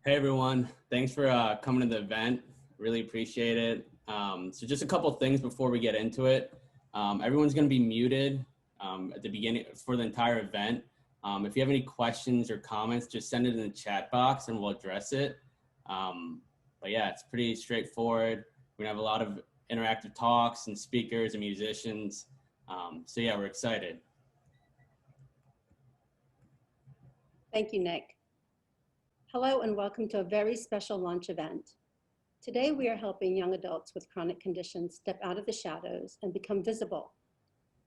Hey everyone, thanks for coming to the event. Really appreciate it. So just a couple things before we get into it. Everyone's going to be muted at the beginning for the entire event. If you have any questions or comments, just send it in the chat box and we'll address it. But yeah, it's pretty straightforward. We're gonna have a lot of interactive talks and speakers and musicians. So yeah, we're excited. Thank you, Nick. Hello and welcome to a very special launch event. Today we are helping young adults with chronic conditions step out of the shadows and become visible.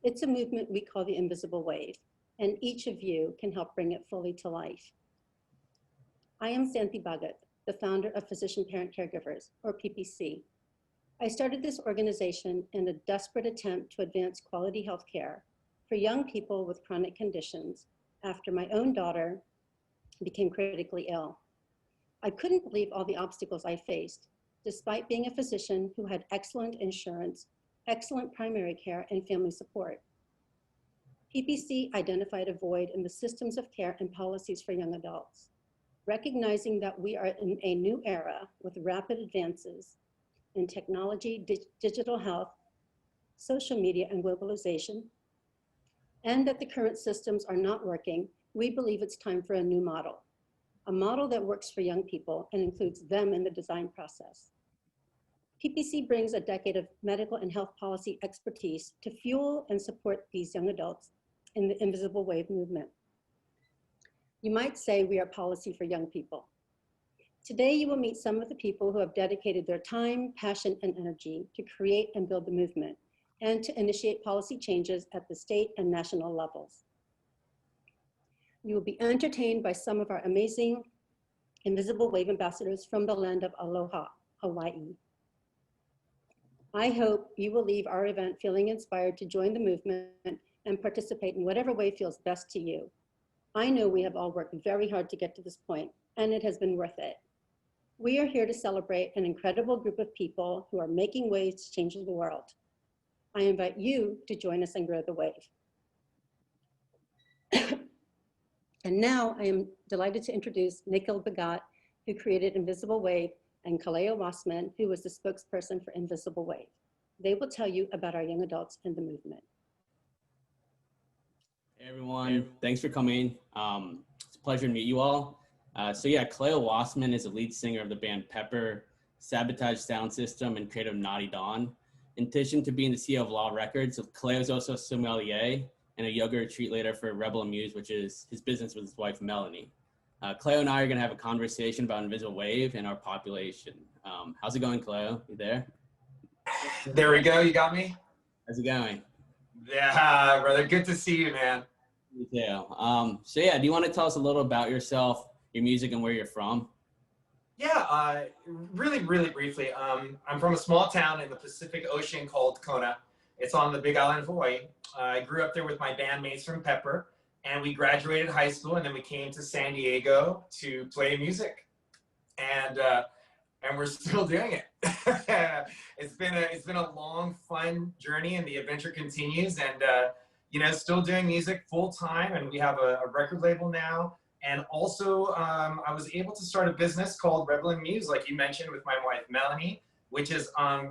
It's a movement we call the Invisible Wave, and each of you can help bring it fully to life. I am Santhi Bhagat, the founder of Physician Parent Caregivers, or PPC. I started this organization in a desperate attempt to advance quality health care for young people with chronic conditions after my own daughter became critically ill. I couldn't believe all the obstacles I faced, despite being a physician who had excellent insurance, excellent primary care, and family support. PPC identified a void in the systems of care and policies for young adults. Recognizing that we are in a new era with rapid advances in technology, digital health, social media, and globalization, and that the current systems are not working, we believe it's time for a new model, a model that works for young people and includes them in the design process. PPC brings a decade of medical and health policy expertise to fuel and support these young adults in the Invisible Wave movement. You might say we are policy for young people. Today, you will meet some of the people who have dedicated their time, passion, and energy to create and build the movement and to initiate policy changes at the state and national levels. You will be entertained by some of our amazing Invisible Wave ambassadors from the land of Aloha, Hawaii. I hope you will leave our event feeling inspired to join the movement and participate in whatever way feels best to you. I know we have all worked very hard to get to this point, and it has been worth it. We are here to celebrate an incredible group of people who are making waves to change the world. I invite you to join us and grow the wave. And now I am delighted to introduce Nikhil Bhagat, who created Invisible Wave, and Kaleo Wassman, who was the spokesperson for Invisible Wave. They will tell you about our young adults and the movement. Hey everyone, thanks for coming. It's a pleasure to meet you all. So yeah, Kaleo Wassman is the lead singer of the band Pepper, Sabotage Sound System, and creator of Naughty Dawn. In addition to being the CEO of Law Records, Kaleo is also a sommelier and a yoga retreat leader for Rebel and Muse, which is his business with his wife, Melanie. Kaleo and I are gonna have a conversation about Invisible Wave and our population. How's it going, Kaleo? You there? There we go, you got me? How's it going? Yeah, brother, good to see you, man. Me too. So yeah, do you want to tell us a little about yourself, your music, and where you're from? Yeah, really briefly. I'm from a small town in the Pacific Ocean called Kona. It's on the Big Island of Hawaii. I grew up there with my bandmates from Pepper, and we graduated high school, and then we came to San Diego to play music, and we're still doing it. It's been a long, fun journey, and the adventure continues. And you know, still doing music full time, and we have a record label now. And also, I was able to start a business called Rebel and Muse, like you mentioned, with my wife Melanie, which is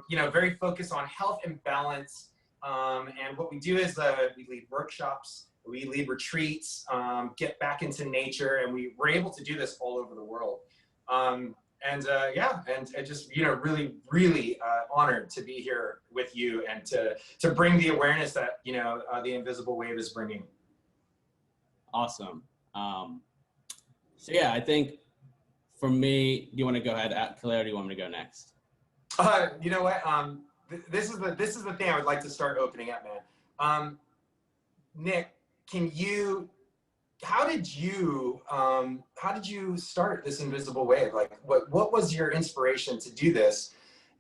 you know, very focused on health and balance. And what we do is we lead workshops, we lead retreats, get back into nature, and we're able to do this all over the world. Yeah, and just, you know, really honored to be here with you and to bring the awareness that, you know, the Invisible Wave is bringing. Awesome. So yeah, I think for me, do you want to go ahead, Kaleo, or do you want me to go next? You know what? This is the thing I would like to start opening up, man. Nick, how did you start this Invisible Wave? Like, what was your inspiration to do this?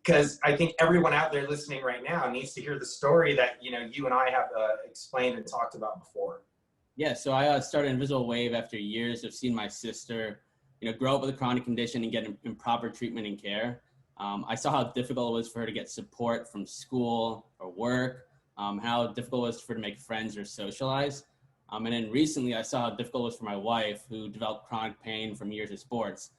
Because I think everyone out there listening right now needs to hear the story that, you know, you and I have explained and talked about before. Yeah, so I started Invisible Wave after years of seeing my sister, you know, grow up with a chronic condition and get improper treatment and care. I saw how difficult it was for her to get support from school or work, how difficult it was for her to make friends or socialize. And then recently I saw how difficult it was for my wife, who developed chronic pain from years of sports.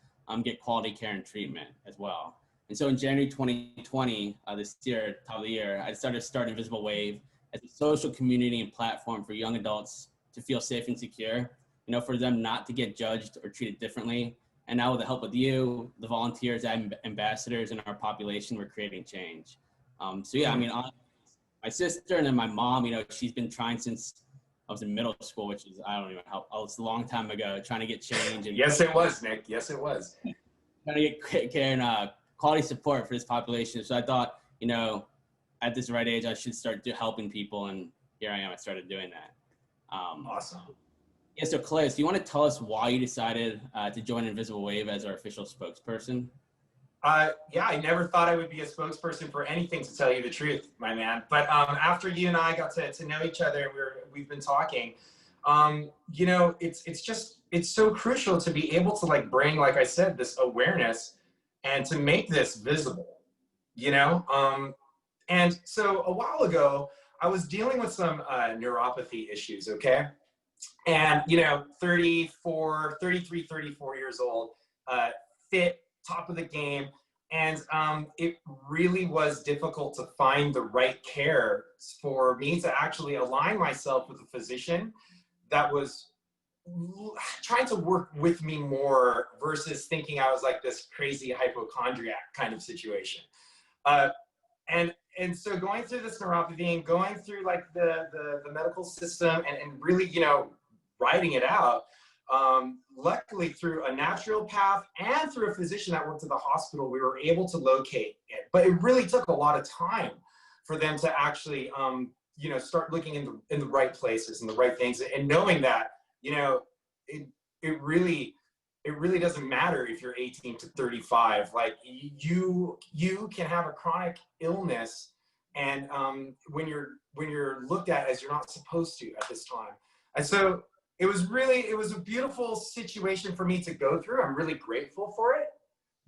get quality care and treatment as well. And so in January 2020, this year, top of the year, I started Invisible Wave as a social community and platform for young adults to feel safe and secure, for them not to get judged or treated differently. And now with the help of you, the volunteers and ambassadors in our population, we're creating change. So yeah, I mean, my sister and then my mom, she's been trying since I was in middle school, which is, I don't even know how, it's a long time ago, trying to get change. And yes, it was, Nick. Yes, it was. Trying to get care and quality support for this population. So I thought, at this right age, I should start helping people. And here I am, I started doing that. Awesome. Yeah, so Kaleo, do you want to tell us why you decided to join Invisible Wave as our official spokesperson? Yeah, I never thought I would be a spokesperson for anything, to tell you the truth, my man. But after you and I got to know each other, and we've been talking, it's so crucial to be able to bring, like I said, this awareness and to make this visible, and so a while ago, I was dealing with some neuropathy issues, okay? And, 33, 34 years old, fit, top of the game. And it really was difficult to find the right care for me to actually align myself with a physician that was trying to work with me more versus thinking I was like this crazy hypochondriac kind of situation. And so going through this neuropathy and going through the medical system and really, writing it out, luckily through a natural path and through a physician that worked at the hospital, we were able to locate it. But it really took a lot of time for them to actually, start looking in the right places and the right things, and knowing that, it really doesn't matter if you're 18 to 35. You can have a chronic illness, and when you're looked at as you're not supposed to at this time. And so it was a beautiful situation for me to go through. I'm really grateful for it.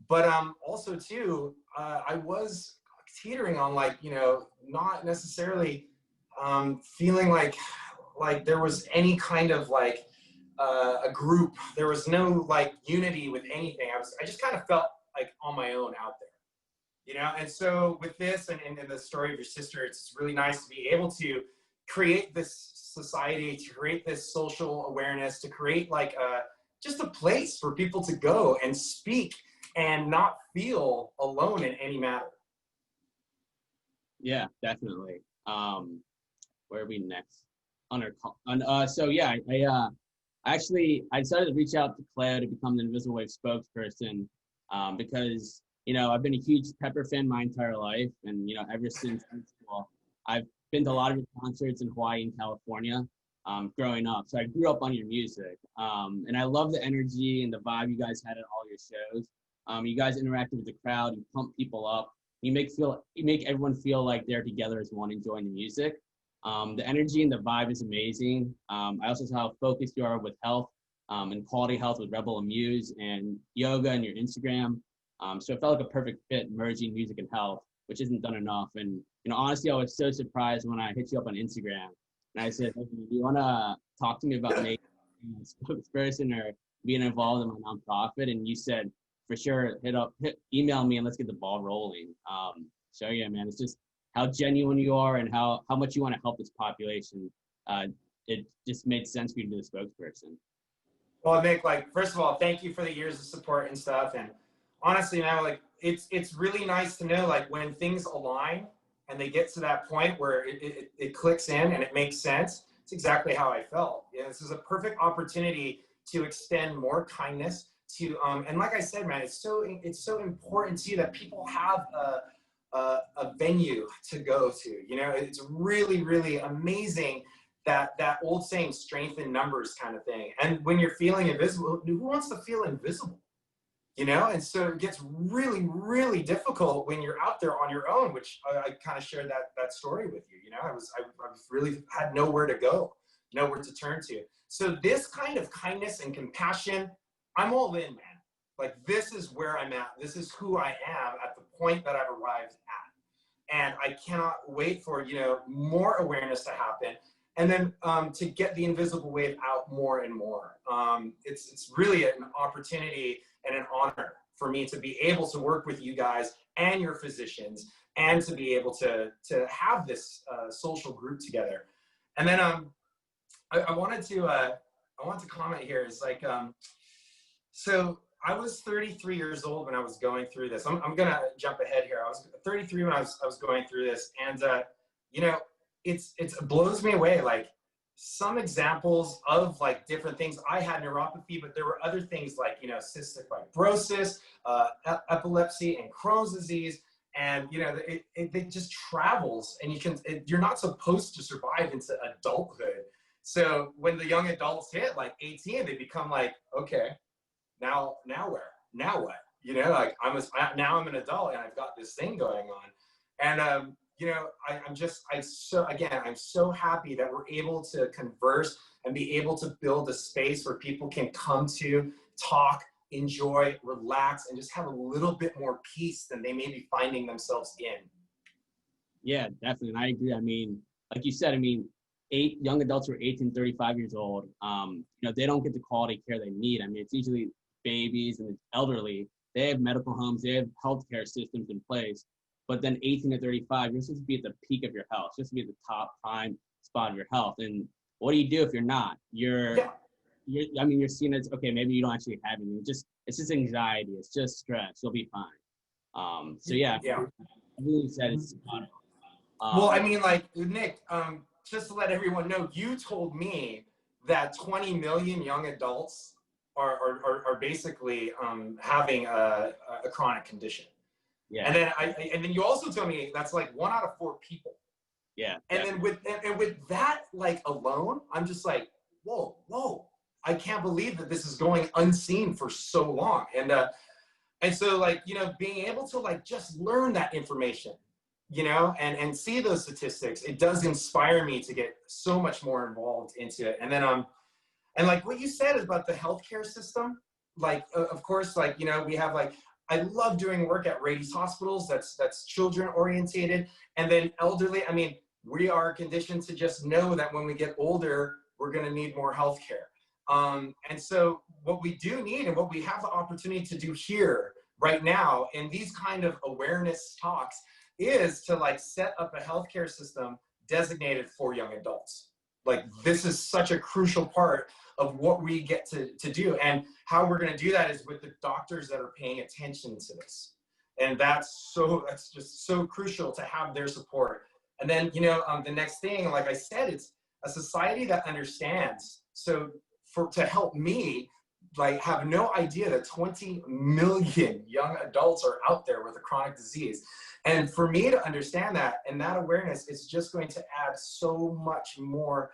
But also too, I was teetering on not necessarily feeling like there was any kind of a group. There was no unity with anything. I just kind of felt on my own out there, And so with this and the story of your sister, it's really nice to be able to create this society, to create this social awareness, to create just a place for people to go and speak and not feel alone in any matter. Yeah, definitely. Where are we next? So yeah, I decided to reach out to Kaleo to become the Invisible Wave spokesperson because, I've been a huge Pepper fan my entire life. And, ever since high school, I've been to a lot of your concerts in Hawaii and California growing up. So I grew up on your music. And I love the energy and the vibe you guys had at all your shows. You guys interacted with the crowd, you pump people up. You make everyone feel like they're together as one enjoying the music. The energy and the vibe is amazing. I also saw how focused you are with health and quality health with Rebel and Muse and yoga and your Instagram. So it felt like a perfect fit merging music and health, which isn't done enough. And, honestly, I was so surprised when I hit you up on Instagram and I said, hey, do you want to talk to me about making a spokesperson or being involved in my nonprofit? And you said, for sure, email me and let's get the ball rolling. So yeah, man, it's just how genuine you are and how much you want to help this population. It just made sense for you to be the spokesperson. Well, Nick, first of all, thank you for the years of support and stuff. And honestly, now, it's really nice to know, when things align and they get to that point where it clicks in and it makes sense. It's exactly how I felt. This is a perfect opportunity to extend more kindness to, and like I said, man, it's so important to you that people have a venue to go to. It's really, really amazing that old saying, strength in numbers kind of thing. And when you're feeling invisible, who wants to feel invisible? And so it gets really, really difficult when you're out there on your own, which I kind of shared that story with you. I really had nowhere to go, nowhere to turn to. So this kind of kindness and compassion, I'm all in, man. This is where I'm at. This is who I am at the point that I've arrived at. And I cannot wait for, more awareness to happen. And then to get the Invisible Wave out more and more. It's really an opportunity and an honor for me to be able to work with you guys and your physicians and to be able to have this social group together. And then I wanted to comment here is like, so I was 33 years old when I was going through this. I'm gonna jump ahead here. I was 33 when I was going through this, and you know, it blows me away. Like some examples of like different things. I had neuropathy, but there were other things like, you know, cystic fibrosis, epilepsy, and Crohn's disease. And you know, it just travels, and you're not supposed to survive into adulthood. So when the young adults hit like 18, they become like, okay, now where? Now what? You know, like now I'm an adult and I've got this thing going on. And you know, I'm so happy that we're able to converse and be able to build a space where people can come to talk, enjoy, relax, and just have a little bit more peace than they may be finding themselves in. Yeah, definitely. And I agree. I mean, like you said, I mean, young adults who are 18 to 35 years old, you know, they don't get the quality care they need. I mean, it's usually babies and the elderly. They have medical homes, they have healthcare systems in place. But then 18 to 35, you're supposed to be at the peak of your health, you're supposed to be at the top prime spot of your health. And what do you do if you're not? I mean, you're seen as, okay, maybe you don't actually have anything. It's just anxiety. It's just stress. You'll be fine. So yeah, everything you said is spot on. Well, I mean, like, Nick, just to let everyone know, you told me that 20 million young adults are basically having a chronic condition. Yeah. And then you also told me that's like 1 out of 4 people. Yeah. And then with that, like, alone, I'm just like, whoa, I can't believe that this is going unseen for so long. And so, like, you know, being able to like just learn that information, you know, and see those statistics, it does inspire me to get so much more involved into it. And then and like what you said about the healthcare system, like, of course, like, you know, we have like, I love doing work at Rady's hospitals. That's children orientated. And then elderly, I mean, we are conditioned to just know that when we get older, we're going to need more healthcare. And so what we do need, and what we have the opportunity to do here right now in these kind of awareness talks, is to like set up a healthcare system designated for young adults. Like, this is such a crucial part of what we get to do. And how we're going to do that is with the doctors that are paying attention to this. And that's just so crucial to have their support. And then, you know, the next thing, like I said, it's a society that understands. So to help me, like, have no idea that 20 million young adults are out there with a chronic disease. And for me to understand that, and that awareness is just going to add so much more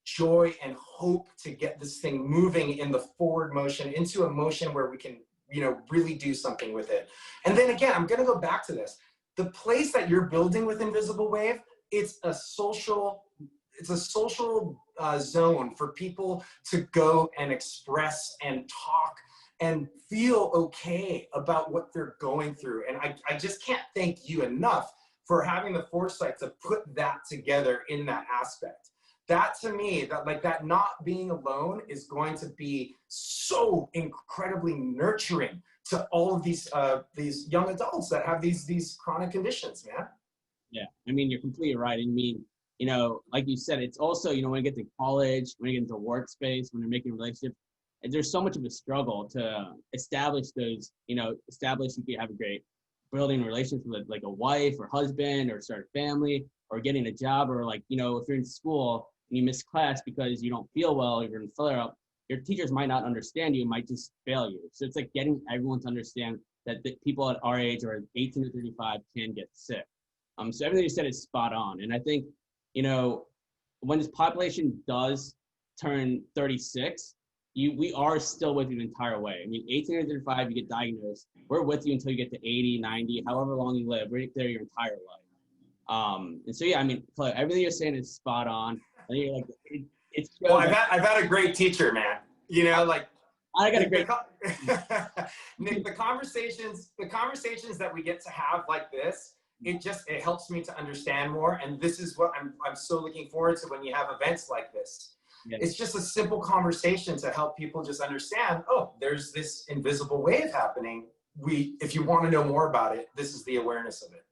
joy and hope to get this thing moving in the forward motion, into a motion where we can, you know, really do something with it. And then again, I'm going to go back to this. The place that you're building with Invisible Wave, it's a social zone for people to go and express and talk and feel okay about what they're going through. And I just can't thank you enough for having the foresight to put that together in that aspect. That, to me, that not being alone is going to be so incredibly nurturing to all of these young adults that have these chronic conditions, man. Yeah, I mean, you're completely right. I mean, you know, like you said, it's also, you know, when you get to college, when you get into workspace, when you're making relationships, there's so much of a struggle to establish those, you know, you can have a great building relationships with like a wife or husband, or start a family, or getting a job, or like, you know, if you're in school and you miss class because you don't feel well, you're in flare up, your teachers might not understand you, might just fail you. So it's like getting everyone to understand that the people at our age, or 18 to 35, can get sick. So everything you said is spot on. And I think, you know, when this population does turn 36, we are still with you the entire way. I mean, 18 to 35, you get diagnosed. We're with you until you get to 80, 90, however long you live. We're there your entire life. And so, yeah, I mean, Kaleo, everything you're saying is spot on. I think you're like, it's well, I've had a great teacher, man. You know, like, I got a great Nick, the conversations that we get to have like this, it helps me to understand more. And this is what I'm so looking forward to when you have events like this. Yeah. It's just a simple conversation to help people just understand, oh, there's this invisible wave happening. If you want to know more about it, this is the awareness of it.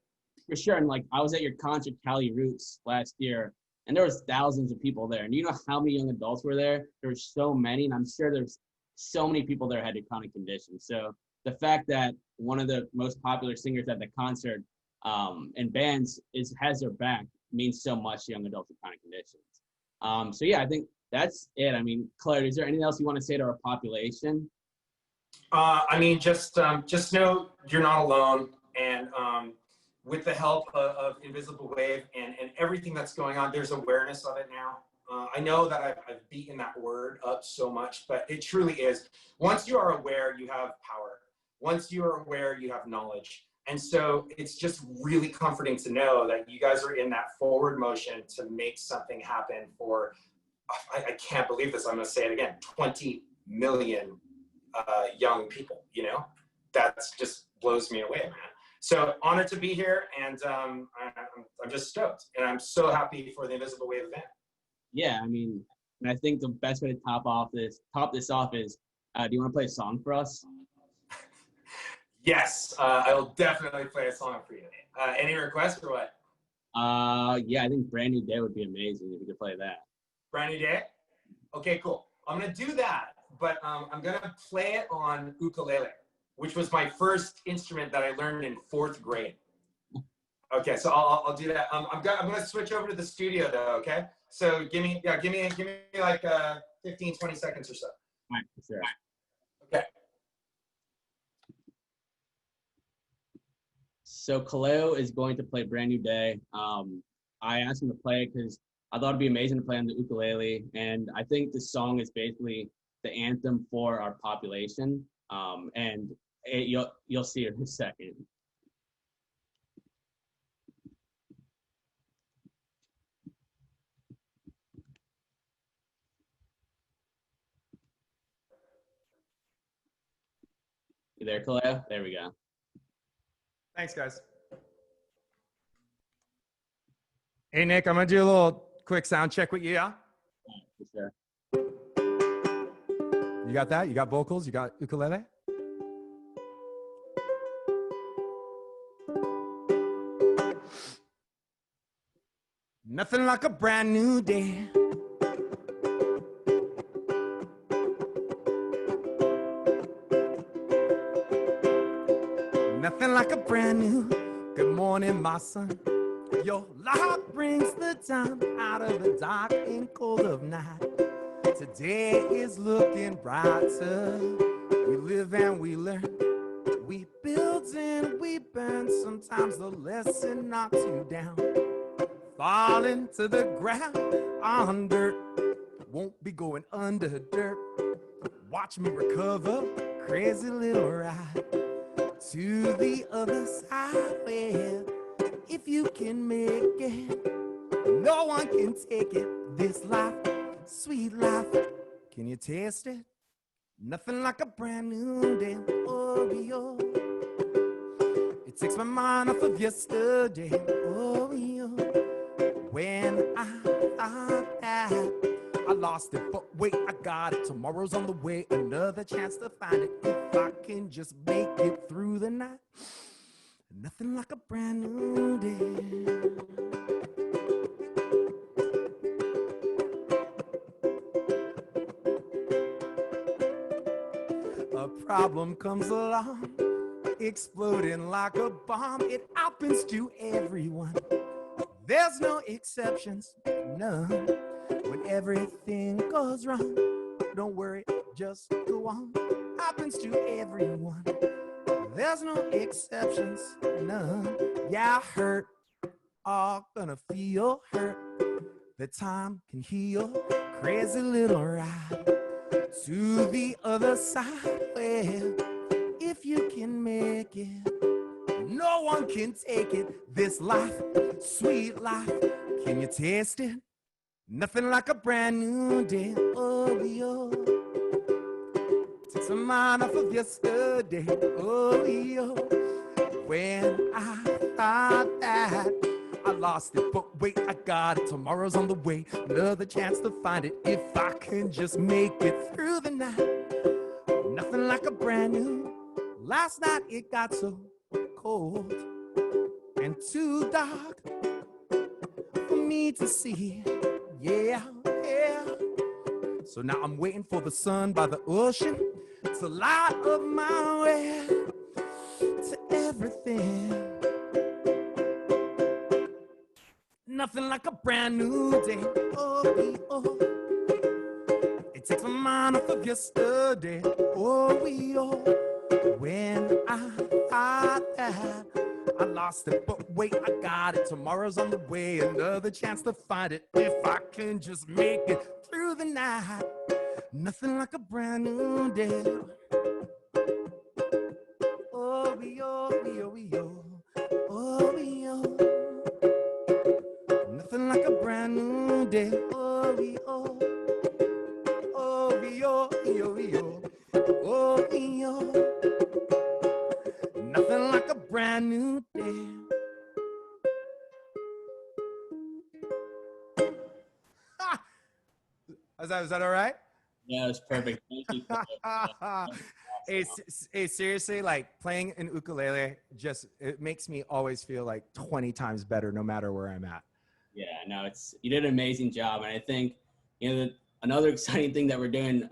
For sure. And like, I was at your concert, Cali Roots, last year, and there was thousands of people there. And you know how many young adults were there? There were so many, and I'm sure there's so many people there had chronic conditions. So the fact that one of the most popular singers at the concert and bands has their back means so much to young adults with chronic conditions. So yeah, I think that's it. I mean, Claire, is there anything else you want to say to our population? I mean, just know you're not alone, and with the help of Invisible Wave and everything that's going on, there's awareness of it now. I know that I've beaten that word up so much, but it truly is. Once you are aware, you have power. Once you are aware, you have knowledge. And so it's just really comforting to know that you guys are in that forward motion to make something happen for, I can't believe this, I'm gonna say it again, 20 million young people, you know? That just blows me away, man. So honored to be here, and I'm just stoked. And I'm so happy for the Invisible Wave event. Yeah, I mean, and I think the best way to top this off is, do you want to play a song for us? Yes, I will definitely play a song for you. Any requests or what? Yeah, I think Brand New Day would be amazing if you could play that. Brand New Day? Okay, cool. I'm gonna do that, but I'm gonna play it on ukulele, which was my first instrument that I learned in 4th grade. Okay, so I'll do that. I'm gonna switch over to the studio though. Okay, so give me like 15, 20 seconds or so. All right, for sure. Okay. So Kaleo is going to play Brand New Day. I asked him to play it because I thought it'd be amazing to play on the ukulele, and I think the song is basically the anthem for our population. And you'll see it in a second. You there, Kaleo? There we go. Thanks, guys. Hey, Nick, I'm going to do a little quick sound check with you, yeah? For sure. You got that? You got vocals? You got ukulele? Nothing like a brand new day. Nothing like a brand new good morning, my son. Your light brings the time out of the dark and cold of night. Today is looking brighter. We live and we learn. We build and we burn. Sometimes the lesson knocks you down. Falling to the ground on dirt. Won't be going under dirt. Watch me recover. Crazy little ride to the other side. Well, if you can make it, no one can take it. This life, sweet life, can you taste it? Nothing like a brand new day. Oh, oh. It takes my mind off of yesterday. Oh, oh. When I thought that I lost it, but wait, I got it. Tomorrow's on the way, another chance to find it. If I can just make it through the night. Nothing like a brand new day. A problem comes along, exploding like a bomb. It happens to everyone. There's no exceptions, none. When everything goes wrong, don't worry, just go on. Happens to everyone. There's no exceptions, none. Yeah, hurt, all gonna feel hurt. The time can heal, crazy little ride to the other side. Well, if you can make it, no one can take it. This life, sweet life, can you taste it? Nothing like a brand new day. Oh, yo. Take some mind off of yesterday. Oh, yo. When I thought that I lost it, but wait, I got it. Tomorrow's on the way, another chance to find it. If I can just make it through the night, nothing like a brand new. Last night it got so cold and too dark for me to see. Yeah, yeah. So now I'm waiting for the sun by the ocean to light up my way to everything. Nothing like a brand new day. Oh, oh. It takes my mind off of yesterday. Oh, when I thought that I lost it, but wait, I got it. Tomorrow's on the way, another chance to find it. If I can just make it through the night, nothing like a brand new day. Oh, oh. Nothing like a brand new day. Oh. Nothing like a brand new day. Is that all right? Yeah, it's perfect. Thank you. Hey, seriously, like playing an ukulele it makes me always feel like 20 times better no matter where I'm at. Yeah, no, you did an amazing job. And I think, another exciting thing that we're doing,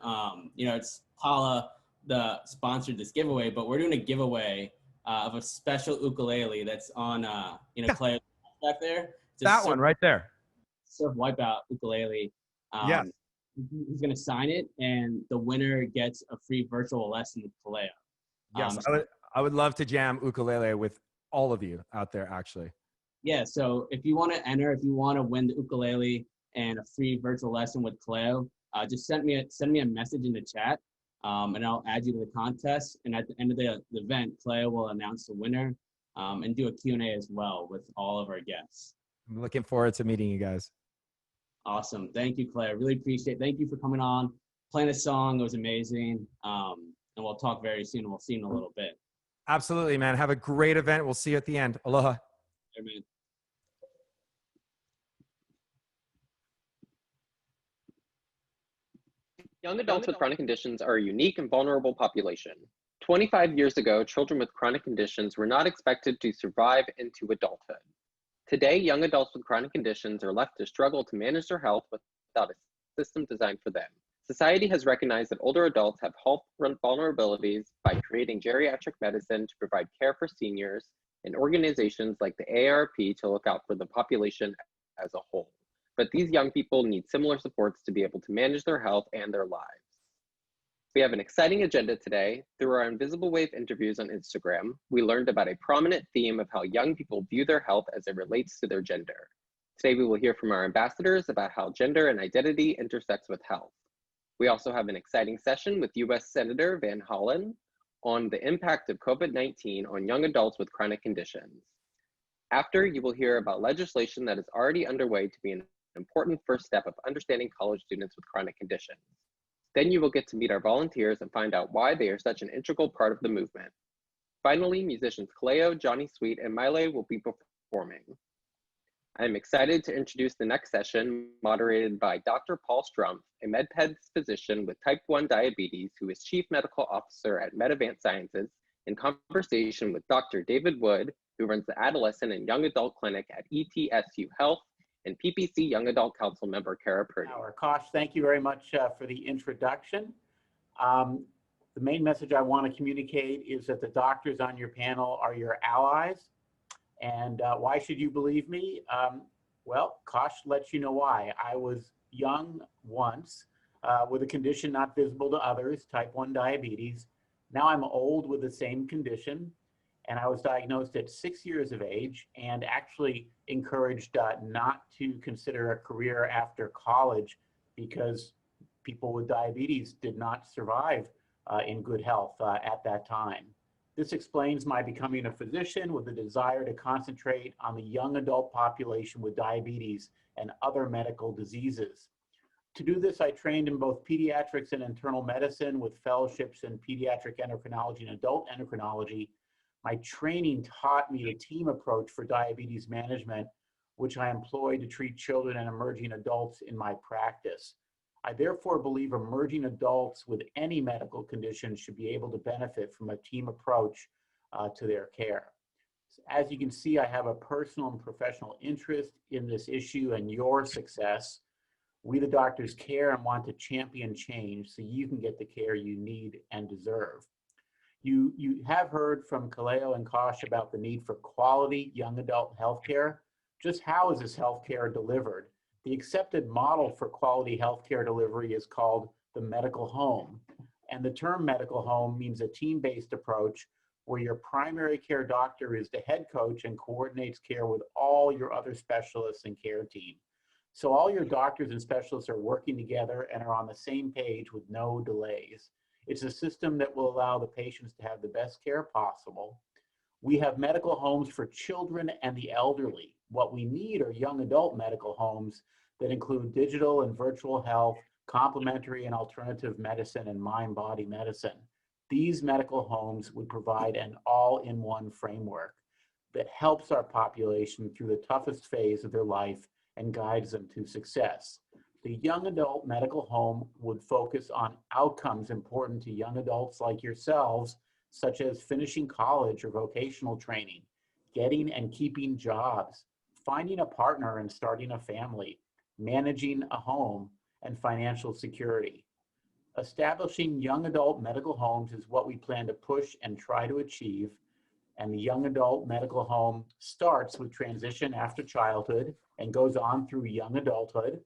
it's Paula, the sponsored this giveaway, but we're doing a giveaway of a special ukulele that's on, Kaleo back there. It's that one right there. Surf Wipeout ukulele. Yes. He's going to sign it, and the winner gets a free virtual lesson with Kaleo. Yes, I would love to jam ukulele with all of you out there, actually. Yeah, so if you want to enter, if you want to win the ukulele and a free virtual lesson with Kaleo, just send me a message in the chat, and I'll add you to the contest. And at the end of the event, Kaleo will announce the winner and do a Q&A as well with all of our guests. I'm looking forward to meeting you guys. Awesome. Thank you, Kaleo. Really appreciate it. Thank you for coming on, playing a song. It was amazing. And we'll talk very soon. We'll see you in a little bit. Absolutely, man. Have a great event. We'll see you at the end. Aloha. Amen. Young adults with chronic conditions are a unique and vulnerable population. 25 years ago, children with chronic conditions were not expected to survive into adulthood. Today, young adults with chronic conditions are left to struggle to manage their health without a system designed for them. Society has recognized that older adults have health vulnerabilities by creating geriatric medicine to provide care for seniors and organizations like the AARP to look out for the population as a whole. But these young people need similar supports to be able to manage their health and their lives. We have an exciting agenda today. Through our Invisible Wave interviews on Instagram, we learned about a prominent theme of how young people view their health as it relates to their gender. Today, we will hear from our ambassadors about how gender and identity intersects with health. We also have an exciting session with US Senator Van Hollen on the impact of COVID-19 on young adults with chronic conditions. After, you will hear about legislation that is already underway to be an important first step of understanding college students with chronic conditions. Then you will get to meet our volunteers and find out why they are such an integral part of the movement. Finally, musicians Kaleo, Johnny Sweet, and Maile will be performing. I am excited to introduce the next session, moderated by Dr. Paul Strumpf, a MedPeds physician with type 1 diabetes who is Chief Medical Officer at Medavant Sciences, in conversation with Dr. David Wood, who runs the Adolescent and Young Adult Clinic at ETSU Health, and PPC Young Adult Council member Kara Purdy. Kosh, thank you very much for the introduction. The main message I want to communicate is that the doctors on your panel are your allies. And why should you believe me? Well, Kosh lets you know why. I was young once with a condition not visible to others, type 1 diabetes. Now I'm old with the same condition. And I was diagnosed at 6 years of age and actually encouraged not to consider a career after college because people with diabetes did not survive in good health at that time. This explains my becoming a physician with a desire to concentrate on the young adult population with diabetes and other medical diseases. To do this, I trained in both pediatrics and internal medicine with fellowships in pediatric endocrinology and adult endocrinology. My training taught me the team approach for diabetes management, which I employ to treat children and emerging adults in my practice. I therefore believe emerging adults with any medical condition should be able to benefit from a team approach to their care. As you can see, I have a personal and professional interest in this issue and your success. We, the doctors, care and want to champion change so you can get the care you need and deserve. You have heard from Kaleo and Kosh about the need for quality young adult healthcare. Just how is this healthcare delivered? The accepted model for quality healthcare delivery is called the medical home. And the term medical home means a team-based approach where your primary care doctor is the head coach and coordinates care with all your other specialists and care team. So all your doctors and specialists are working together and are on the same page with no delays. It's a system that will allow the patients to have the best care possible. We have medical homes for children and the elderly. What we need are young adult medical homes that include digital and virtual health, complementary and alternative medicine, and mind-body medicine. These medical homes would provide an all-in-one framework that helps our population through the toughest phase of their life and guides them to success. The young adult medical home would focus on outcomes important to young adults like yourselves, such as finishing college or vocational training, getting and keeping jobs, finding a partner and starting a family, managing a home, and financial security. Establishing young adult medical homes is what we plan to push and try to achieve. And the young adult medical home starts with transition after childhood and goes on through young adulthood.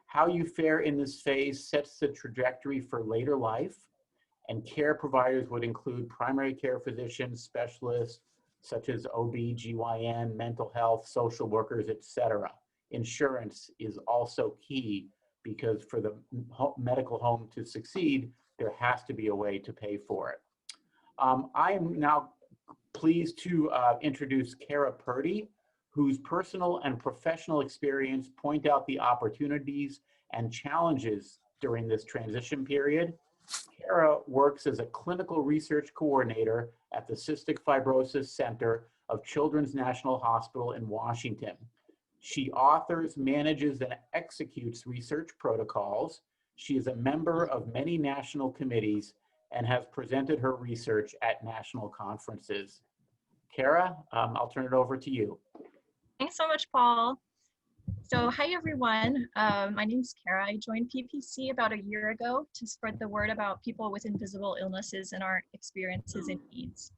How you fare in this phase sets the trajectory for later life, and care providers would include primary care physicians, specialists such as OB, GYN, mental health, social workers, etc. Insurance is also key because for the medical home to succeed, there has to be a way to pay for it. I am now pleased to introduce Kara Purdy, whose personal and professional experience point out the opportunities and challenges during this transition period. Kara works as a clinical research coordinator at the Cystic Fibrosis Center of Children's National Hospital in Washington. She authors, manages, and executes research protocols. She is a member of many national committees and has presented her research at national conferences. Kara, I'll turn it over to you. Thanks so much, Paul. So hi, everyone. My name is Kara. I joined PPC about a year ago to spread the word about people with invisible illnesses and our experiences and needs.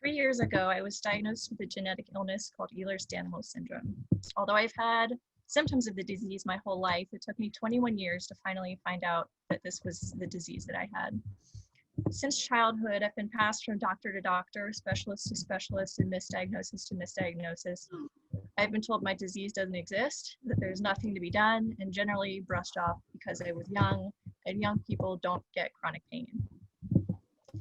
3 years ago, I was diagnosed with a genetic illness called Ehlers-Danlos syndrome. Although I've had symptoms of the disease my whole life, it took me 21 years to finally find out that this was the disease that I had. Since childhood, I've been passed from doctor to doctor, specialist to specialist, and misdiagnosis to misdiagnosis. I've been told my disease doesn't exist, that there's nothing to be done, and generally brushed off because I was young, and young people don't get chronic pain.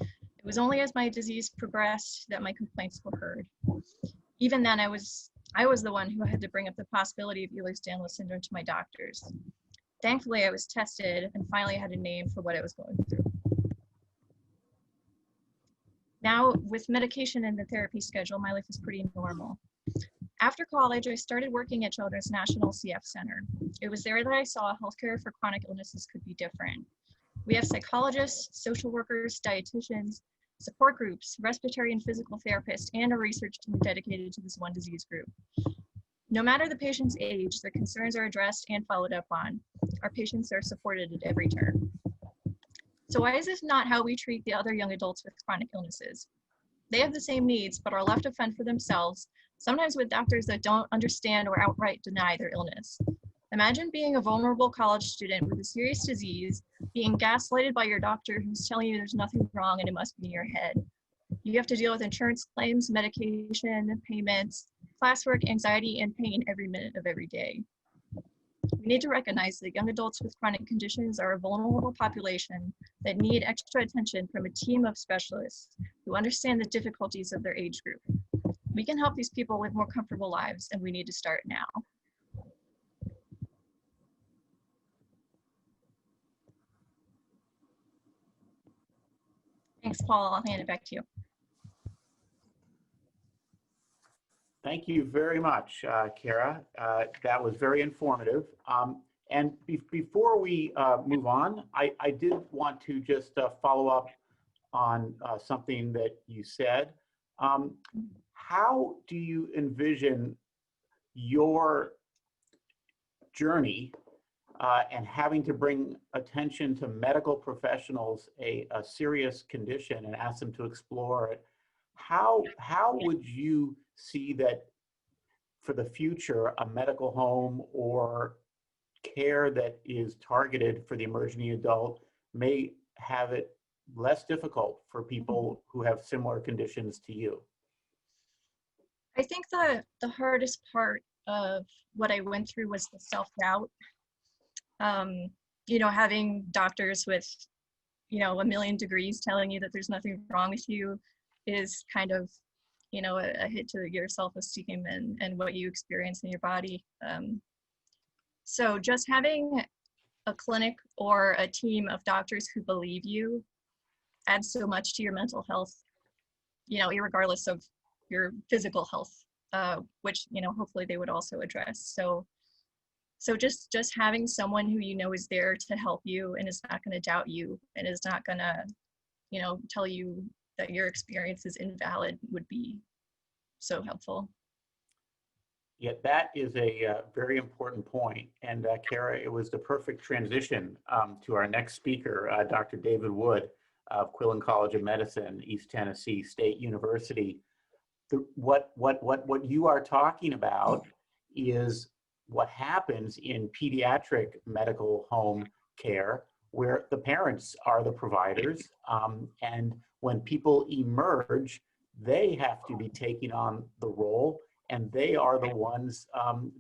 It was only as my disease progressed that my complaints were heard. Even then, I was the one who had to bring up the possibility of Ehlers-Danlos syndrome to my doctors. Thankfully, I was tested and finally had a name for what I was going through. Now, with medication and the therapy schedule, my life is pretty normal. After college, I started working at Children's National CF Center. It was there that I saw healthcare for chronic illnesses could be different. We have psychologists, social workers, dietitians, support groups, respiratory and physical therapists, and a research team dedicated to this one disease group. No matter the patient's age, their concerns are addressed and followed up on. Our patients are supported at every turn. So why is this not how we treat the other young adults with chronic illnesses? They have the same needs, but are left to fend for themselves, sometimes with doctors that don't understand or outright deny their illness. Imagine being a vulnerable college student with a serious disease, being gaslighted by your doctor who's telling you there's nothing wrong and it must be in your head. You have to deal with insurance claims, medication, payments, classwork, anxiety, and pain every minute of every day. We need to recognize that young adults with chronic conditions are a vulnerable population that need extra attention from a team of specialists who understand the difficulties of their age group. We can help these people live more comfortable lives, and we need to start now. Thanks, Paul. I'll hand it back to you. Thank you very much, Kara. That was very informative. And before we move on, I did want to just follow up on something that you said. How do you envision your journey and having to bring attention to medical professionals a serious condition and ask them to explore it? How would you see that for the future, a medical home or care that is targeted for the emerging adult may have it less difficult for people who have similar conditions to you? I think the hardest part of what I went through was the self-doubt. You know, having doctors with, you know, a million degrees telling you that there's nothing wrong with you is kind of, you know, a hit to your self-esteem and what you experience in your body. So just having a clinic or a team of doctors who believe you adds so much to your mental health, you know, irregardless of your physical health, which, you know, hopefully they would also address. So just having someone who you know is there to help you and is not going to doubt you and is not going to, you know, tell you that your experience is invalid would be so helpful. Yeah, that is a very important point. And Kara, it was the perfect transition to our next speaker, Dr. David Wood of Quillen College of Medicine, East Tennessee State University. What you are talking about is what happens in pediatric medical home care, where the parents are the providers. And when people emerge, they have to be taking on the role, and they are the ones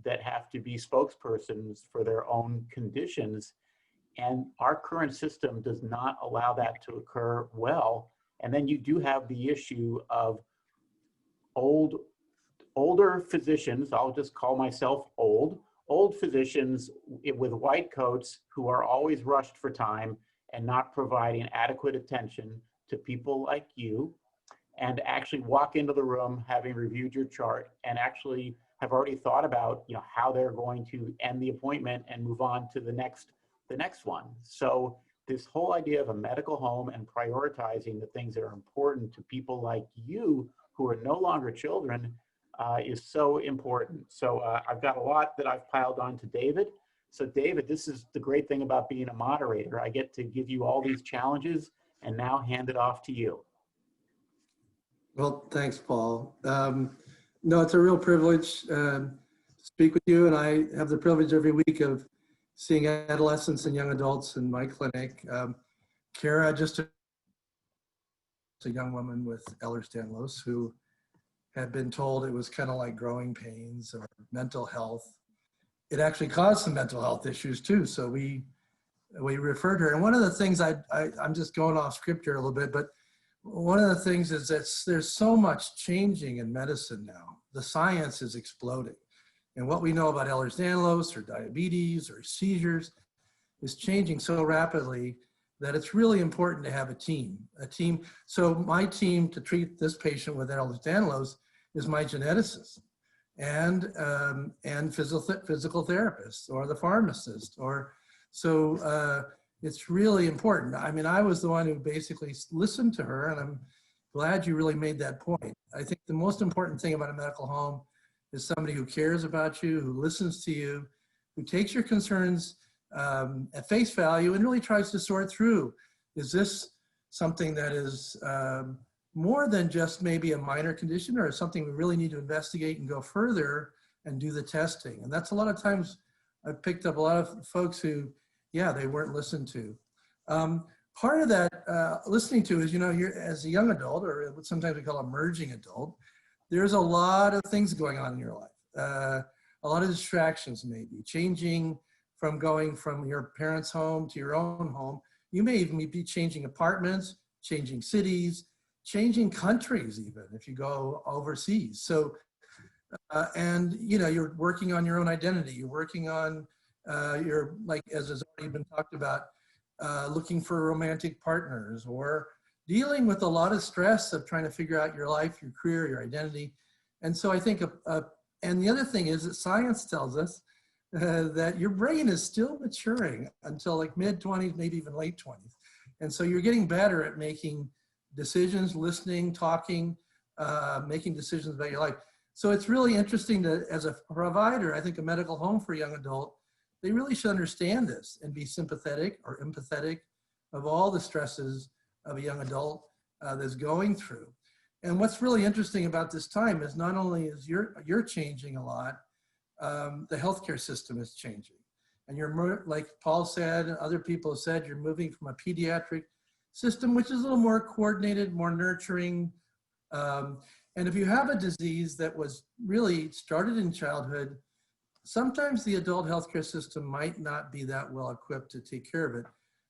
that have to be spokespersons for their own conditions. And our current system does not allow that to occur well. And then you do have the issue of older physicians, I'll just call myself old physicians with white coats who are always rushed for time and not providing adequate attention to people like you, and actually walk into the room having reviewed your chart and actually have already thought about, you know, how they're going to end the appointment and move on to the next one. So this whole idea of a medical home and prioritizing the things that are important to people like you who are no longer children is so important. So I've got a lot that I've piled on to David. So David, this is the great thing about being a moderator. I get to give you all these challenges and now hand it off to you. Well, thanks, Paul. No, it's a real privilege to speak with you, and I have the privilege every week of seeing adolescents and young adults in my clinic. Kara, just a young woman with Ehlers-Danlos who had been told it was kind of like growing pains or mental health. It actually caused some mental health issues too, so we referred her. And one of the things I'm just going off script here a little bit, but one of the things is that there's so much changing in medicine now. The science is exploding. And what we know about Ehlers-Danlos or diabetes or seizures is changing so rapidly that it's really important to have a team. So my team to treat this patient with Ehlers-Danlos is my geneticist and physical therapist or the pharmacist. It's really important. I mean, I was the one who basically listened to her, and I'm glad you really made that point. I think the most important thing about a medical home is somebody who cares about you, who listens to you, who takes your concerns at face value and really tries to sort through, is this something that is more than just maybe a minor condition or something we really need to investigate and go further and do the testing. And that's a lot of times I've picked up a lot of folks who, yeah, they weren't listened to. Part of that listening to is, you know, you're as a young adult, or what sometimes we call emerging adult, there's a lot of things going on in your life. A lot of distractions maybe, changing from going from your parents' home to your own home. You may even be changing apartments, changing cities, changing countries even if you go overseas. So, and you know, you're working on your own identity. You're working on you're, like, as has already been talked about, looking for romantic partners or dealing with a lot of stress of trying to figure out your life, your career, your identity. And so I think, and the other thing is that science tells us that your brain is still maturing until like mid-20s, maybe even late 20s. And so you're getting better at making decisions, listening, talking, making decisions about your life. So it's really interesting to, as a provider, I think a medical home for a young adult, they really should understand this and be sympathetic or empathetic of all the stresses of a young adult that's going through. And what's really interesting about this time is not only is you're changing a lot, the healthcare system is changing. And you're, like Paul said, and other people have said, you're moving from a pediatric system, which is a little more coordinated, more nurturing. And if you have a disease that was really started in childhood, sometimes the adult healthcare system might not be that well equipped to take care of it.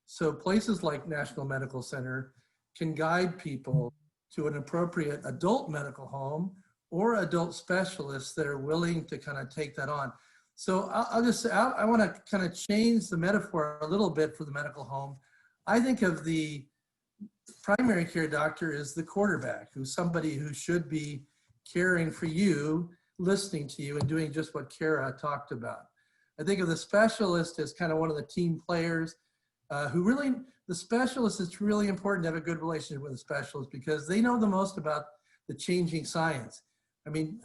So places like National Medical Center can guide people to an appropriate adult medical home or adult specialists that are willing to kind of take that on. So I'll just say, I want to kind of change the metaphor a little bit for the medical home. I think of the primary care doctor as the quarterback, who's somebody who should be caring for you, listening to you, and doing just what Kara talked about. I think of the specialist as kind of one of the team players who really, the specialist, it's really important to have a good relationship with the specialist because they know the most about the changing science. I mean,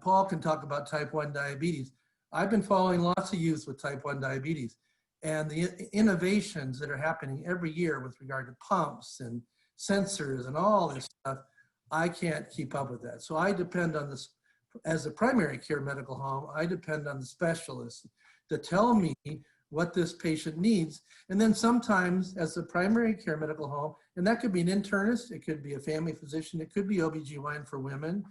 Paul can talk about type 1 diabetes. I've been following lots of youth with type 1 diabetes and the innovations that are happening every year with regard to pumps and sensors and all this stuff. I can't keep up with that. So I depend on this, as a primary care medical home, I depend on the specialist to tell me what this patient needs. And then sometimes as a primary care medical home, and that could be an internist, it could be a family physician, it could be OBGYN for women.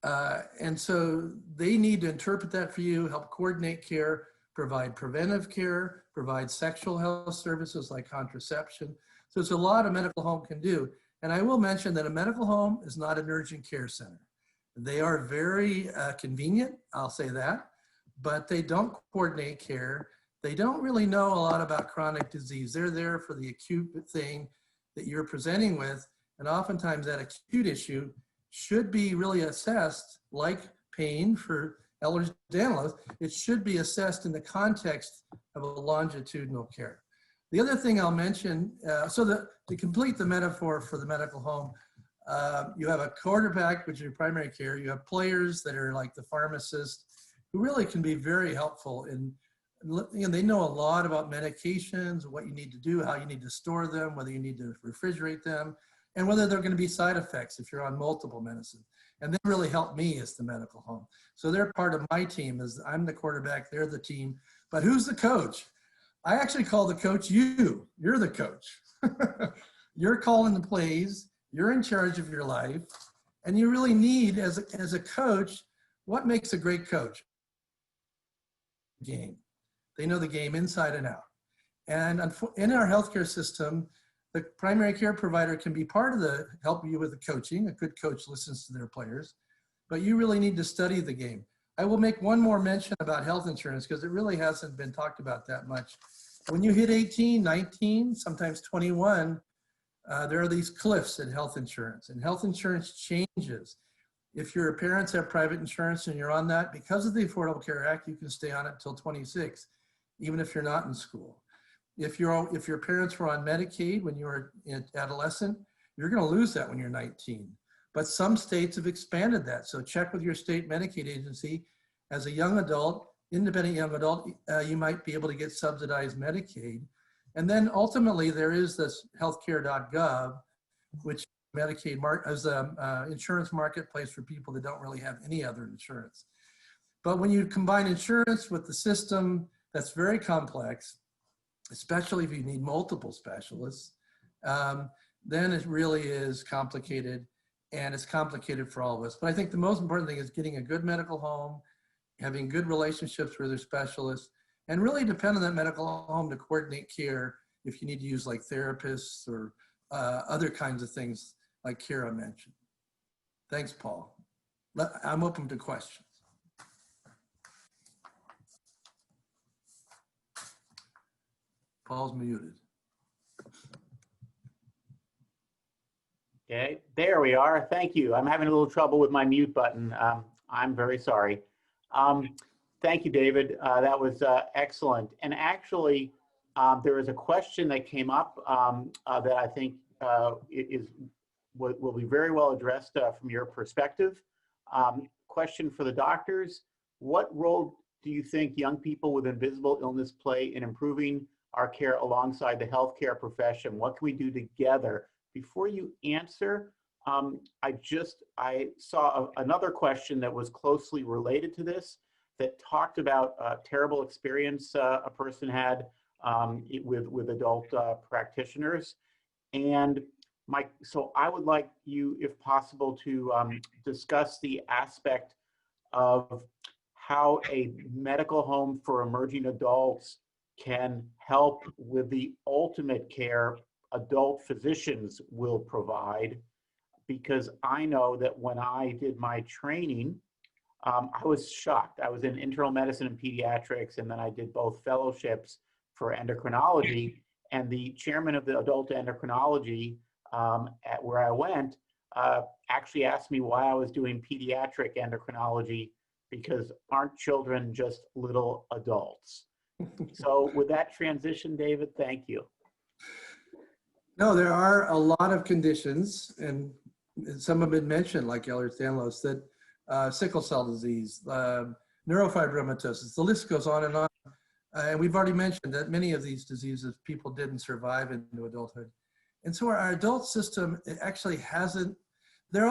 And so they need to interpret that for you, help coordinate care, provide preventive care, provide sexual health services like contraception. So it's a lot a medical home can do. And I will mention that a medical home is not an urgent care center. They are very convenient, I'll say that, but they don't coordinate care. They don't really know a lot about chronic disease. They're there for the acute thing that you're presenting with. And oftentimes that acute issue should be really assessed like pain for Ehlers-Danlos. It should be assessed in the context of a longitudinal care. The other thing I'll mention, to complete the metaphor for the medical home, you have a quarterback, which is your primary care. You have players that are like the pharmacist, who really can be very helpful in, they know a lot about medications, what you need to do, how you need to store them, whether you need to refrigerate them, and whether they're going to be side effects if you're on multiple medicines. And they really help me as the medical home. So they're part of my team. As I'm the quarterback, they're the team. But who's the coach? I actually call the coach you. You're the coach. You're calling the plays. You're in charge of your life. And you really need, as a coach, what makes a great coach? Game. They know the game inside and out. And in our healthcare system, the primary care provider can be part of the help you with the coaching. A good coach listens to their players, but you really need to study the game. I will make one more mention about health insurance because it really hasn't been talked about that much. When you hit 18, 19, sometimes 21, there are these cliffs in health insurance, and health insurance changes. If your parents have private insurance and you're on that, because of the Affordable Care Act, you can stay on it till 26, even if you're not in school. If your parents were on Medicaid when you were an adolescent, you're going to lose that when you're 19. But some states have expanded that. So check with your state Medicaid agency. As a young adult, independent young adult, you might be able to get subsidized Medicaid. And then ultimately there is this healthcare.gov, which Medicaid as an insurance marketplace for people that don't really have any other insurance. But when you combine insurance with the system that's very complex, especially if you need multiple specialists, then it really is complicated, and it's complicated for all of us. But I think the most important thing is getting a good medical home, having good relationships with your specialists, and really depend on that medical home to coordinate care if you need to use like therapists or other kinds of things like Kara mentioned. Thanks, Paul. I'm open to questions. Paul's muted. Okay, there we are. Thank you. I'm having a little trouble with my mute button. I'm very sorry. Thank you, David. That was excellent. And actually, there is a question that came up that I think will be very well addressed from your perspective. Question for the doctors: what role do you think young people with invisible illness play in improving our care alongside the healthcare profession? What can we do together? Before you answer, I saw another question that was closely related to this, that talked about a terrible experience a person had with adult practitioners. And so I would like you, if possible, to discuss the aspect of how a medical home for emerging adults can help with the ultimate care adult physicians will provide. Because I know that when I did my training, I was shocked. I was in internal medicine and pediatrics, and then I did both fellowships for endocrinology. And the chairman of the adult endocrinology at where I went actually asked me why I was doing pediatric endocrinology, because aren't children just little adults? So with that transition, David, thank you. No, there are a lot of conditions, and some have been mentioned, like Ehlers-Danlos, that sickle cell disease, neurofibromatosis, the list goes on. And we've already mentioned that many of these diseases people didn't survive into adulthood. And so our adult system, it actually hasn't, they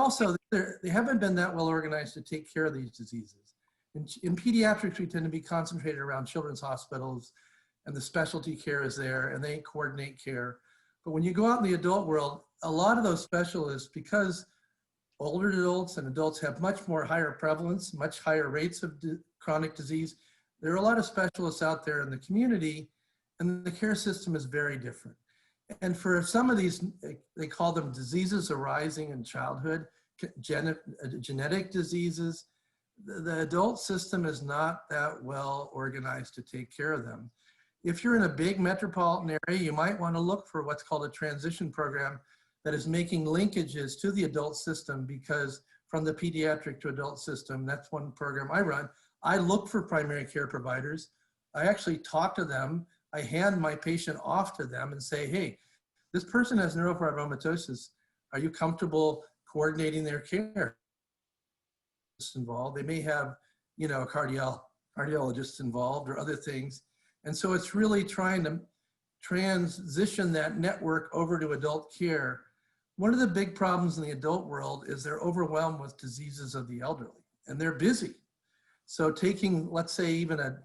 haven't been that well organized to take care of these diseases. In pediatrics, we tend to be concentrated around children's hospitals, and the specialty care is there, and they coordinate care. But when you go out in the adult world, a lot of those specialists, because older adults and adults have much more higher prevalence, much higher rates of chronic disease, there are a lot of specialists out there in the community, and the care system is very different. And for some of these, they call them diseases arising in childhood, genetic diseases, the adult system is not that well organized to take care of them. If you're in a big metropolitan area, you might want to look for what's called a transition program that is making linkages to the adult system, because from the pediatric to adult system, that's one program I run. I look for primary care providers. I actually talk to them. I hand my patient off to them and say, hey, this person has neurofibromatosis. Are you comfortable coordinating their care? Involved. They may have, a cardiologist involved or other things. And so it's really trying to transition that network over to adult care. One of the big problems in the adult world is they're overwhelmed with diseases of the elderly, and they're busy. So taking, let's say, even an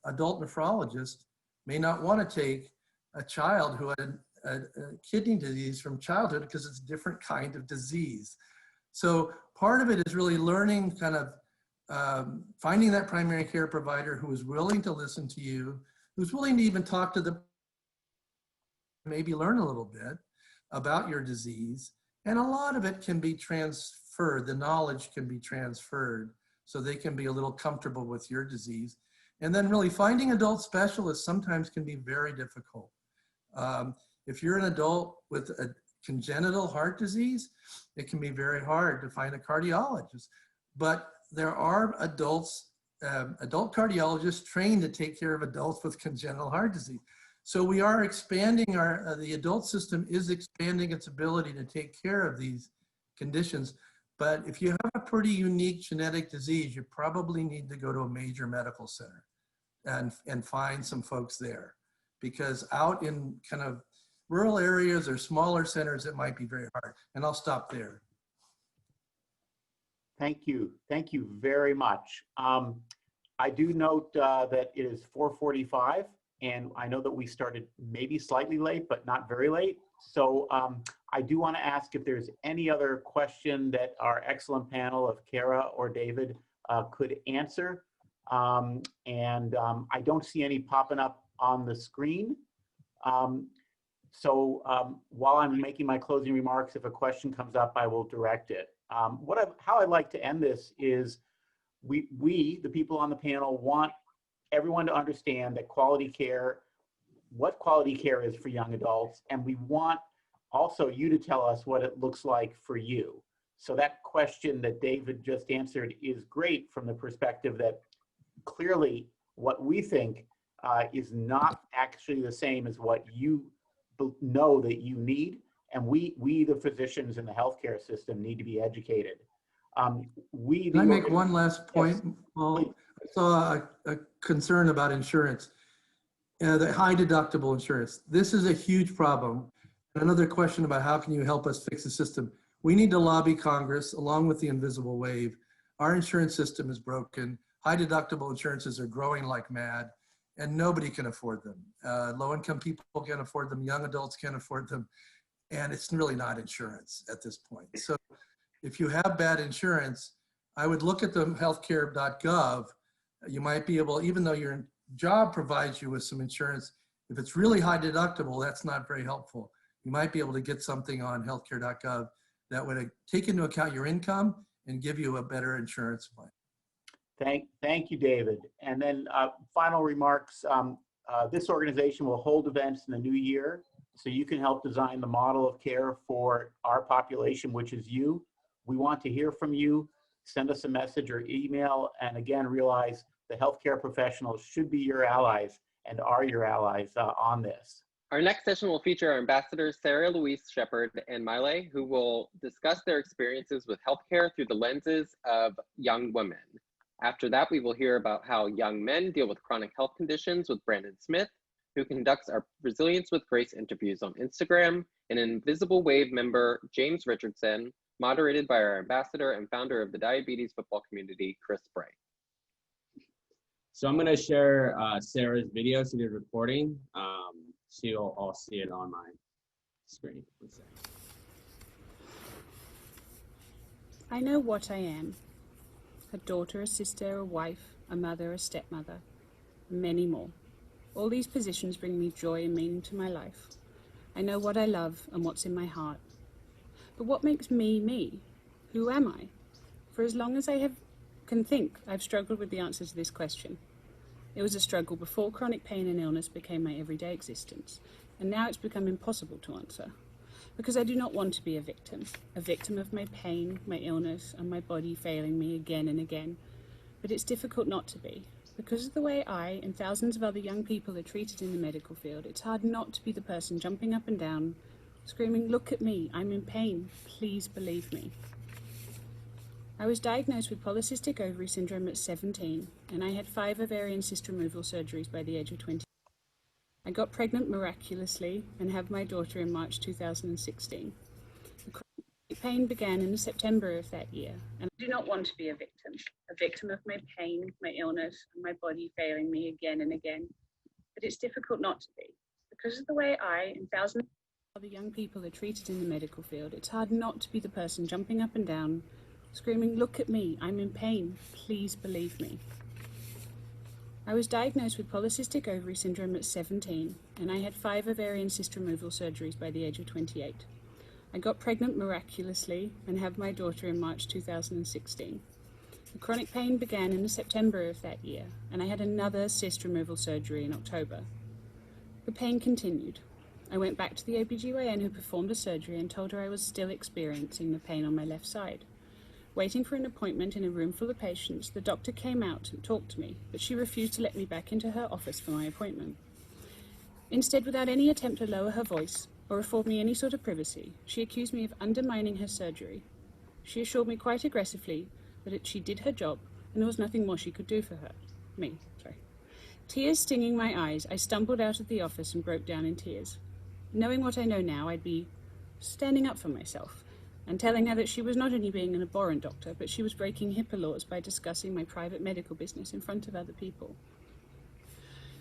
adult nephrologist may not want to take a child who had a kidney disease from childhood, because it's a different kind of disease. So part of it is really learning, kind of finding that primary care provider who is willing to listen to you, who's willing to even talk to the, maybe learn a little bit about your disease. And a lot of it can be transferred. The knowledge can be transferred so they can be a little comfortable with your disease. And then really finding adult specialists sometimes can be very difficult. If you're an adult with a congenital heart disease, it can be very hard to find a cardiologist. But there are adult cardiologists trained to take care of adults with congenital heart disease. So we are expanding the adult system is expanding its ability to take care of these conditions. But if you have a pretty unique genetic disease, you probably need to go to a major medical center and find some folks there. Because out in kind of rural areas or smaller centers, it might be very hard. And I'll stop there. Thank you. Thank you very much. I do note that it is 4:45, and I know that we started maybe slightly late, but not very late. So I do want to ask if there's any other question that our excellent panel of Kara or David could answer. I don't see any popping up on the screen. So while I'm making my closing remarks, if a question comes up, I will direct it. How I'd like to end this is we, the people on the panel, want everyone to understand that what quality care is for young adults, and we want also you to tell us what it looks like for you. So that question that David just answered is great from the perspective that clearly what we think is not actually the same as what you know that you need. And we the physicians in the healthcare system need to be educated. Can I make one last point? Yes, well, I saw a concern about insurance, the high deductible insurance. This is a huge problem. Another question about how can you help us fix the system? We need to lobby Congress along with the invisible wave. Our insurance system is broken. High deductible insurances are growing like mad and nobody can afford them. Low-income people can't afford them. Young adults can't afford them. And it's really not insurance at this point. So if you have bad insurance, I would look at the healthcare.gov. You might be able, even though your job provides you with some insurance, if it's really high deductible, that's not very helpful. You might be able to get something on healthcare.gov that would take into account your income and give you a better insurance plan. Thank you, David. And then final remarks. This organization will hold events in the new year, so you can help design the model of care for our population, which is you. We want to hear from you. Send us a message or email. And again, realize the healthcare professionals should be your allies and are your allies on this. Our next session will feature our ambassadors, Sarah Louise Shepard and Maile, who will discuss their experiences with healthcare through the lenses of young women. After that, we will hear about how young men deal with chronic health conditions with Brandon Smith, who conducts our Resilience with Grace interviews on Instagram, and Invisible Wave member James Richardson, moderated by our ambassador and founder of the diabetes football community, Chris Bray. So I'm going to share Sarah's video she did reporting. So you'll all see it on my screen. I know what I am. A daughter, a sister, a wife, a mother, a stepmother, and many more. All these positions bring me joy and meaning to my life. I know what I love and what's in my heart. But what makes me, me? Who am I? For as long as I can think, I've struggled with the answer to this question. It was a struggle before chronic pain and illness became my everyday existence, and now it's become impossible to answer. Because I do not want to be a victim of my pain, my illness, and my body failing me again and again. But it's difficult not to be. Because of the way I and thousands of other young people are treated in the medical field, it's hard not to be the person jumping up and down, screaming, "Look at me, I'm in pain, please believe me." I was diagnosed with polycystic ovary syndrome at 17, and I had 5 ovarian cyst removal surgeries by the age of 20. I got pregnant miraculously and have my daughter in March 2016. The chronic pain began in September of that year, and I do not want to be a victim of my pain, my illness, and my body failing me again and again. But it's difficult not to be. Because of the way I and thousands of other young people are treated in the medical field, it's hard not to be the person jumping up and down, screaming, "Look at me, I'm in pain, please believe me." I was diagnosed with polycystic ovary syndrome at 17, and I had 5 ovarian cyst removal surgeries by the age of 28. I got pregnant miraculously and have my daughter in March 2016. The chronic pain began in September of that year, and I had another cyst removal surgery in October. The pain continued. I went back to the OBGYN who performed the surgery and told her I was still experiencing the pain on my left side. Waiting for an appointment in a room full of patients, the doctor came out and talked to me, but she refused to let me back into her office for my appointment. Instead, without any attempt to lower her voice or afford me any sort of privacy, she accused me of undermining her surgery. She assured me quite aggressively that she did her job and there was nothing more she could do for me. Tears stinging my eyes, I stumbled out of the office and broke down in tears. Knowing what I know now, I'd be standing up for myself and telling her that she was not only being an abhorrent doctor, but she was breaking HIPAA laws by discussing my private medical business in front of other people.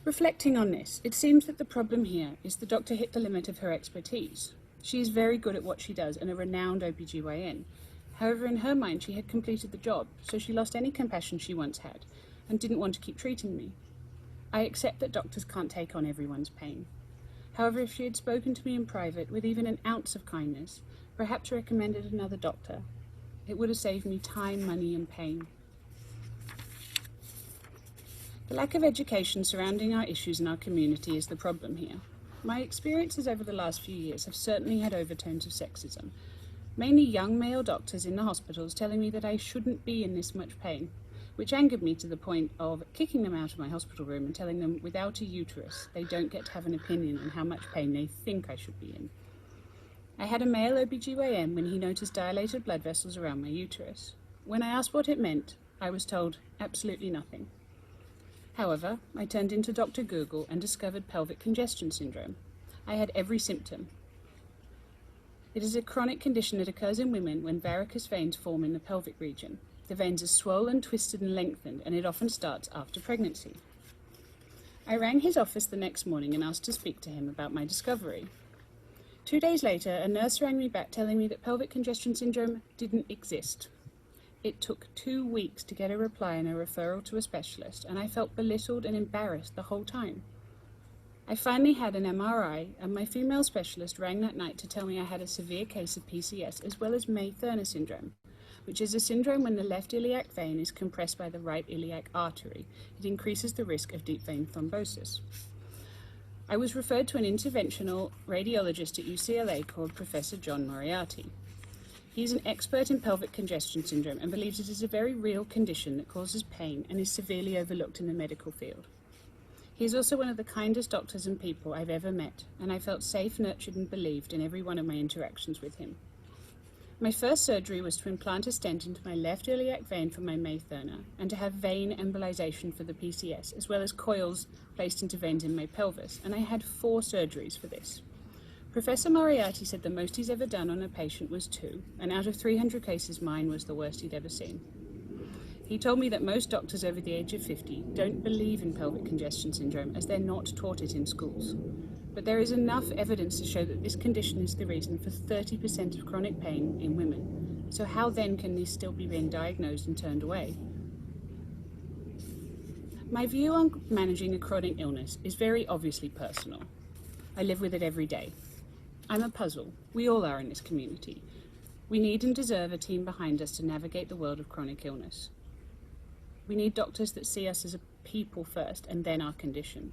Reflecting on this, it seems that the problem here is the doctor hit the limit of her expertise. She is very good at what she does and a renowned OBGYN. However, in her mind, she had completed the job, so she lost any compassion she once had and didn't want to keep treating me. I accept that doctors can't take on everyone's pain. However, if she had spoken to me in private with even an ounce of kindness, perhaps recommended another doctor, it would have saved me time, money, and pain. The lack of education surrounding our issues in our community is the problem here. My experiences over the last few years have certainly had overtones of sexism. Mainly young male doctors in the hospitals telling me that I shouldn't be in this much pain, which angered me to the point of kicking them out of my hospital room and telling them without a uterus, they don't get to have an opinion on how much pain they think I should be in. I had a male OBGYN when he noticed dilated blood vessels around my uterus. When I asked what it meant, I was told absolutely nothing. However, I turned into Dr. Google and discovered pelvic congestion syndrome. I had every symptom. It is a chronic condition that occurs in women when varicose veins form in the pelvic region. The veins are swollen, twisted, and lengthened, and it often starts after pregnancy. I rang his office the next morning and asked to speak to him about my discovery. 2 days later, a nurse rang me back telling me that pelvic congestion syndrome didn't exist. It took 2 weeks to get a reply and a referral to a specialist, and I felt belittled and embarrassed the whole time. I finally had an MRI, and my female specialist rang that night to tell me I had a severe case of PCS as well as May-Thurner syndrome, which is a syndrome when the left iliac vein is compressed by the right iliac artery. It increases the risk of deep vein thrombosis. I was referred to an interventional radiologist at UCLA called Professor John Moriarty. He's an expert in pelvic congestion syndrome and believes it is a very real condition that causes pain and is severely overlooked in the medical field. He is also one of the kindest doctors and people I've ever met, and I felt safe, nurtured, and believed in every one of my interactions with him. My first surgery was to implant a stent into my left iliac vein for my May-Thurner and to have vein embolization for the PCS, as well as coils placed into veins in my pelvis, and I had 4 surgeries for this. Professor Moriarty said the most he's ever done on a patient was 2, and out of 300 cases, mine was the worst he'd ever seen. He told me that most doctors over the age of 50 don't believe in pelvic congestion syndrome as they're not taught it in schools. But there is enough evidence to show that this condition is the reason for 30% of chronic pain in women. So how then can this still be being diagnosed and turned away? My view on managing a chronic illness is very obviously personal. I live with it every day. I'm a puzzle. We all are in this community. We need and deserve a team behind us to navigate the world of chronic illness. We need doctors that see us as a people first and then our condition.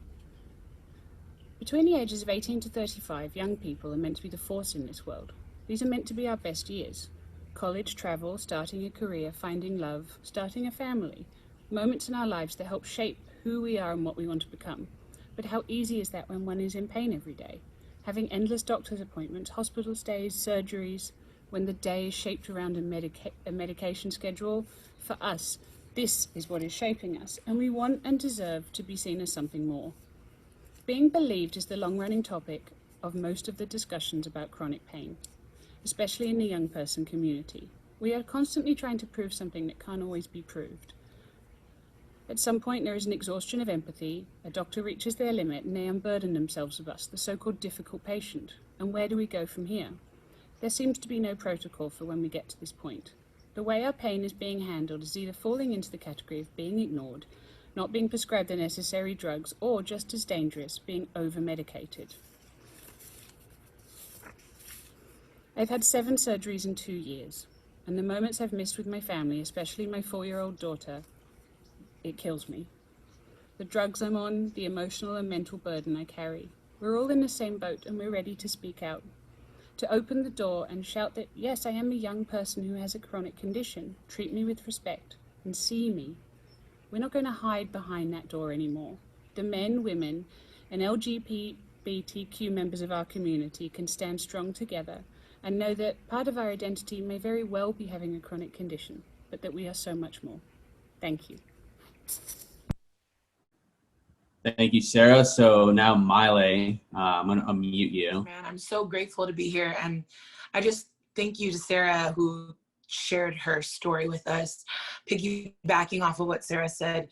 Between the ages of 18 to 35, young people are meant to be the force in this world. These are meant to be our best years. College, travel, starting a career, finding love, starting a family. Moments in our lives that help shape who we are and what we want to become. But how easy is that when one is in pain every day? Having endless doctor's appointments, hospital stays, surgeries, when the day is shaped around a medication schedule. For us, this is what is shaping us, and we want and deserve to be seen as something more. Being believed is the long-running topic of most of the discussions about chronic pain, especially in the young person community. We are constantly trying to prove something that can't always be proved. At some point, there is an exhaustion of empathy, a doctor reaches their limit, and they unburden themselves of us, the so-called difficult patient. And where do we go from here? There seems to be no protocol for when we get to this point. The way our pain is being handled is either falling into the category of being ignored, not being prescribed the necessary drugs, or, just as dangerous, being over-medicated. I've had 7 surgeries in 2 years, and the moments I've missed with my family, especially my 4-year-old daughter, it kills me. The drugs I'm on, the emotional and mental burden I carry. We're all in the same boat, and we're ready to speak out. To open the door and shout that, yes, I am a young person who has a chronic condition. Treat me with respect and see me. We're not going to hide behind that door anymore. The men, women, and LGBTQ members of our community can stand strong together and know that part of our identity may very well be having a chronic condition, but that we are so much more. Thank you. Thank you, Sarah. So now, Maile, I'm going to unmute you. Man, I'm so grateful to be here. And I just thank you to Sarah, who shared her story with us. Piggybacking off of what Sarah said,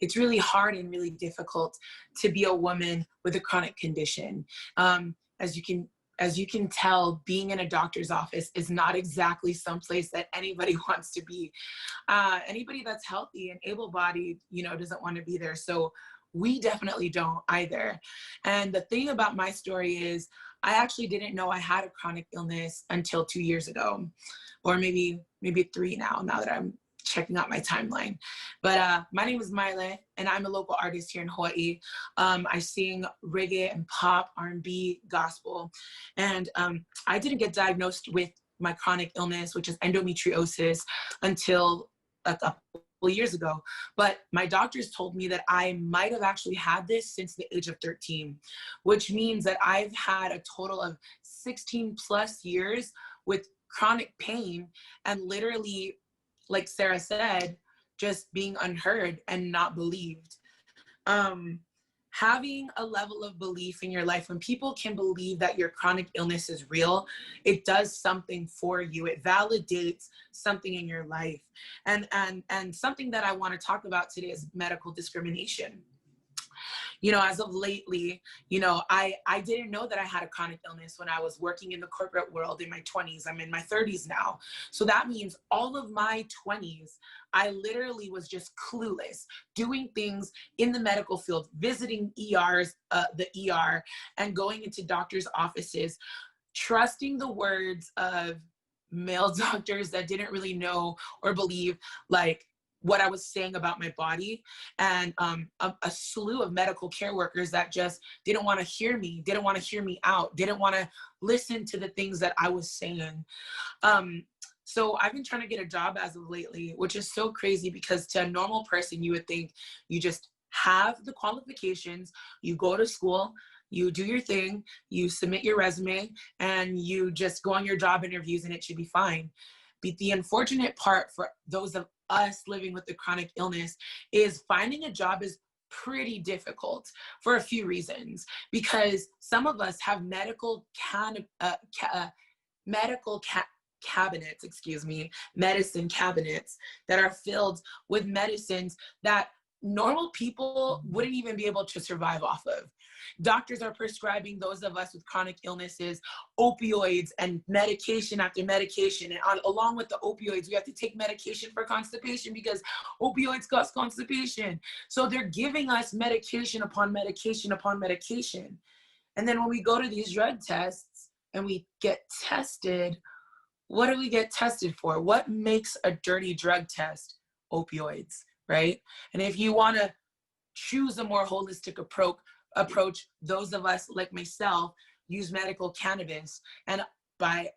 it's really hard and really difficult to be a woman with a chronic condition. As you can tell, being in a doctor's office is not exactly someplace that anybody wants to be. Anybody that's healthy and able-bodied, doesn't want to be there. So we definitely don't either. And the thing about my story is I actually didn't know I had a chronic illness until 2 years ago, or maybe 3 now that I'm checking out my timeline. But my name is Maile, and I'm a local artist here in Hawaii. I sing reggae and pop, R&B, gospel. And I didn't get diagnosed with my chronic illness, which is endometriosis, until a couple years ago. But my doctors told me that I might have actually had this since the age of 13, which means that I've had a total of 16 plus years with chronic pain, and literally, like Sarah said, just being unheard and not believed. Having a level of belief in your life, when people can believe that your chronic illness is real, it does something for you. It validates something in your life. And something that I want to talk about today is medical discrimination. You know, as of lately, you know, I didn't know that I had a chronic illness when I was working in the corporate world in my 20s. I'm in my 30s now. So that means all of my 20s, I literally was just clueless, doing things in the medical field, visiting ERs, the ER, and going into doctors' offices, trusting the words of male doctors that didn't really know or believe, like, what I was saying about my body, and a slew of medical care workers that just didn't want to hear me, didn't want to hear me out, didn't want to listen to the things that I was saying. So I've been trying to get a job as of lately, which is so crazy, because to a normal person, you would think you just have the qualifications, you go to school, you do your thing, you submit your resume, and you just go on your job interviews and it should be fine. But the unfortunate part for those of us living with the chronic illness is finding a job is pretty difficult for a few reasons, because some of us have medicine cabinets that are filled with medicines that normal people wouldn't even be able to survive off of. Doctors are prescribing those of us with chronic illnesses opioids and medication after medication. And along with the opioids, we have to take medication for constipation, because opioids cause constipation. So they're giving us medication upon medication upon medication. And then when we go to these drug tests and we get tested, what do we get tested for? What makes a dirty drug test? Opioids, right? And if you want to choose a more holistic approach, those of us like myself use medical cannabis. And by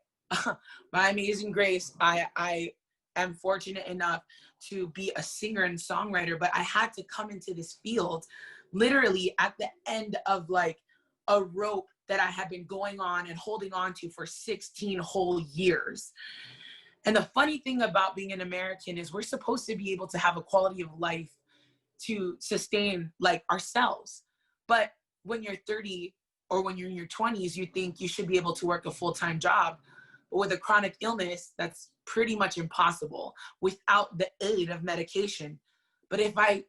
amazing grace, I am fortunate enough to be a singer and songwriter, but I had to come into this field literally at the end of like a rope that I had been going on and holding on to for 16 whole years. And the funny thing about being an American is we're supposed to be able to have a quality of life to sustain like ourselves. But when you're 30 or when you're in your 20s, you think you should be able to work a full-time job. But with a chronic illness, that's pretty much impossible without the aid of medication. But if I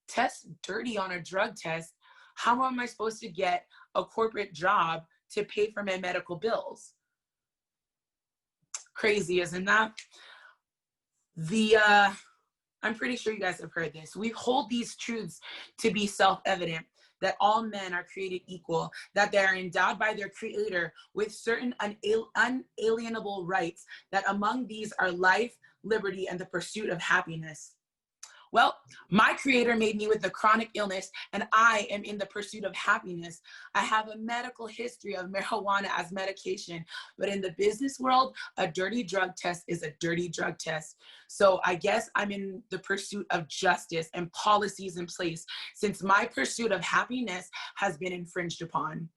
test dirty on a drug test, how am I supposed to get a corporate job to pay for my medical bills? Crazy, isn't that? I'm pretty sure you guys have heard this. We hold these truths to be self-evident, that all men are created equal, that they are endowed by their creator with certain unalienable rights, that among these are life, liberty, and the pursuit of happiness. Well, my creator made me with a chronic illness, and I am in the pursuit of happiness. I have a medical history of marijuana as medication, but in the business world, a dirty drug test is a dirty drug test. So I guess I'm in the pursuit of justice and policies in place, since my pursuit of happiness has been infringed upon.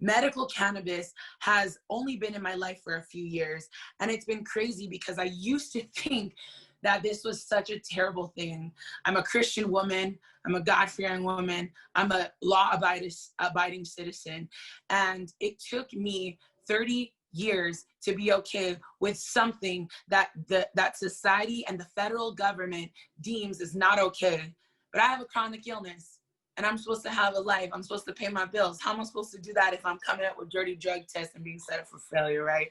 Medical cannabis has only been in my life for a few years, and it's been crazy because I used to think that this was such a terrible thing. I'm a Christian woman, I'm a God-fearing woman, I'm a law-abiding citizen, and it took me 30 years to be okay with something that that society and the federal government deems is not okay. But I have a chronic illness, and I'm supposed to have a life. I'm supposed to pay my bills. How am I supposed to do that if I'm coming up with dirty drug tests and being set up for failure, right?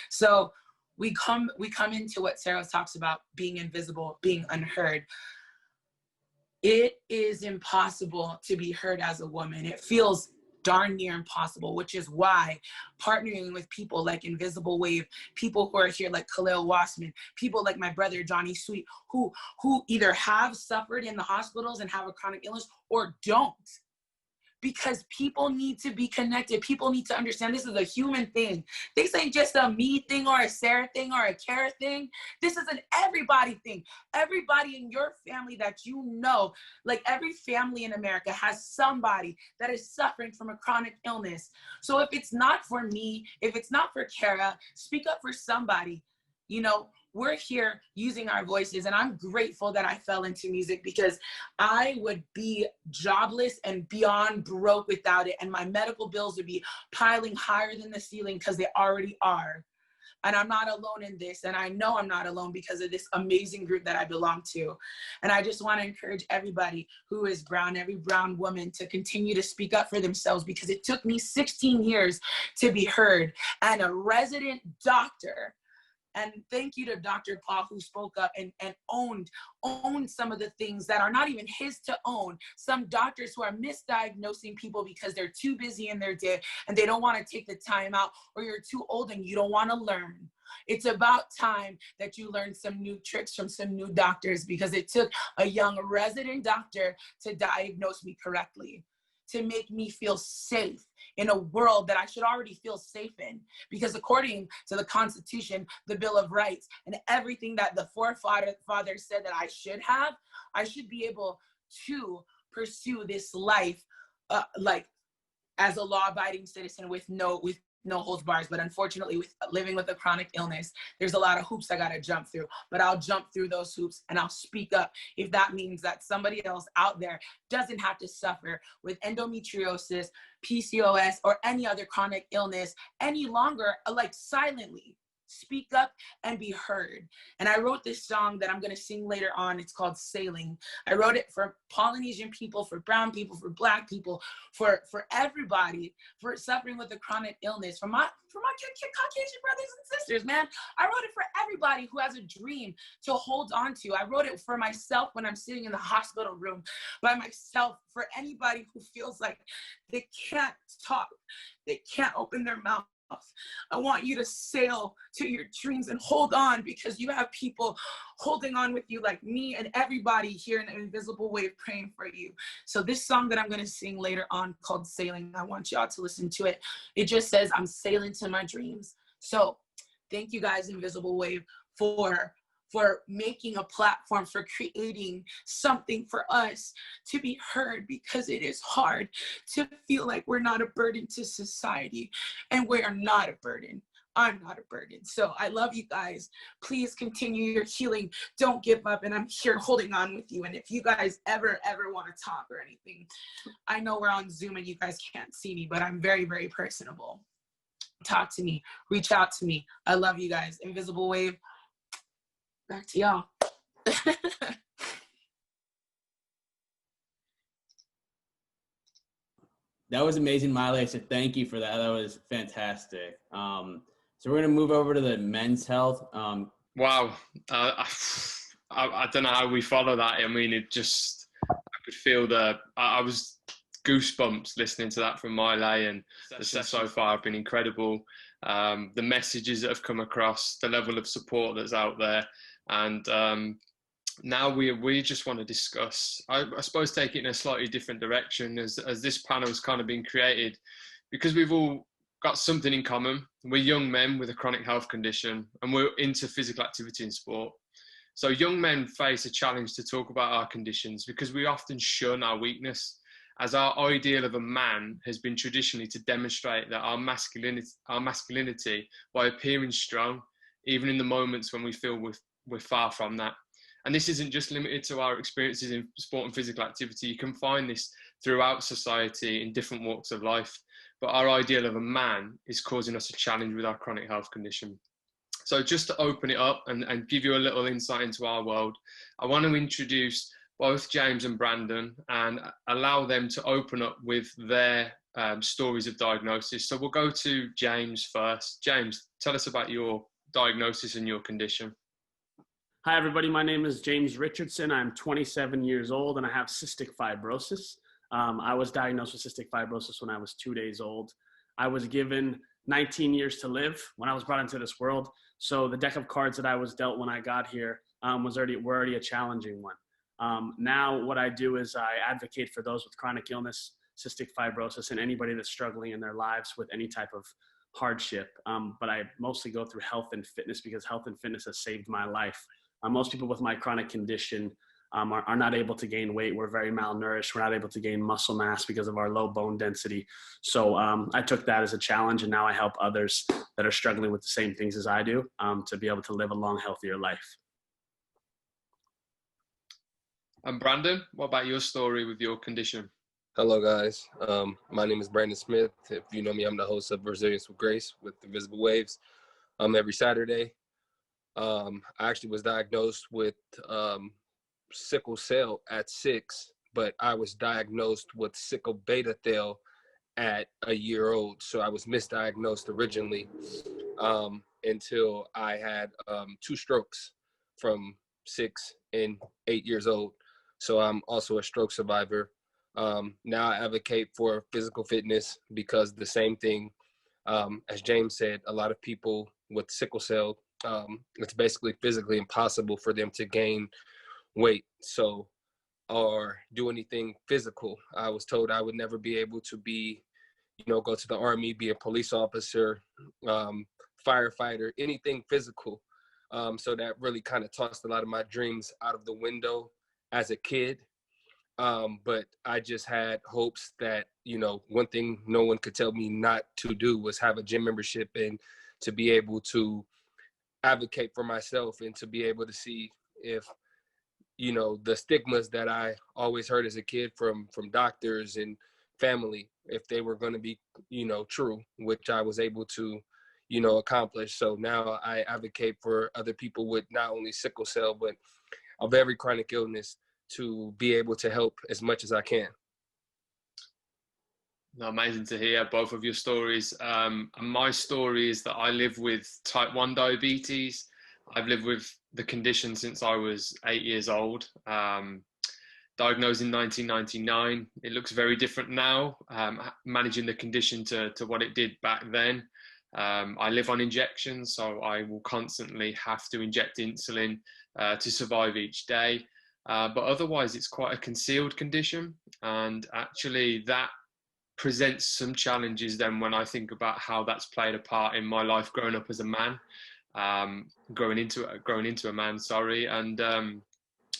So we come into what Sarah talks about, being invisible, being unheard. It is impossible to be heard as a woman. It feels darn near impossible, which is why partnering with people like Invisible Wave, people who are here like Kaleo Wassman, people like my brother Johnny Sweet, who either have suffered in the hospitals and have a chronic illness or don't. Because people need to be connected. People need to understand this is a human thing. This ain't just a me thing or a Sarah thing or a Kara thing. This is an everybody thing. Everybody in your family that you know, like every family in America has somebody that is suffering from a chronic illness. So if it's not for me, if it's not for Kara, speak up for somebody. You know, we're here using our voices, and I'm grateful that I fell into music because I would be jobless and beyond broke without it, and my medical bills would be piling higher than the ceiling because they already are. And I'm not alone in this, and I know I'm not alone because of this amazing group that I belong to. And I just want to encourage everybody who is brown, every brown woman, to continue to speak up for themselves, because it took me 16 years to be heard. And a resident doctor, and thank you to Dr. Paul, who spoke up and owned some of the things that are not even his to own. Some doctors who are misdiagnosing people because they're too busy in their day and they don't want to take the time out, or you're too old and you don't want to learn. It's about time that you learn some new tricks from some new doctors, because it took a young resident doctor to diagnose me correctly, to make me feel safe in a world that I should already feel safe in. Because according to the Constitution, the Bill of Rights, and everything that the forefathers said that I should have, I should be able to pursue this life like as a law-abiding citizen with no holds bars. But unfortunately, with living with a chronic illness, there's a lot of hoops I gotta jump through. But I'll jump through those hoops and I'll speak up if that means that somebody else out there doesn't have to suffer with endometriosis, PCOS, or any other chronic illness any longer, like silently. Speak up and be heard. And I wrote this song that I'm going to sing later on. It's called Sailing. I wrote it for Polynesian people, for brown people, for Black people, for everybody, for suffering with a chronic illness, for my Caucasian brothers and sisters, man. I wrote it for everybody who has a dream to hold on to. I wrote it for myself when I'm sitting in the hospital room by myself, for anybody who feels like they can't talk, they can't open their mouth. I want you to sail to your dreams and hold on, because you have people holding on with you like me and everybody here in an Invisible Wave praying for you. So this song that I'm going to sing later on called Sailing, I want y'all to listen to it. It just says, I'm sailing to my dreams. So thank you guys, Invisible Wave, for making a platform, for creating something for us to be heard, because it is hard to feel like we're not a burden to society, and we are not a burden. I'm not a burden. So I love you guys. Please continue your healing. Don't give up. And I'm here holding on with you. And if you guys ever want to talk or anything, I know we're on Zoom and you guys can't see me, but I'm very, very personable. Talk to me, reach out to me. I love you guys. Invisible Wave. Back to y'all. That was amazing, Maile. So thank you for that. That was fantastic. So we're going to move over to the men's health. Wow. I don't know how we follow that. I mean, it just, I could feel I was goosebumps listening to that from Maile, and the sessions so far have been incredible. The messages that have come across, the level of support that's out there. And now we just want to discuss, I suppose, take it in a slightly different direction as this panel has kind of been created, because we've all got something in common. We're young men with a chronic health condition, and we're into physical activity and sport. So young men face a challenge to talk about our conditions because we often shun our weakness, as our ideal of a man has been traditionally to demonstrate that our masculinity by appearing strong, even in the moments when we feel we're far from that. And this isn't just limited to our experiences in sport and physical activity. You can find this throughout society in different walks of life. But our ideal of a man is causing us a challenge with our chronic health condition. So just to open it up and give you a little insight into our world, I want to introduce both James and Brandon and allow them to open up with their stories of diagnosis. So we'll go to James first. James, tell us about your diagnosis and your condition. Hi, everybody. My name is James Richardson. I'm 27 years old and I have cystic fibrosis. I was diagnosed with cystic fibrosis when I was 2 days old. I was given 19 years to live when I was brought into this world. So the deck of cards that I was dealt when I got here were already a challenging one. Now what I do is I advocate for those with chronic illness, cystic fibrosis, and anybody that's struggling in their lives with any type of hardship. But I mostly go through health and fitness because health and fitness has saved my life. Most people with my chronic condition are not able to gain weight. We're very malnourished. We're not able to gain muscle mass because of our low bone density. So I took that as a challenge, and now I help others that are struggling with the same things as I do to be able to live a long, healthier life. And Brandon, what about your story with your condition? Hello, guys. My name is Brandon Smith. If you know me, I'm the host of Resilience with Grace with Invisible Waves every Saturday. I actually was diagnosed with sickle cell at 6, but I was diagnosed with sickle beta thal at a year old. So I was misdiagnosed originally until I had 2 strokes from 6 and 8 years old. So I'm also a stroke survivor. Now I advocate for physical fitness because the same thing, as James said, a lot of people with sickle cell, it's basically physically impossible for them to gain weight or do anything physical. I was told I would never be able to be, go to the army, be a police officer, firefighter, anything physical. So that really kind of tossed a lot of my dreams out of the window as a kid. But I just had hopes that, one thing no one could tell me not to do was have a gym membership and to be able to advocate for myself and to be able to see if, the stigmas that I always heard as a kid from doctors and family, if they were going to be, true, which I was able to, accomplish. So now I advocate for other people with not only sickle cell, but of every chronic illness to be able to help as much as I can. Amazing to hear both of your stories. And my story is that I live with type 1 diabetes. I've lived with the condition since I was 8 years old. Diagnosed in 1999. It looks very different now, managing the condition to what it did back then. I live on injections, so I will constantly have to inject insulin to survive each day. But otherwise, it's quite a concealed condition. And actually, that presents some challenges then when I think about how that's played a part in my life growing up as a man, growing into a man, and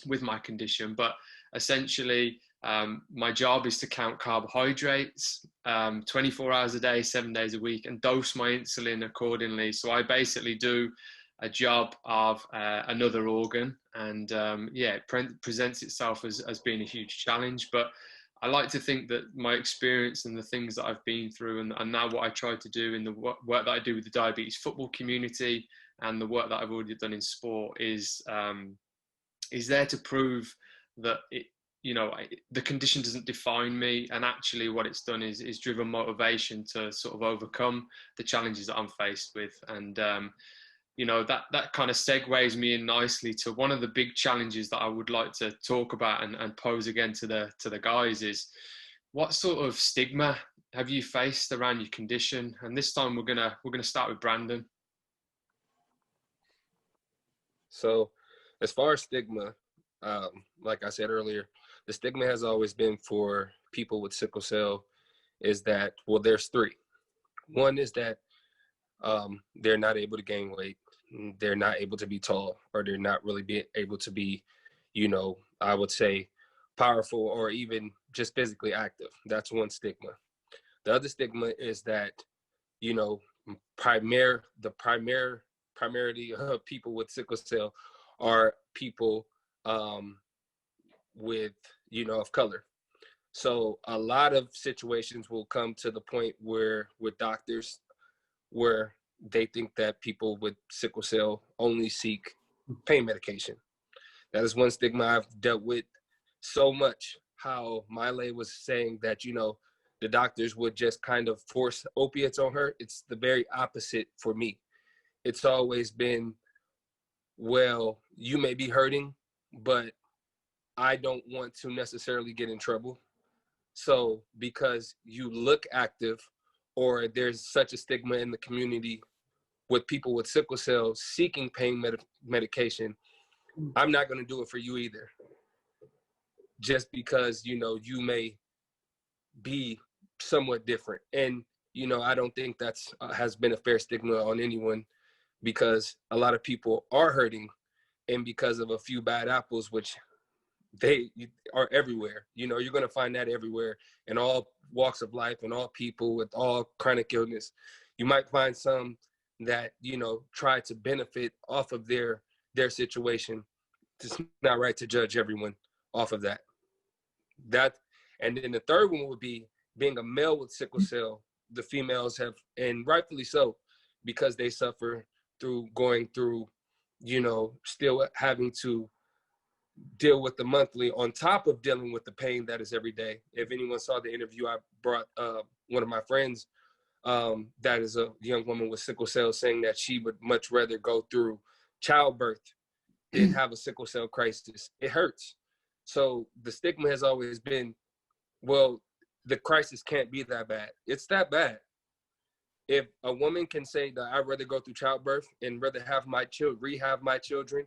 with my condition. But essentially, my job is to count carbohydrates 24 hours a day, 7 days a week, and dose my insulin accordingly. So I basically do a job of another organ, and it presents itself as being a huge challenge. But I like to think that my experience and the things that I've been through, and now what I try to do in the work that I do with the diabetes football community and the work that I've already done in sport is there to prove that the condition doesn't define me, and actually what it's done is driven motivation to sort of overcome the challenges that I'm faced with. And that kind of segues me in nicely to one of the big challenges that I would like to talk about and pose again to the guys is, what sort of stigma have you faced around your condition? And this time we're gonna start with Brandon. So as far as stigma, like I said earlier, the stigma has always been for people with sickle cell is that, well, there's 3. One is that they're not able to gain weight. They're not able to be tall, or they're not really able to be, I would say powerful or even just physically active. That's one stigma. The other stigma is that, primarily of people with sickle cell are people with, of color. So a lot of situations will come to the point where with doctors where they think that people with sickle cell only seek pain medication. That is one stigma I've dealt with so much. How Maile was saying that, the doctors would just kind of force opiates on her. It's the very opposite for me. It's always been, well, you may be hurting, but I don't want to necessarily get in trouble. So because you look active, or there's such a stigma in the community with people with sickle cell seeking pain medication, I'm not going to do it for you either. Just because, you know, you may be somewhat different. And, you know, I don't think that's has been a fair stigma on anyone, because a lot of people are hurting, and because of a few bad apples, which they are everywhere. You know, you're going to find that everywhere in all walks of life and all people with all chronic illness. You might find some that, you know, try to benefit off of their situation. It's not right to judge everyone off of that. And then the third one would be being a male with sickle cell. The females have, and rightfully so, because they suffer through going through, you know, still having to deal with the monthly on top of dealing with the pain that is every day. If anyone saw the interview, I brought one of my friends that is a young woman with sickle cell, saying that she would much rather go through childbirth than have a sickle cell crisis. It hurts. So the stigma has always been, well, the crisis can't be that bad. It's that bad. If a woman can say that I'd rather go through childbirth and rather have my rehab my children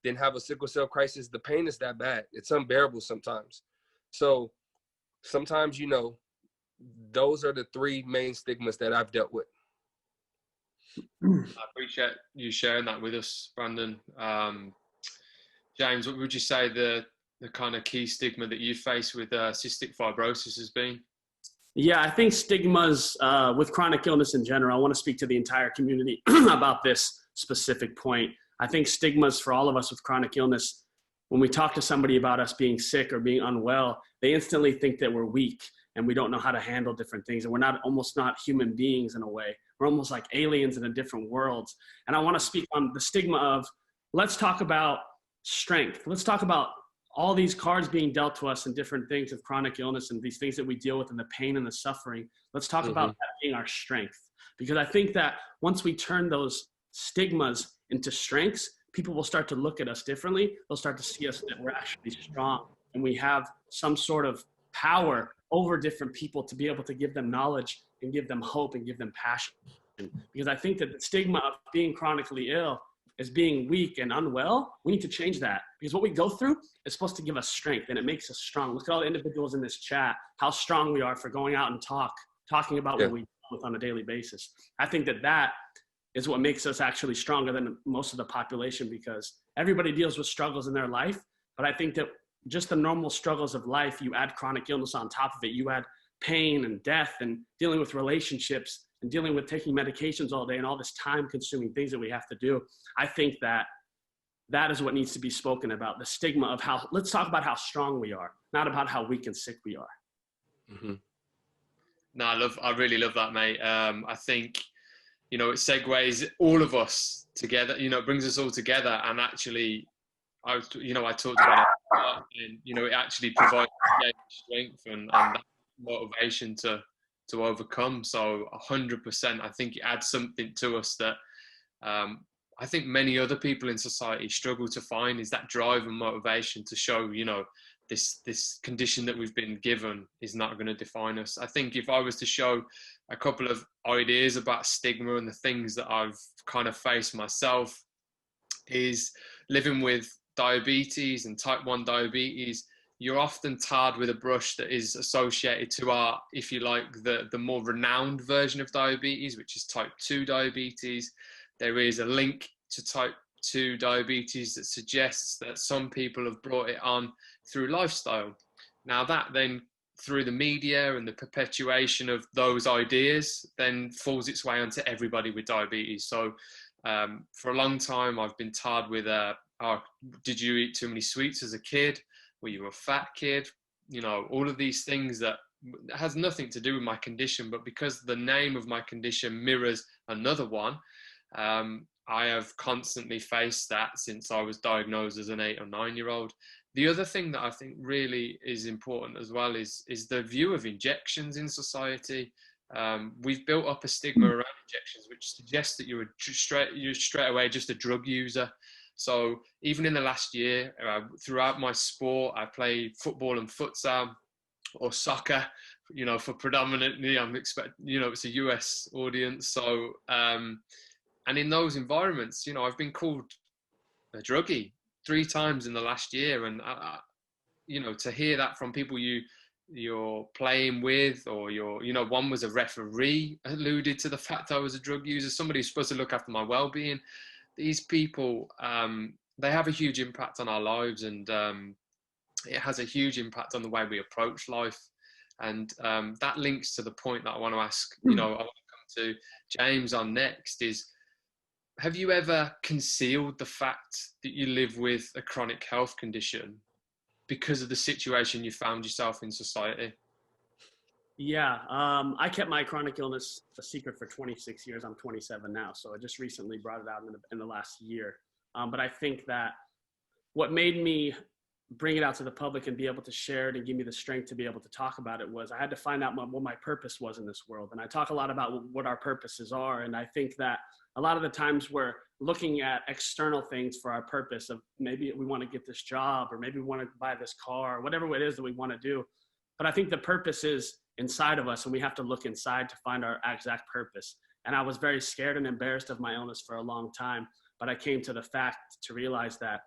than have a sickle cell crisis, the pain is that bad. It's unbearable sometimes. So sometimes, you know, those are the three main stigmas that I've dealt with. I appreciate you sharing that with us, Brandon. James, what would you say the kind of key stigma that you face with cystic fibrosis has been? Yeah, I think stigmas with chronic illness in general, I want to speak to the entire community about this specific point. I think stigmas for all of us with chronic illness, when we talk to somebody about us being sick or being unwell, they instantly think that we're weak and we don't know how to handle different things. And we're almost not human beings in a way. We're almost like aliens in a different world. And I want to speak on the stigma of, let's talk about strength. Let's talk about all these cards being dealt to us and different things of chronic illness and these things that we deal with and the pain and the suffering. Let's talk about that being our strength. Because I think that once we turn those stigmas into strengths, people will start to look at us differently. They'll start to see us that we're actually strong and we have some sort of power over different people to be able to give them knowledge and give them hope and give them passion. Because I think that the stigma of being chronically ill as being weak and unwell, we need to change that. Because what we go through is supposed to give us strength and it makes us strong. Look at all the individuals in this chat, how strong we are for going out and talking about what we deal with on a daily basis. I think that is what makes us actually stronger than most of the population, because everybody deals with struggles in their life. But I think that just the normal struggles of life, you add chronic illness on top of it, you add pain and death and dealing with relationships and dealing with taking medications all day and all this time-consuming things that we have to do. I think that is what needs to be spoken about, the stigma of let's talk about how strong we are, not about how weak and sick we are. Mm-hmm. No, I really love that, mate. I think, you know, it segues all of us together, you know, it brings us all together. And actually, I talked about it, and, you know, it actually provides strength and that motivation to overcome. So 100%, I think it adds something to us that I think many other people in society struggle to find, is that drive and motivation to show, you know, this condition that we've been given is not going to define us. I think if I was to show a couple of ideas about stigma and the things that I've kind of faced myself, is living with diabetes and type 1 diabetes, you're often tarred with a brush that is associated to our, if you like, the more renowned version of diabetes, which is type 2 diabetes. There is a link to type 2 diabetes that suggests that some people have brought it on through lifestyle. Now that then, through the media and the perpetuation of those ideas, then falls its way onto everybody with diabetes. So for a long time, I've been tarred with, did you eat too many sweets as a kid? Were you a fat kid? You know, all of these things that has nothing to do with my condition, but because the name of my condition mirrors another one, I have constantly faced that since I was diagnosed as an 8 or 9-year-old. The other thing that I think really is important as well is the view of injections in society. We've built up a stigma around injections, which suggests that you're straight away just a drug user. So even in the last year, throughout my sport, I played football and futsal. or soccer, you know, for predominantly, I'm expecting, you know, it's a US audience. So, and in those environments, you know, I've been called a druggie 3 times in the last year. And, you know, to hear that from people you're playing with, or you know, one was a referee, alluded to the fact I was a drug user, somebody who's supposed to look after my well-being. These people, they have a huge impact on our lives, and it has a huge impact on the way we approach life. And that links to the point that I want to ask, you know, I want to come to James on next is, have you ever concealed the fact that you live with a chronic health condition because of the situation you found yourself in society? Yeah, I kept my chronic illness a secret for 26 years. I'm 27 now, so I just recently brought it out in the last year. But I think that what made me bring it out to the public and be able to share it and give me the strength to be able to talk about it was I had to find out what my purpose was in this world. And I talk a lot about what our purposes are. And I think that a lot of the times we're looking at external things for our purpose of maybe we want to get this job, or maybe we want to buy this car, or whatever it is that we want to do. But I think the purpose is inside of us, and we have to look inside to find our exact purpose. And I was very scared and embarrassed of my illness for a long time, but I came to the fact to realize that,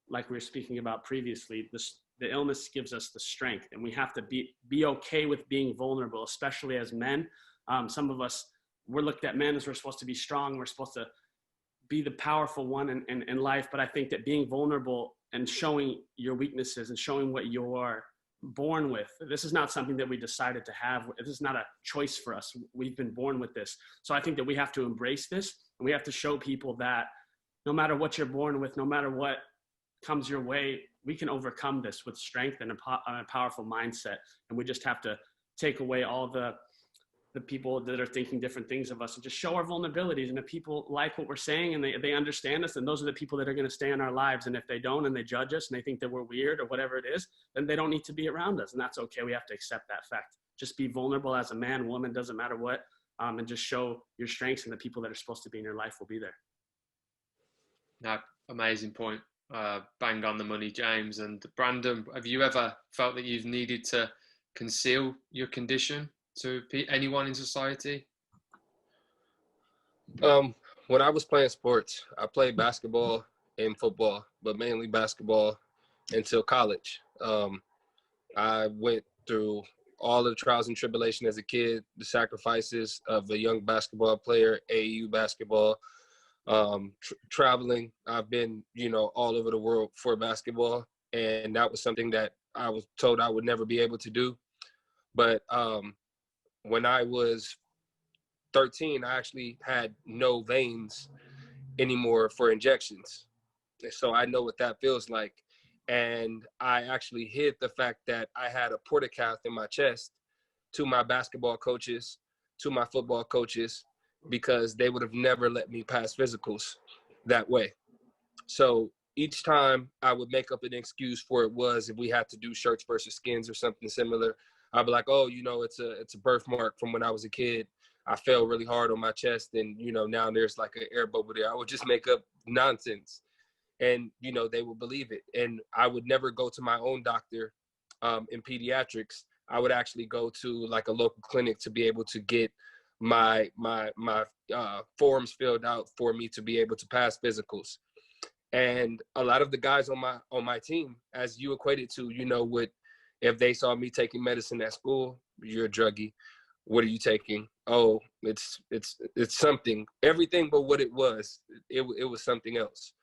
like we were speaking about previously, the illness gives us the strength, and we have to be okay with being vulnerable, especially as men. Some of us, we're looked at men as we're supposed to be strong. We're supposed to be the powerful one in life. But I think that being vulnerable and showing your weaknesses and showing what you're born with, this is not something that we decided to have. This is not a choice for us. We've been born with this. So I think that we have to embrace this, and we have to show people that no matter what you're born with, no matter what comes your way, we can overcome this with strength and a powerful mindset. And we just have to take away all the people that are thinking different things of us and just show our vulnerabilities. And if people like what we're saying and they understand us, then those are the people that are going to stay in our lives. And if they don't, and they judge us and they think that we're weird or whatever it is, then they don't need to be around us. And that's okay. We have to accept that fact. Just be vulnerable as a man, woman, doesn't matter what, and just show your strengths, and the people that are supposed to be in your life will be there. No, amazing point. Bang on the money, James. And Brandon, have you ever felt that you've needed to conceal your condition to anyone in society? When I was playing sports, I played basketball and football, but mainly basketball until college. I went through all of the trials and tribulation as a kid, the sacrifices of a young basketball player, AAU basketball, traveling. I've been, all over the world for basketball, and that was something that I was told I would never be able to do. But when I was 13, I actually had no veins anymore for injections. So I know what that feels like. And I actually hid the fact that I had a portacath in my chest to my basketball coaches, to my football coaches, because they would have never let me pass physicals that way. So each time I would make up an excuse for it was if we had to do shirts versus skins or something similar, I'd be like, oh, it's a birthmark from when I was a kid. I fell really hard on my chest, and, now there's like an air bubble there. I would just make up nonsense, and, they would believe it. And I would never go to my own doctor in pediatrics. I would actually go to like a local clinic to be able to get my forms filled out for me to be able to pass physicals. And a lot of the guys on my team, as you equated to, if they saw me taking medicine at school, you're a druggie. What are you taking? Oh, it's something, everything but what it was. It was something else.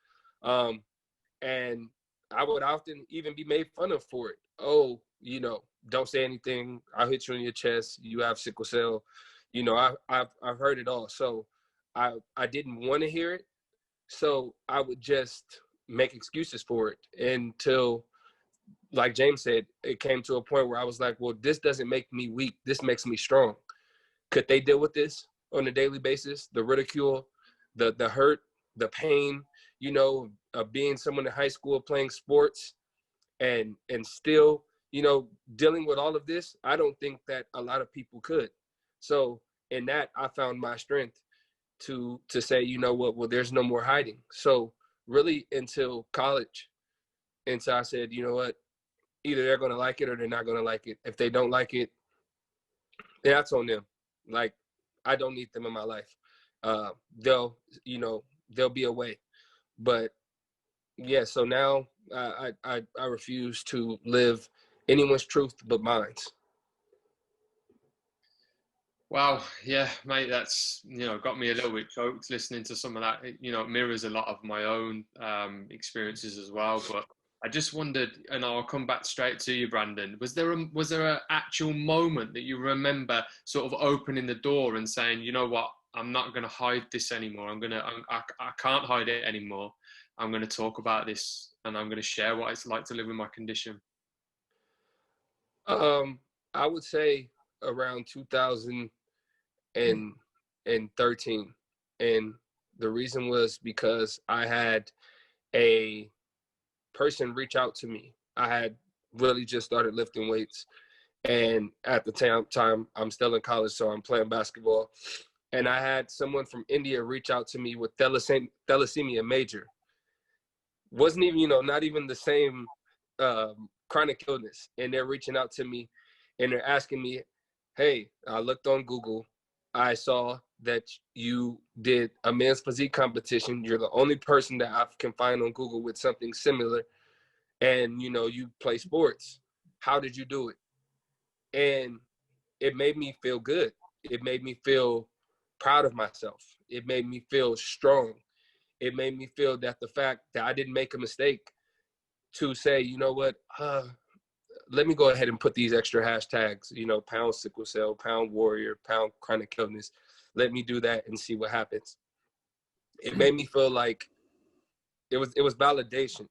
And I would often even be made fun of for it. Oh, don't say anything. I'll hit you in your chest. You have sickle cell. I've heard it all. So I didn't want to hear it. So I would just make excuses for it until, like James said, it came to a point where I was like, well, this doesn't make me weak. This makes me strong. Could they deal with this on a daily basis? The ridicule, the hurt, the pain, of being someone in high school playing sports and still, dealing with all of this. I don't think that a lot of people could. So in that, I found my strength to say, well, there's no more hiding. So really until college, until I said, either they're going to like it or they're not going to like it. If they don't like it, then that's on them. Like, I don't need them in my life. They'll be away. But yeah, so now I refuse to live anyone's truth but mine. Wow, yeah, mate, that's, got me a little bit choked listening to some of that. It mirrors a lot of my own experiences as well. But I just wondered, and I'll come back straight to you, Brandon. Was there an actual moment that you remember sort of opening the door and saying, you know what, I'm not going to hide this anymore. I can't hide it anymore. I'm going to talk about this, and I'm going to share what it's like to live with my condition. I would say around 2013, and the reason was because I had a person reach out to me. I had really just started lifting weights, and at the time I'm still in college, so I'm playing basketball, and I had someone from India reach out to me with thalassemia major. Wasn't even, not even the same chronic illness, and they're reaching out to me and they're asking me, hey, I looked on Google, I saw that you did a men's physique competition. You're the only person that I can find on Google with something similar. And, you play sports. How did you do it? And it made me feel good. It made me feel proud of myself. It made me feel strong. It made me feel that the fact that I didn't make a mistake to say, you know what, let me go ahead and put these extra hashtags, pound sickle cell, pound warrior, pound chronic illness. Let me do that and see what happens. It made me feel like it was validation.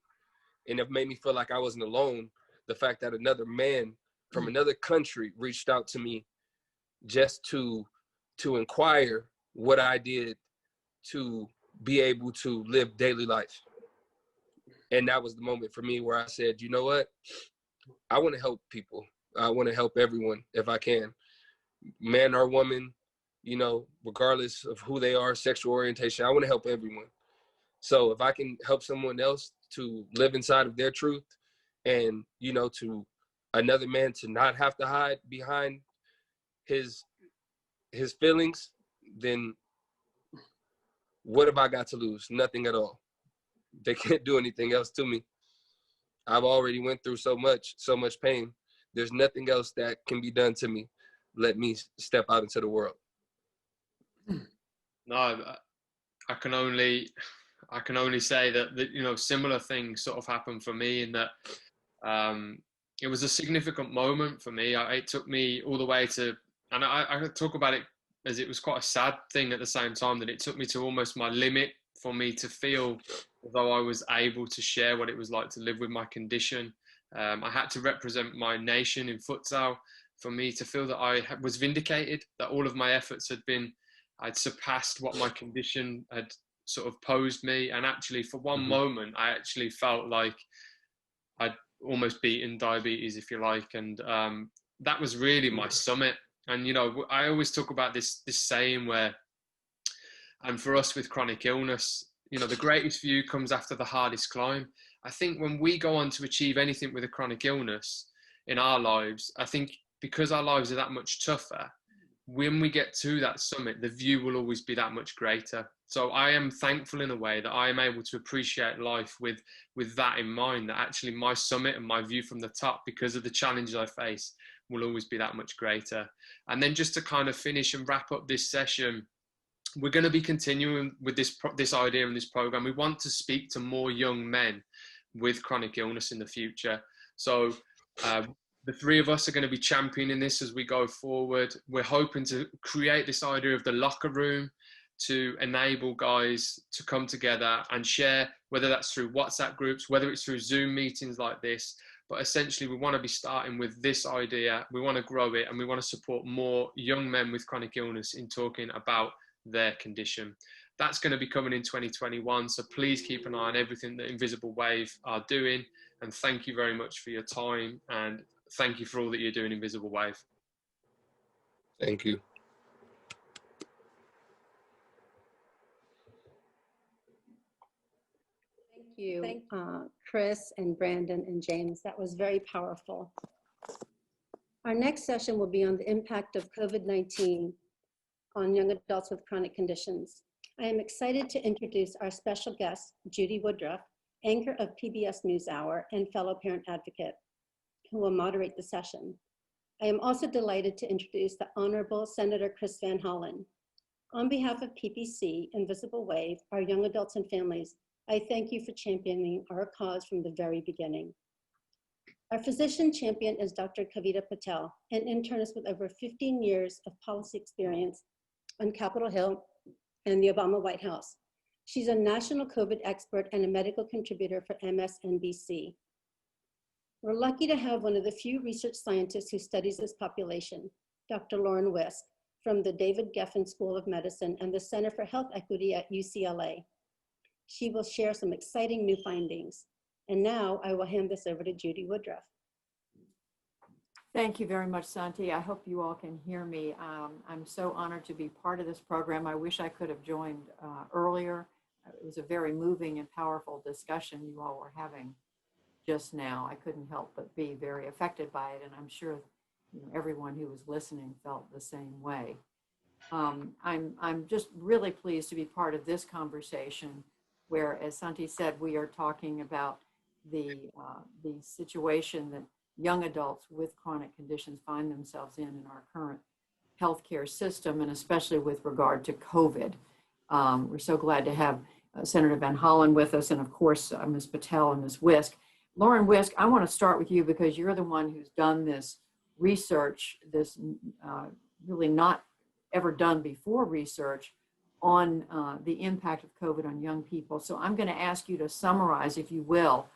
And it made me feel like I wasn't alone. The fact that another man from another country reached out to me just to inquire what I did to be able to live daily life. And that was the moment for me where I said, you know what? I want to help people. I want to help everyone if I can. Man or woman, regardless of who they are, sexual orientation, I want to help everyone. So if I can help someone else to live inside of their truth and, to another man to not have to hide behind his feelings, then what have I got to lose? Nothing at all. They can't do anything else to me. I've already went through so much pain. There's nothing else that can be done to me. Let me step out into the world. No, I can only say that similar things sort of happened for me, in that it was a significant moment for me. It took me all the way to, and I talk about it as it was quite a sad thing at the same time, that it took me to almost my limit for me to feel as though I was able to share what it was like to live with my condition. I had to represent my nation in futsal for me to feel that I was vindicated, that all of my efforts I'd surpassed what my condition had sort of posed me. And actually, for one moment, I actually felt like I'd almost beaten diabetes, if you like. And that was really my summit. And, I always talk about this saying where, and for us with chronic illness, the greatest view comes after the hardest climb. I think when we go on to achieve anything with a chronic illness in our lives, I think because our lives are that much tougher, when we get to that summit, the view will always be that much greater. So I am thankful in a way that I am able to appreciate life with that in mind, that actually my summit and my view from the top, because of the challenges I face, will always be that much greater. And then just to kind of finish and wrap up this session, we're going to be continuing with this idea in this program. We want to speak to more young men with chronic illness in the future. So the three of us are going to be championing this as we go forward. We're hoping to create this idea of the locker room to enable guys to come together and share, whether that's through WhatsApp groups, whether it's through Zoom meetings like this. But essentially, we want to be starting with this idea. We want to grow it, and we want to support more young men with chronic illness in talking about their condition. That's going to be coming in 2021. So please keep an eye on everything that Invisible Wave are doing. And thank you very much for your time. And thank you for all that you're doing, Invisible Wave. Thank you. Thank you, Chris and Brandon and James. That was very powerful. Our next session will be on the impact of COVID-19 on young adults with chronic conditions. I am excited to introduce our special guest, Judy Woodruff, anchor of PBS NewsHour and fellow parent advocate, who will moderate the session. I am also delighted to introduce the Honorable Senator Chris Van Hollen. On behalf of PPC and Visible Wave, our young adults and families, I thank you for championing our cause from the very beginning. Our physician champion is Dr. Kavita Patel, an internist with over 15 years of policy experience on Capitol Hill and the Obama White House. She's a national COVID expert and a medical contributor for MSNBC. We're lucky to have one of the few research scientists who studies this population, Dr. Lauren Wisk, from the David Geffen School of Medicine and the Center for Health Equity at UCLA. She will share some exciting new findings. And now I will hand this over to Judy Woodruff. Thank you very much, Santi. I hope you all can hear me. I'm so honored to be part of this program. I wish I could have joined earlier. It was a very moving and powerful discussion you all were having just now. I couldn't help but be very affected by it, and I'm sure everyone who was listening felt the same way. I'm just really pleased to be part of this conversation where, as Santi said, we are talking about the situation that young adults with chronic conditions find themselves in our current healthcare system, and especially with regard to COVID. We're so glad to have Senator Van Hollen with us, and of course, Ms. Patel and Ms. Wisk. Lauren Wisk, I want to start with you because you're the one who's done this research, this really not ever done before research on the impact of COVID on young people. So I'm going to ask you to summarize, if you will,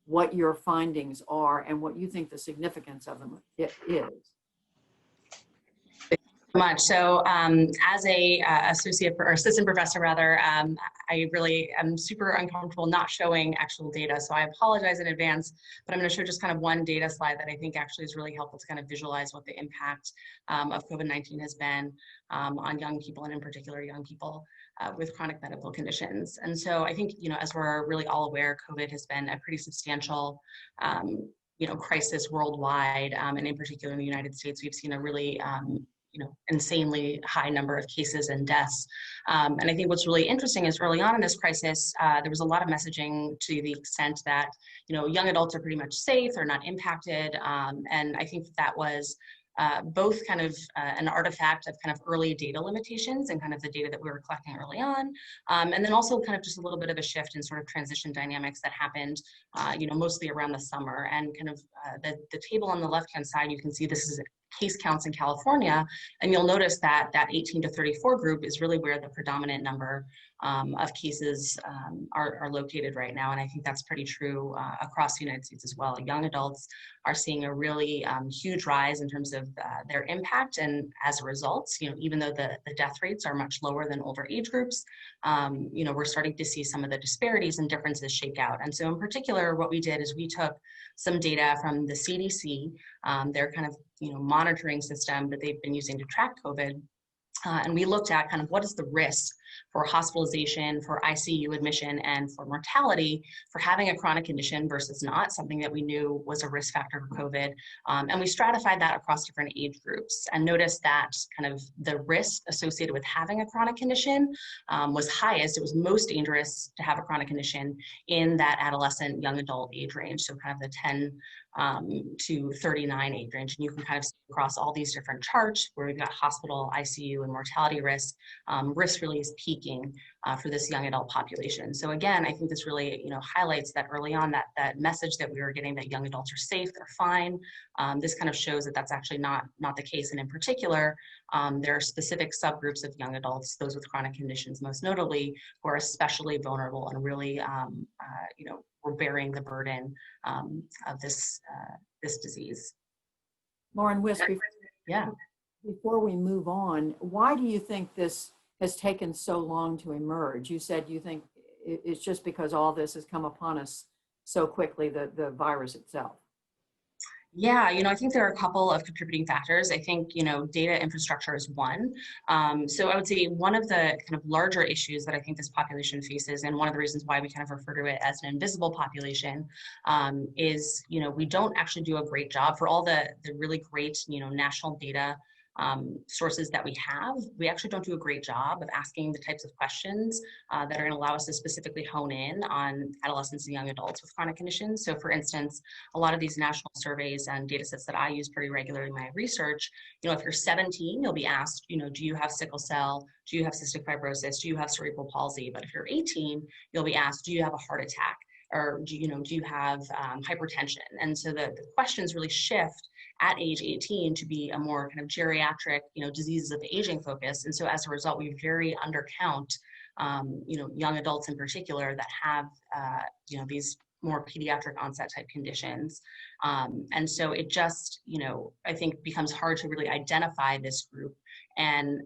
what your findings are and what you think the significance of them is. Much. So as a associate or assistant professor rather, I really am super uncomfortable not showing actual data. So I apologize in advance, but I'm going to show just kind of one data slide that I think actually is really helpful to kind of visualize what the impact of COVID-19 has been on young people, and in particular young people with chronic medical conditions. And so I think, as we're really all aware, COVID has been a pretty substantial crisis worldwide, and in particular in the United States, we've seen a really insanely high number of cases and deaths. And I think what's really interesting is early on in this crisis, there was a lot of messaging to the extent that, young adults are pretty much safe, they're not impacted. And I think that was both kind of an artifact of kind of early data limitations and kind of the data that we were collecting early on. And then also kind of just a little bit of a shift in sort of transition dynamics that happened, mostly around the summer. And kind of the table on the left-hand side, you can see this is case counts in California, and you'll notice that that 18 to 34 group is really where the predominant number of cases are located right now. And I think that's pretty true across the United States as well. Young adults are seeing a really huge rise in terms of their impact. And as a result, even though the death rates are much lower than older age groups, we're starting to see some of the disparities and differences shake out. And so in particular, what we did is we took some data from the CDC, their kind of monitoring system that they've been using to track COVID. And we looked at kind of what is the risk for hospitalization, for ICU admission, and for mortality for having a chronic condition versus not, something that we knew was a risk factor for COVID. And we stratified that across different age groups and noticed that kind of the risk associated with having a chronic condition was highest. It was most dangerous to have a chronic condition in that adolescent young adult age range. So kind of the 10 to 39 age range. And you can kind of see across all these different charts where we've got hospital, ICU, and mortality risk. Risk really is peaking for this young adult population. So again, I think this really, highlights that early on that message that we were getting that young adults are safe, they're fine. This kind of shows that that's actually not the case. And in particular, there are specific subgroups of young adults, those with chronic conditions, most notably, who are especially vulnerable and really, we're bearing the burden of this disease. Lauren Wisk, before we move on, why do you think this has taken so long to emerge? You said you think it's just because all this has come upon us so quickly, the virus itself. Yeah, I think there are a couple of contributing factors. I think, data infrastructure is one. So I would say one of the kind of larger issues that I think this population faces, and one of the reasons why we kind of refer to it as an invisible population, is, we don't actually do a great job for all the really great, national data sources that we have. We actually don't do a great job of asking the types of questions that are going to allow us to specifically hone in on adolescents and young adults with chronic conditions. So for instance, a lot of these national surveys and data sets that I use pretty regularly in my research, if you're 17, you'll be asked, do you have sickle cell? Do you have cystic fibrosis? Do you have cerebral palsy? But if you're 18, you'll be asked, do you have a heart attack? Or do you have hypertension? And so the questions really shift at age 18 to be a more kind of geriatric, diseases of the aging focus. And so as a result, we very undercount, young adults in particular that have, these more pediatric onset type conditions. And so it just, I think becomes hard to really identify this group. And,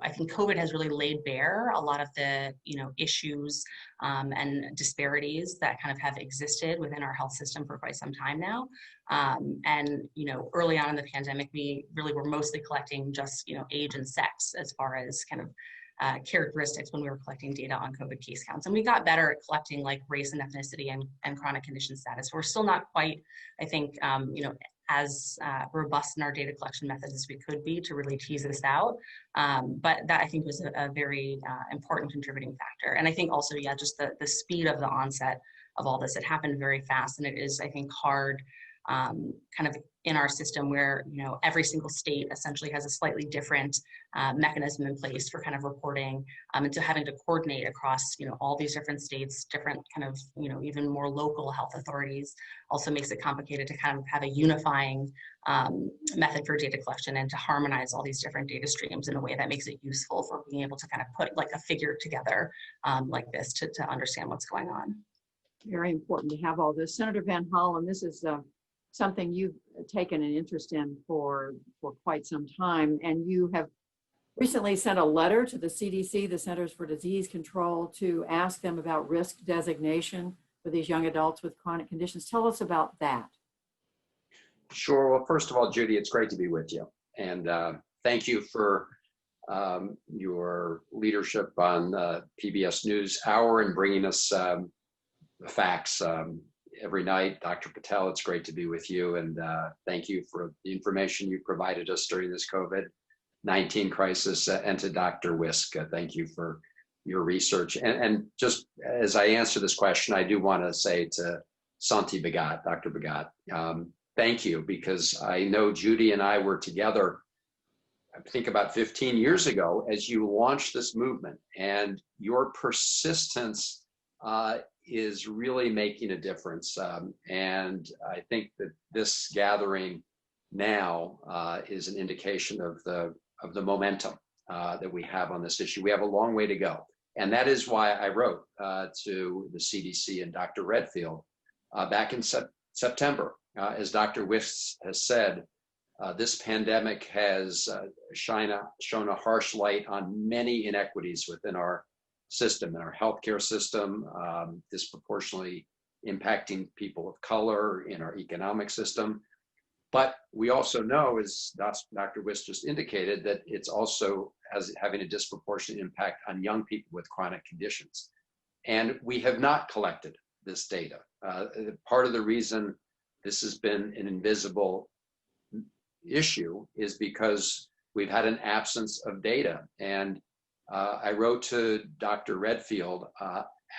I think COVID has really laid bare a lot of the, issues and disparities that kind of have existed within our health system for quite some time now. And, early on in the pandemic, we really were mostly collecting just, age and sex as far as kind of characteristics when we were collecting data on COVID case counts. And we got better at collecting like race and ethnicity and chronic condition status. We're still not quite, I think, as robust in our data collection methods as we could be to really tease this out. But that I think was a very important contributing factor. And I think also, yeah, just the speed of the onset of all this, it happened very fast. And it is, I think, hard kind of in our system where, every single state essentially has a slightly different mechanism in place for kind of reporting, and so having to coordinate across, all these different states, different kind of, even more local health authorities also makes it complicated to kind of have a unifying method for data collection and to harmonize all these different data streams in a way that makes it useful for being able to kind of put like a figure together like this to understand what's going on. Very important to have all this. Senator Van Hollen, this is something you've taken an interest in for quite some time, and you have recently sent a letter to the CDC, the Centers for Disease Control, to ask them about risk designation for these young adults with chronic conditions. Tell us about that. Sure. Well, first of all, Judy, it's great to be with you. And thank you for your leadership on PBS NewsHour and bringing us the facts every night. Dr. Patel, it's great to be with you. And thank you for the information you provided us during this COVID-19 crisis. And to Dr. Wisk, thank you for your research. And just as I answer this question, I do want to say to Santi Bhagat, Dr. Bhagat, thank you, because I know Judy and I were together, I think about 15 years ago, as you launched this movement, and your persistence is really making a difference. And I think that this gathering now is an indication of the momentum that we have on this issue. We have a long way to go. And that is why I wrote to the CDC and Dr. Redfield back in September. As Dr. Wisk has said, this pandemic has shown a harsh light on many inequities within our system, in our healthcare system, disproportionately impacting people of color, in our economic system. But we also know, as Dr. Wisk just indicated, that it's also having a disproportionate impact on young people with chronic conditions. And we have not collected this data. Part of the reason this has been an invisible issue is because we've had an absence of data. And I wrote to Dr. Redfield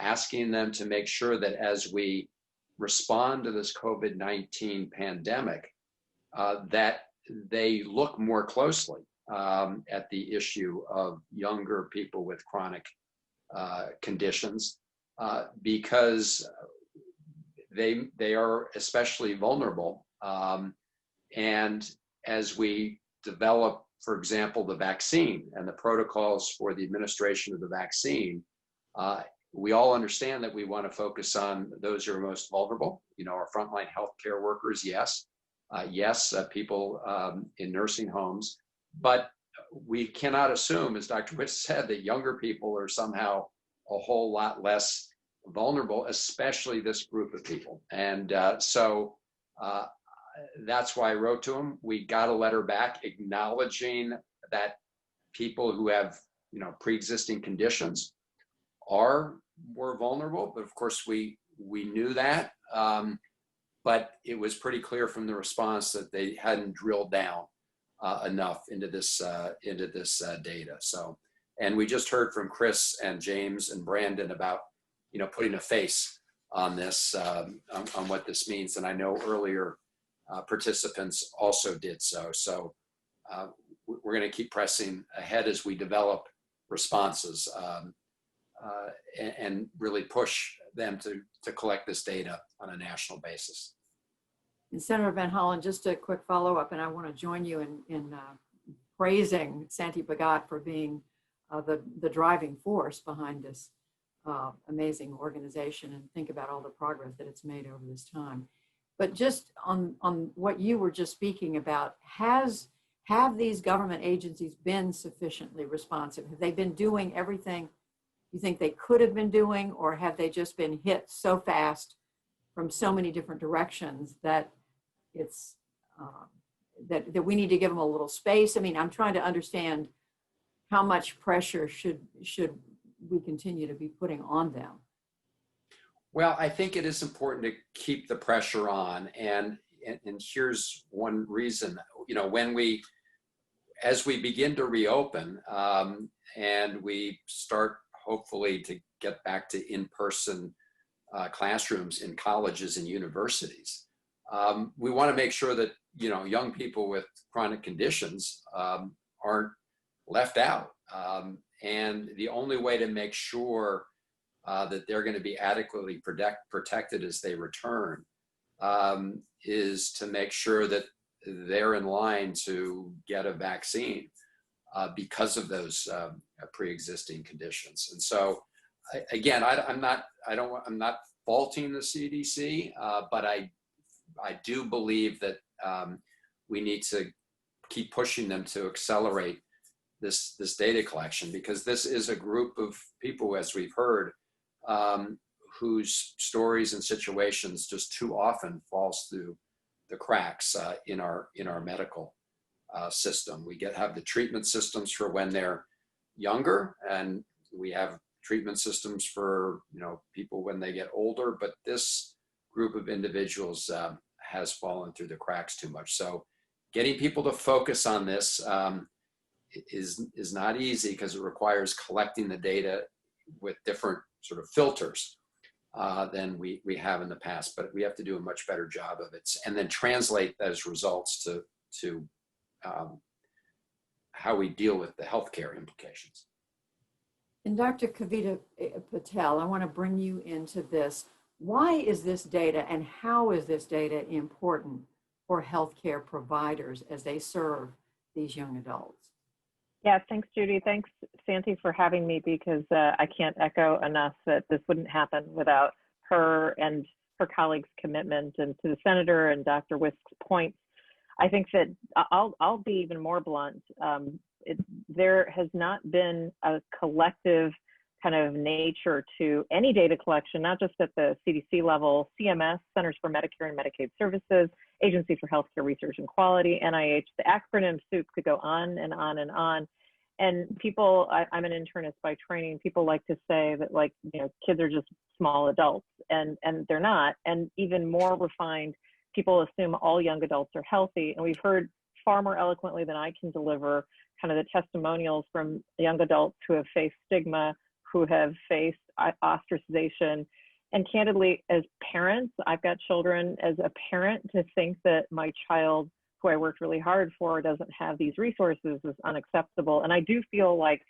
asking them to make sure that as we respond to this COVID-19 pandemic, that they look more closely at the issue of younger people with chronic conditions, because they are especially vulnerable. And as we develop, for example, the vaccine and the protocols for the administration of the vaccine, we all understand that we want to focus on those who are most vulnerable. Our frontline healthcare workers, yes. People in nursing homes. But we cannot assume, as Dr. Wisk said, that younger people are somehow a whole lot less vulnerable, especially this group of people. And so That's why I wrote to him. We got a letter back acknowledging that people who have, pre-existing conditions are more vulnerable. But of course, we knew that. But it was pretty clear from the response that they hadn't drilled down enough into this data. So, and we just heard from Chris and James and Brandon about, putting a face on this, on what this means. And I know earlier participants also did so. So we're going to keep pressing ahead as we develop responses and really push them to collect this data on a national basis. And Senator Van Hollen, just a quick follow-up, and I want to join you in praising Santi Bhagat for being the driving force behind this amazing organization, and think about all the progress that it's made over this time. But just on what you were just speaking about, have these government agencies been sufficiently responsive? Have they been doing everything you think they could have been doing, or have they just been hit so fast from so many different directions that it's that we need to give them a little space? I mean, I'm trying to understand how much pressure should we continue to be putting on them. Well, I think it is important to keep the pressure on, and here's one reason. As we begin to reopen, and we start hopefully to get back to in-person classrooms in colleges and universities, we want to make sure that young people with chronic conditions aren't left out. And the only way to make sure that they're going to be adequately protected as they return is to make sure that they're in line to get a vaccine because of those pre-existing conditions. And so, again, I'm not faulting the CDC, but I do believe that we need to keep pushing them to accelerate this data collection, because this is a group of people, as we've heard, whose stories and situations just too often falls through the cracks in our medical system. We have the treatment systems for when they're younger, and we have treatment systems for people when they get older, but this group of individuals has fallen through the cracks too much. So getting people to focus on this is not easy, because it requires collecting the data with different sort of filters than we have in the past, but we have to do a much better job of it, and then translate those results to how we deal with the healthcare implications. And Dr. Kavita Patel, I want to bring you into this. Why is this data, and how is this data important for healthcare providers as they serve these young adults? Yeah, thanks, Judy. Thanks, Santi, for having me, because I can't echo enough that this wouldn't happen without her and her colleagues' commitment. And to the Senator and Dr. Wisk's points, I think that I'll be even more blunt. There has not been a collective kind of nature to any data collection, not just at the CDC level, CMS, Centers for Medicare and Medicaid Services, Agency for Healthcare Research and Quality, NIH, the acronym soup could go on and on and on. And people, I'm an internist by training, people like to say that, like, kids are just small adults, and they're not. And even more refined, people assume all young adults are healthy. And we've heard far more eloquently than I can deliver kind of the testimonials from young adults who have faced stigma, who have faced ostracization. And candidly, as parents, I've got children, as a parent, to think that my child, who I worked really hard for, doesn't have these resources is unacceptable. And I do feel like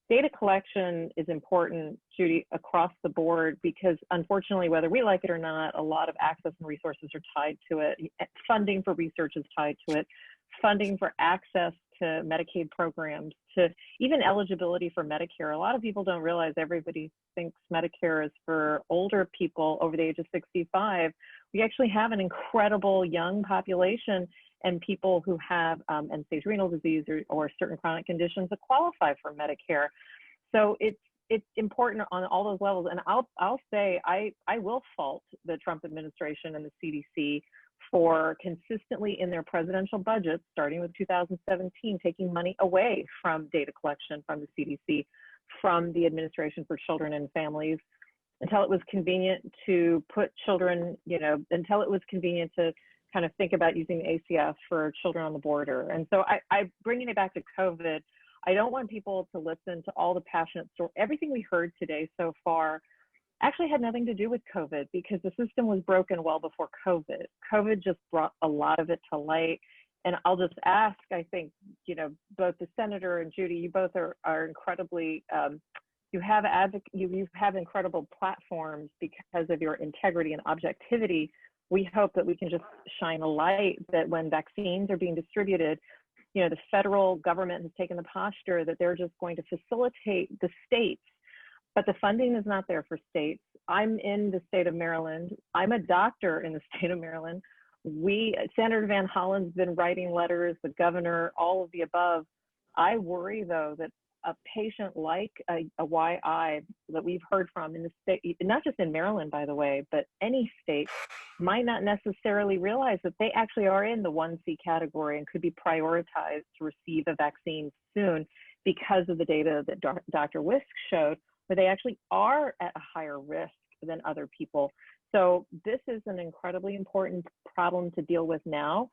data collection is important, Judy, across the board, because unfortunately, whether we like it or not, a lot of access and resources are tied to it. Funding for research is tied to it. Funding for access to Medicaid programs, to even eligibility for Medicare. A lot of people don't realize everybody thinks Medicare is for older people over the age of 65. We actually have an incredible young population and people who have end-stage renal disease or certain chronic conditions that qualify for Medicare. So it's important on all those levels. And I'll say I will fault the Trump administration and the CDC for consistently in their presidential budgets, starting with 2017, taking money away from data collection from the CDC, from the Administration for Children and Families, until it was convenient to put children, until it was convenient to kind of think about using the ACF for children on the border. And so I bringing it back to COVID, I don't want people to listen to all the passionate stories. Everything we heard today so far actually had nothing to do with COVID, because the system was broken well before COVID. COVID just brought a lot of it to light. And I'll just ask, I think, both the Senator and Judy, you both are incredibly, you have incredible platforms because of your integrity and objectivity. We hope that we can just shine a light that when vaccines are being distributed, the federal government has taken the posture that they're just going to facilitate the states, but the funding is not there for states. I'm in the state of Maryland. I'm a doctor in the state of Maryland. Senator Van Hollen's been writing letters, the governor, all of the above. I worry, though, that a patient like a YI that we've heard from in the state, not just in Maryland, by the way, but any state, might not necessarily realize that they actually are in the 1C category and could be prioritized to receive a vaccine soon because of the data that Dr. Wisk showed, where they actually are at a higher risk than other people. So this is an incredibly important problem to deal with now.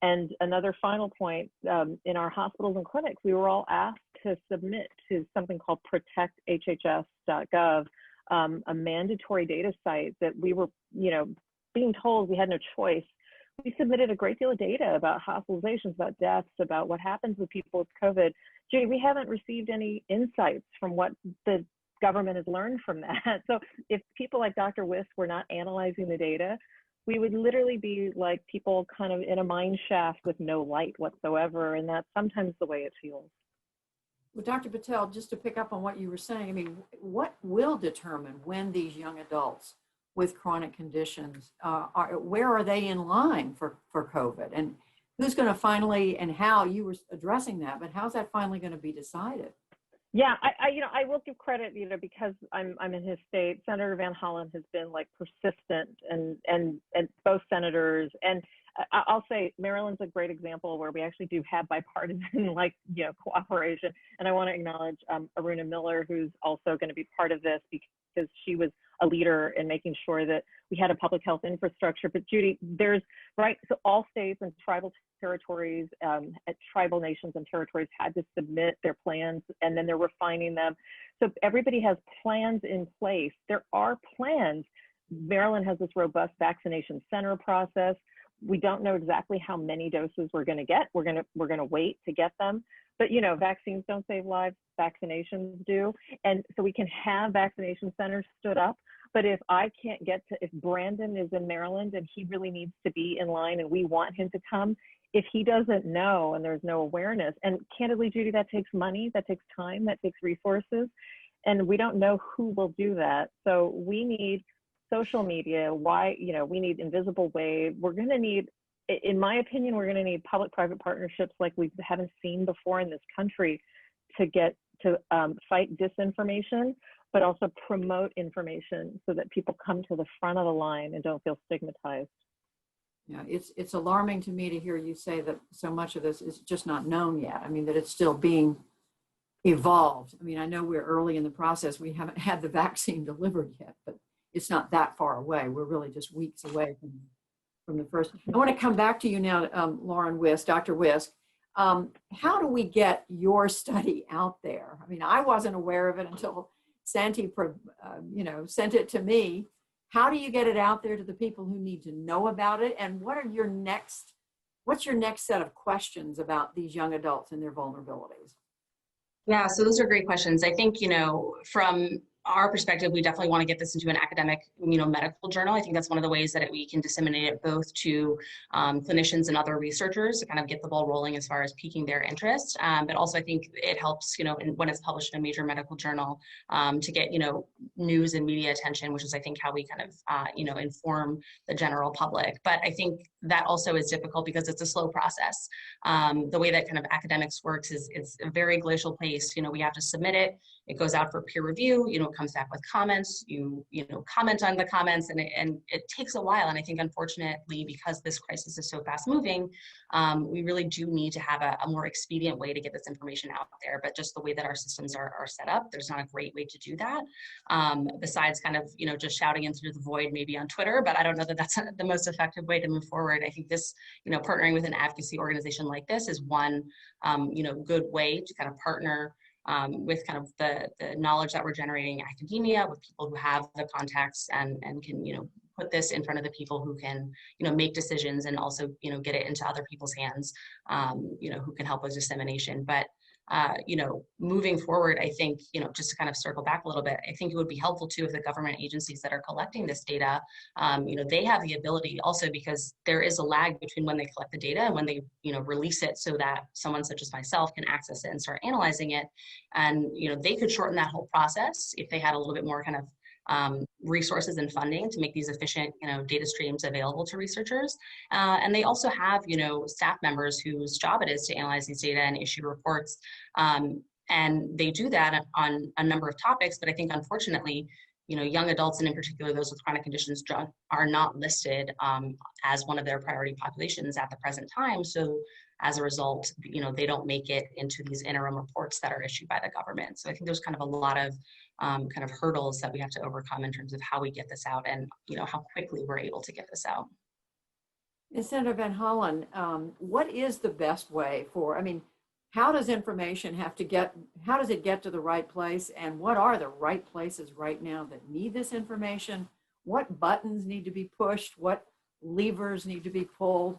And another final point, in our hospitals and clinics, we were all asked to submit to something called protecthhs.gov, a mandatory data site that we were, being told we had no choice. We submitted a great deal of data about hospitalizations, about deaths, about what happens with people with COVID. Judy, we haven't received any insights from what the government has learned from that. So if people like Dr. Wisk were not analyzing the data, we would literally be like people kind of in a mine shaft with no light whatsoever. And that's sometimes the way it feels. Well, Dr. Patel, just to pick up on what you were saying, I mean, what will determine when these young adults with chronic conditions, where are they in line for COVID? And who's going to finally, and how, you were addressing that, but how's that finally going to be decided? Yeah, I will give credit, because I'm in his state. Senator Van Hollen has been like persistent, and both senators, and I'll say Maryland's a great example where we actually do have bipartisan cooperation. And I want to acknowledge Aruna Miller, who's also going to be part of this because she was a leader in making sure that we had a public health infrastructure. But Judy, so all states and tribal territories, tribal nations and territories had to submit their plans, and then they're refining them. So everybody has plans in place. There are plans. Maryland has this robust vaccination center process. We don't know exactly how many doses we're going to get. We're going to wait to get them. But vaccines don't save lives, vaccinations do. And so we can have vaccination centers stood up. But if if Brandon is in Maryland and he really needs to be in line and we want him to come, if he doesn't know and there's no awareness, and candidly, Judy, that takes money, that takes time, that takes resources, and we don't know who will do that. So we need social media, we need invisible wave. We're going to need, in my opinion, we're going to need public-private partnerships like we haven't seen before in this country to fight disinformation, but also promote information so that people come to the front of the line and don't feel stigmatized. Yeah, it's alarming to me to hear you say that so much of this is just not known yet. I mean, that it's still being evolved. I mean, I know we're early in the process. We haven't had the vaccine delivered yet, but it's not that far away. We're really just weeks away from the first. I want to come back to you now, Lauren Wisk, Dr. Wisk. How do we get your study out there? I mean, I wasn't aware of it until Santi, sent it to me. How do you get it out there to the people who need to know about it? And what's your next set of questions about these young adults and their vulnerabilities? Yeah, so those are great questions. I think, from our perspective, we definitely want to get this into an academic, medical journal. I think that's one of the ways that we can disseminate it both to clinicians and other researchers to kind of get the ball rolling as far as piquing their interest. But also I think it helps, when it's published in a major medical journal to get, news and media attention, which is, I think, how we kind of, inform the general public. But I think that also is difficult because it's a slow process. The way that kind of academics works is a very glacial pace. We have to submit it. it goes out for peer review, it comes back with comments, you comment on the comments, and it takes a while. And I think, unfortunately, because this crisis is so fast moving, we really do need to have a more expedient way to get this information out there. But just the way that our systems are set up, there's not a great way to do that, besides kind of, just shouting into the void maybe on Twitter. But I don't know that that's the most effective way to move forward. I think this, partnering with an advocacy organization like this is one, good way to kind of partner with kind of the knowledge that we're generating in academia, with people who have the contacts and can, put this in front of the people who can, make decisions, and also, get it into other people's hands, who can help with dissemination. But moving forward, I think, just to kind of circle back a little bit, I think it would be helpful too if the government agencies that are collecting this data, they have the ability also, because there is a lag between when they collect the data and when they, release it, so that someone such as myself can access it and start analyzing it. And, they could shorten that whole process if they had a little bit more kind of resources and funding to make these efficient, data streams available to researchers. And they also have, staff members whose job it is to analyze these data and issue reports. And they do that on a number of topics, but I think, unfortunately, young adults, and in particular those with chronic conditions, are not listed as one of their priority populations at the present time. So as a result, they don't make it into these interim reports that are issued by the government. So I think there's kind of a lot of kind of hurdles that we have to overcome in terms of how we get this out, and how quickly we're able to get this out. And Senator Van Hollen, what is the best way for, how does information how does it get to the right place, and what are the right places right now that need this information? What buttons need to be pushed? What levers need to be pulled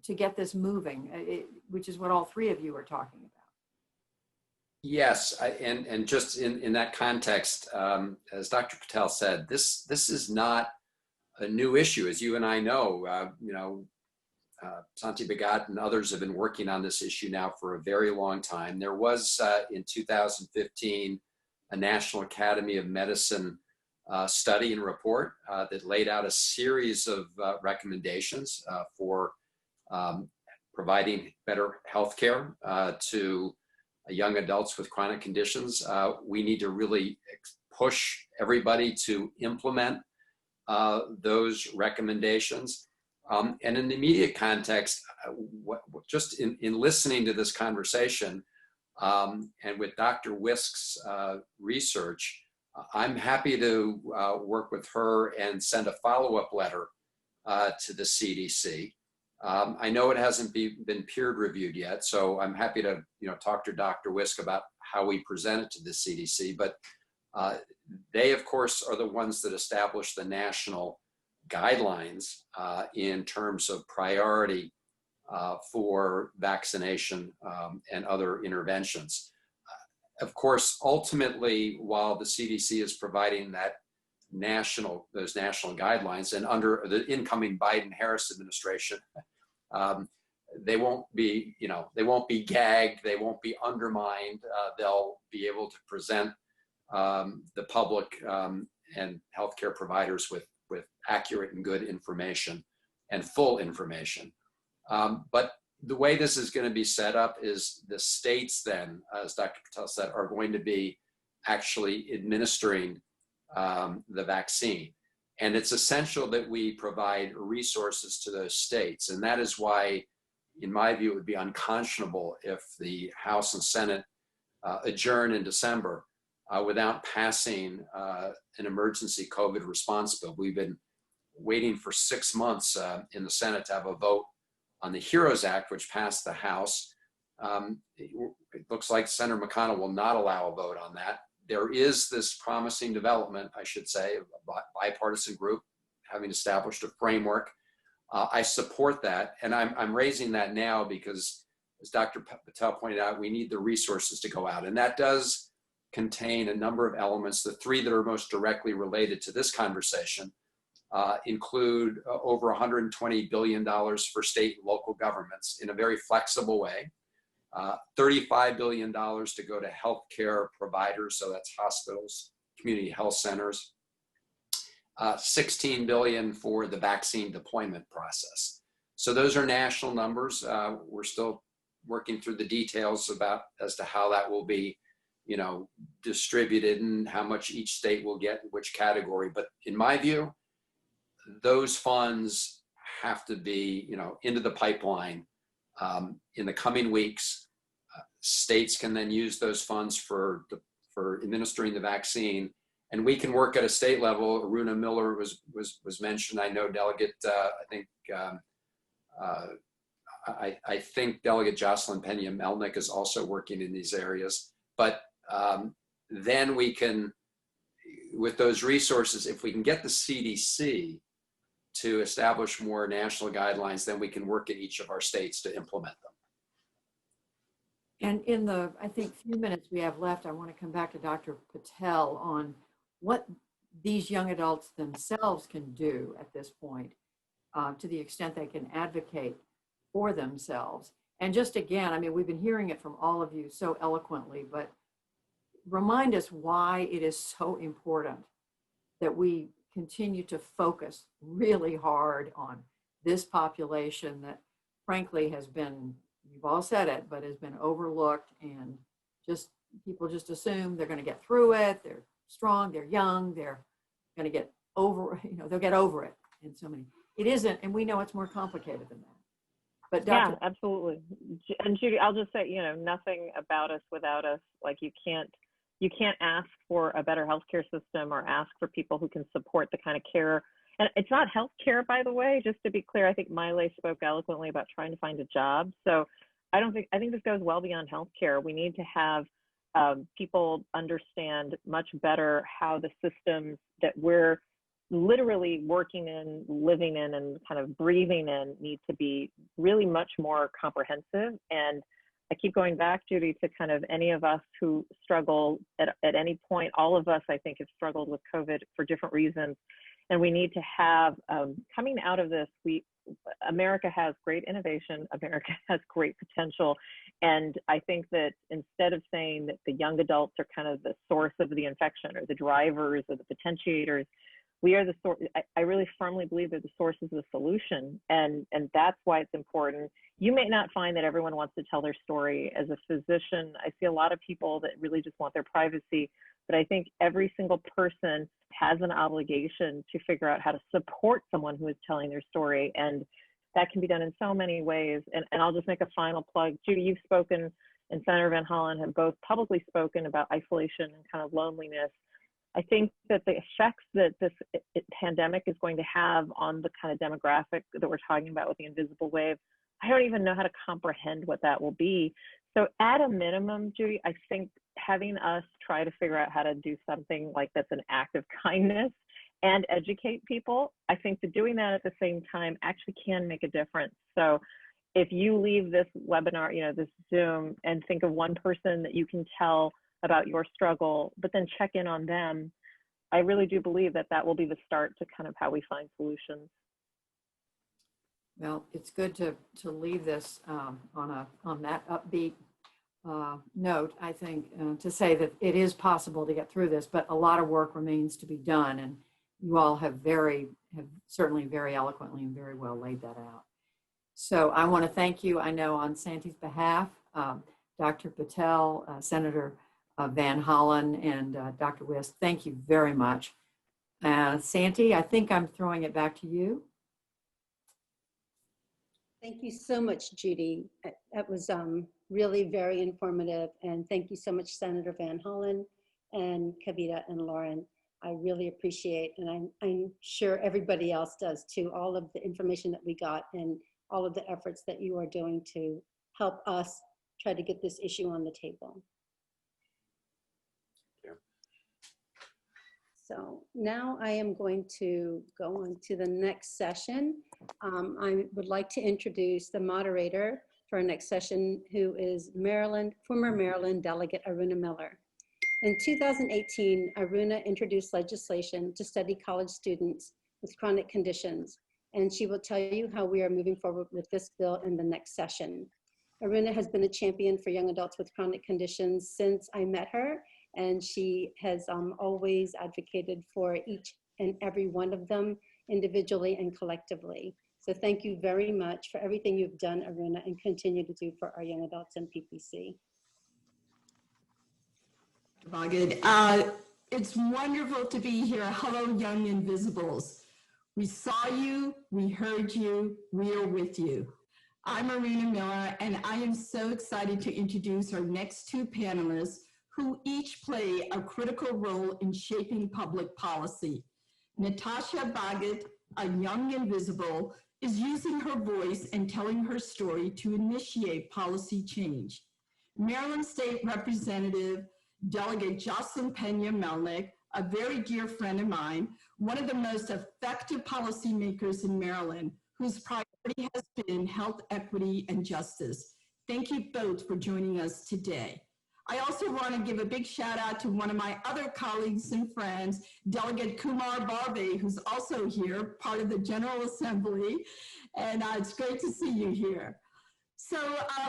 to get this moving, which is what all three of you are talking about? Yes, and just in that context, as Dr. Patel said, this is not a new issue, as you and I know. Santi Bhagat and others have been working on this issue now for a very long time. There was in 2015 a National Academy of Medicine study and report that laid out a series of recommendations for providing better health care to young adults with chronic conditions. We need to really push everybody to implement those recommendations. And in the immediate context, just in listening to this conversation and with Dr. Wisk's research, I'm happy to work with her and send a follow-up letter to the CDC. I know it hasn't been peer reviewed yet, so I'm happy to talk to Dr. Wisk about how we present it to the CDC. But they, of course, are the ones that establish the national guidelines in terms of priority for vaccination and other interventions. Of course, ultimately, while the CDC is providing those national guidelines, and under the incoming Biden-Harris administration, they won't be gagged, they won't be undermined. They'll be able to present the public and healthcare providers with accurate and good information and full information. But the way this is going to be set up is the states then, as Dr. Patel said, are going to be actually administering the vaccine. And it's essential that we provide resources to those states. And that is why, in my view, it would be unconscionable if the House and Senate adjourn in December without passing an emergency COVID response bill. We've been waiting for 6 months in the Senate to have a vote on the HEROES Act, which passed the House. It looks like Senator McConnell will not allow a vote on that. There is this promising development, I should say, a bipartisan group having established a framework. I support that, and I'm raising that now because, as Dr. Patel pointed out, we need the resources to go out, and that does contain a number of elements. The three that are most directly related to this conversation include over $120 billion for state and local governments in a very flexible way. $35 billion to go to healthcare providers, so that's hospitals, community health centers. $16 billion for the vaccine deployment process. So those are national numbers. We're still working through the details as to how that will be, you know, distributed and how much each state will get in which category. But in my view, those funds have to be, you know, into the pipeline in the coming weeks. States can then use those funds for administering the vaccine, and we can work at a state level. Aruna Miller was mentioned. I know Delegate, I think Delegate Jocelyn Pena Melnick is also working in these areas. But then we can, with those resources, if we can get the CDC to establish more national guidelines, then we can work in each of our states to implement them. And in the, I think, few minutes we have left, I want to come back to Dr. Patel on what these young adults themselves can do at this point, to the extent they can advocate for themselves. And just again, I mean, we've been hearing it from all of you so eloquently, but remind us why it is so important that we continue to focus really hard on this population that frankly has been, you've all said it, but has been overlooked, and just people just assume they're going to get through it. They're strong, they're young, they're going to get over, you know, they'll get over it. And so many, it isn't, and we know it's more complicated than that. But Dr. Yeah, absolutely. And Judy, I'll just say, you know, nothing about us without us. Like you can't ask for a better healthcare system or ask for people who can support the kind of care. And it's not healthcare, by the way, just to be clear. I think Maile spoke eloquently about trying to find a job. So I think this goes well beyond healthcare. We need to have people understand much better how the systems that we're literally working in, living in, and kind of breathing in need to be really much more comprehensive. And I keep going back, Judy, to kind of any of us who struggle at any point. All of us, I think, have struggled with COVID for different reasons. And we need to have, coming out of this, America has great innovation, America has great potential. And I think that instead of saying that the young adults are kind of the source of the infection or the drivers or the potentiators, we are the source. I really firmly believe they're the sources of the solution. And that's why it's important. You may not find that everyone wants to tell their story. As a physician, I see a lot of people that really just want their privacy, but I think every single person has an obligation to figure out how to support someone who is telling their story. And that can be done in so many ways. And I'll just make a final plug. Judy, you've spoken, and Senator Van Hollen have both publicly spoken about isolation and kind of loneliness. I think that the effects that this pandemic is going to have on the kind of demographic that we're talking about with the invisible wave, I don't even know how to comprehend what that will be. So at a minimum, Judy, I think having us try to figure out how to do something like that's an act of kindness and educate people, I think that doing that at the same time actually can make a difference. So if you leave this webinar, you know, this Zoom, and think of one person that you can tell about your struggle, but then check in on them, I really do believe that that will be the start to kind of how we find solutions. Well, it's good to leave this on that upbeat note, I think, to say that it is possible to get through this, but a lot of work remains to be done. And you all have certainly very eloquently and very well laid that out. So I want to thank you, I know on Santi's behalf, Dr. Patel, Senator Van Hollen, and Dr. Wisk, thank you very much. Santi, I think I'm throwing it back to you. Thank you so much, Judy. That was really very informative. And thank you so much, Senator Van Hollen and Kavita and Lauren. I really appreciate, and I'm sure everybody else does too, all of the information that we got and all of the efforts that you are doing to help us try to get this issue on the table. So now I am going to go on to the next session. I would like to introduce the moderator for our next session, who is former Maryland Delegate Aruna Miller. In 2018, Aruna introduced legislation to study college students with chronic conditions, and she will tell you how we are moving forward with this bill in the next session. Aruna has been a champion for young adults with chronic conditions since I met her, and she has always advocated for each and every one of them individually and collectively. So thank you very much for everything you've done, Aruna, and continue to do for our young adults in PPC. Good. It's wonderful to be here. Hello, Young Invisibles. We saw you, we heard you, we are with you. I'm Marina Miller, and I am so excited to introduce our next two panelists who each play a critical role in shaping public policy. Natasha Baggett, a young invisible, is using her voice and telling her story to initiate policy change. Maryland State Representative Delegate Jocelyn Pena-Melnick, a very dear friend of mine, one of the most effective policymakers in Maryland, whose priority has been health equity and justice. Thank you both for joining us today. I also want to give a big shout out to one of my other colleagues and friends, Delegate Kumar Barve, who's also here, part of the General Assembly, and it's great to see you here. So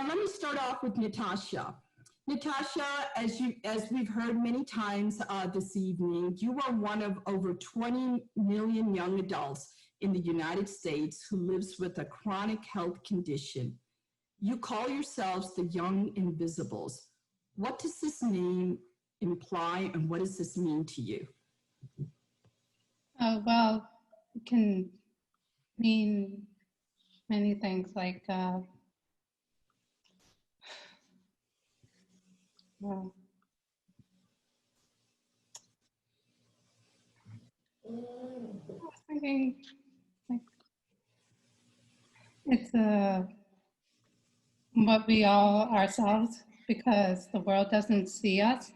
let me start off with Natasha. Natasha, as we've heard many times this evening, you are one of over 20 million young adults in the United States who lives with a chronic health condition. You call yourselves the Young Invisibles. What does this name imply, and what does this mean to you? Well, it can mean many things, like well, I was thinking, like, it's what we all ourselves, because the world doesn't see us.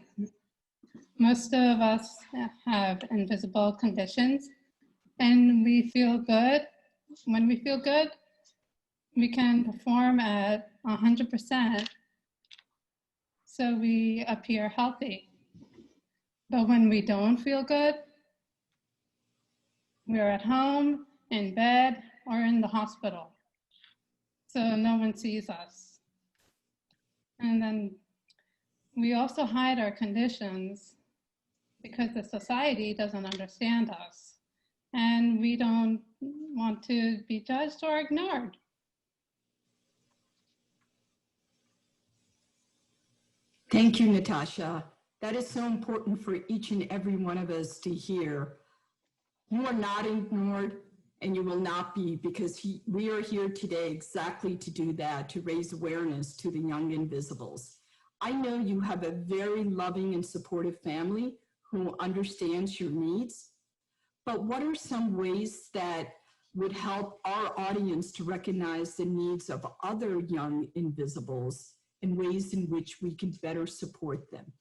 Most of us have invisible conditions, and we feel good. When we feel good, we can perform at 100%. So we appear healthy. But when we don't feel good, we're at home, in bed, or in the hospital. So no one sees us. And then we also hide our conditions because the society doesn't understand us. And we don't want to be judged or ignored. Thank you, Natasha. That is so important for each and every one of us to hear. You are not ignored, and you will not be, because we are here today exactly to do that, to raise awareness to the Young Invisibles. I know you have a very loving and supportive family who understands your needs, but what are some ways that would help our audience to recognize the needs of other Young Invisibles and ways in which we can better support them?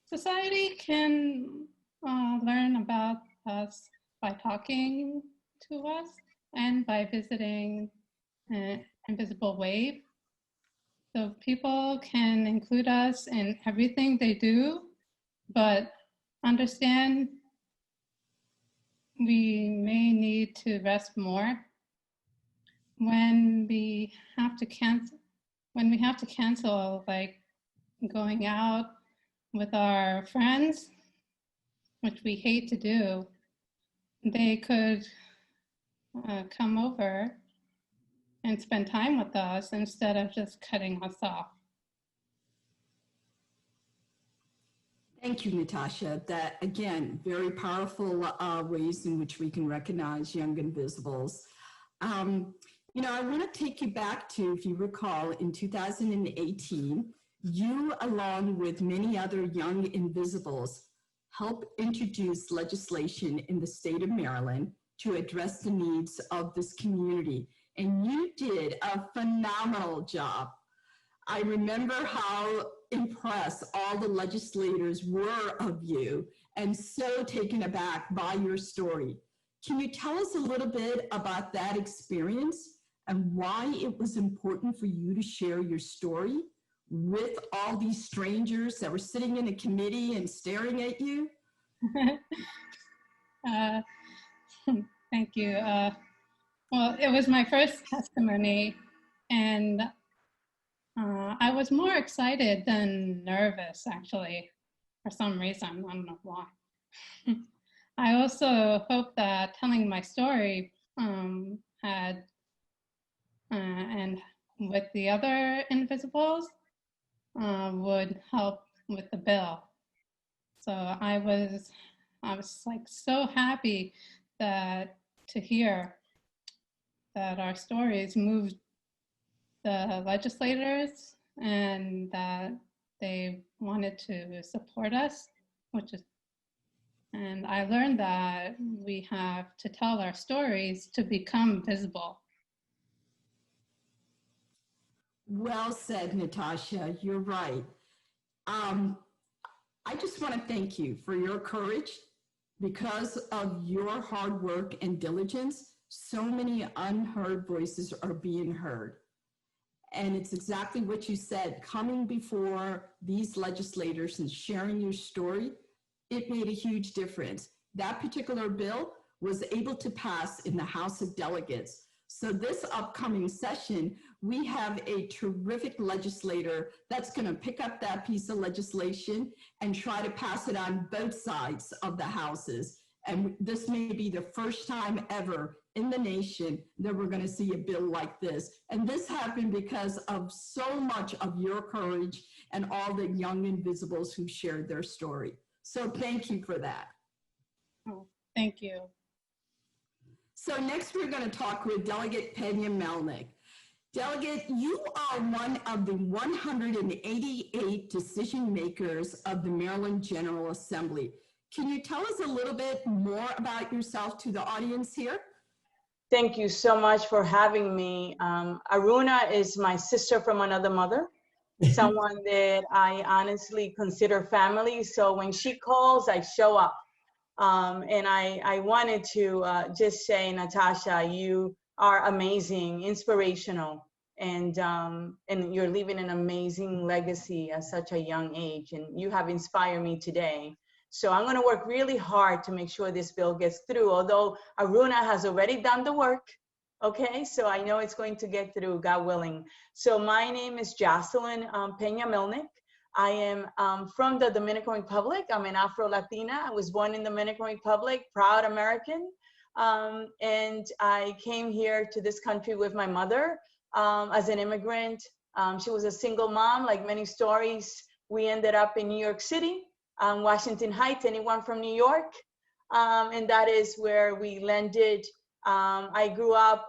Society can learn about us by talking to us and by visiting Invisible Wave. So people can include us in everything they do, but understand we may need to rest more. When we have to cancel, like going out with our friends, which we hate to do, they could come over and spend time with us instead of just cutting us off. Thank you, Natasha. That, again, very powerful ways in which we can recognize Young Invisibles. You know, I want to take you back to, if you recall, in 2018, you, along with many other Young Invisibles, helped introduce legislation in the state of Maryland to address the needs of this community. And you did a phenomenal job. I remember how impressed all the legislators were of you and so taken aback by your story. Can you tell us a little bit about that experience and why it was important for you to share your story with all these strangers that were sitting in a committee and staring at you? Thank you. Well, it was my first testimony, and I was more excited than nervous, actually, for some reason. I don't know why. I also hope that telling my story and with the other Invisibles would help with the bill. So I was like so happy to hear that our stories moved the legislators and that they wanted to support us, and I learned that we have to tell our stories to become visible. Well said, Natasha. You're right. I just want to thank you for your courage. Because of your hard work and diligence, so many unheard voices are being heard. And it's exactly what you said, coming before these legislators and sharing your story, it made a huge difference. That particular bill was able to pass in the House of Delegates. So this upcoming session, we have a terrific legislator that's going to pick up that piece of legislation and try to pass it on both sides of the houses. And this may be the first time ever in the nation that we're going to see a bill like this. And this happened because of so much of your courage and all the young invisibles who shared their story. So thank you for that. Oh, thank you. So next we're going to talk with Delegate Pena Melnick. Delegate, you are one of the 188 decision makers of the Maryland General Assembly. Can you tell us a little bit more about yourself to the audience here? Thank you so much for having me. Aruna is my sister from another mother, someone that I honestly consider family. So when she calls, I show up. And I wanted to just say, Natasha, you are amazing, inspirational, and you're leaving an amazing legacy at such a young age, and you have inspired me today. So I'm going to work really hard to make sure this bill gets through, although Aruna has already done the work. Okay, so I know it's going to get through, God willing. So my name is Jocelyn Pena Melnick. I am from the Dominican Republic. I'm an Afro-Latina. I was born in the Dominican Republic, proud American. And I came here to this country with my mother as an immigrant. She was a single mom, like many stories. We ended up in New York City, Washington Heights, anyone from New York? And that is where we landed. I grew up,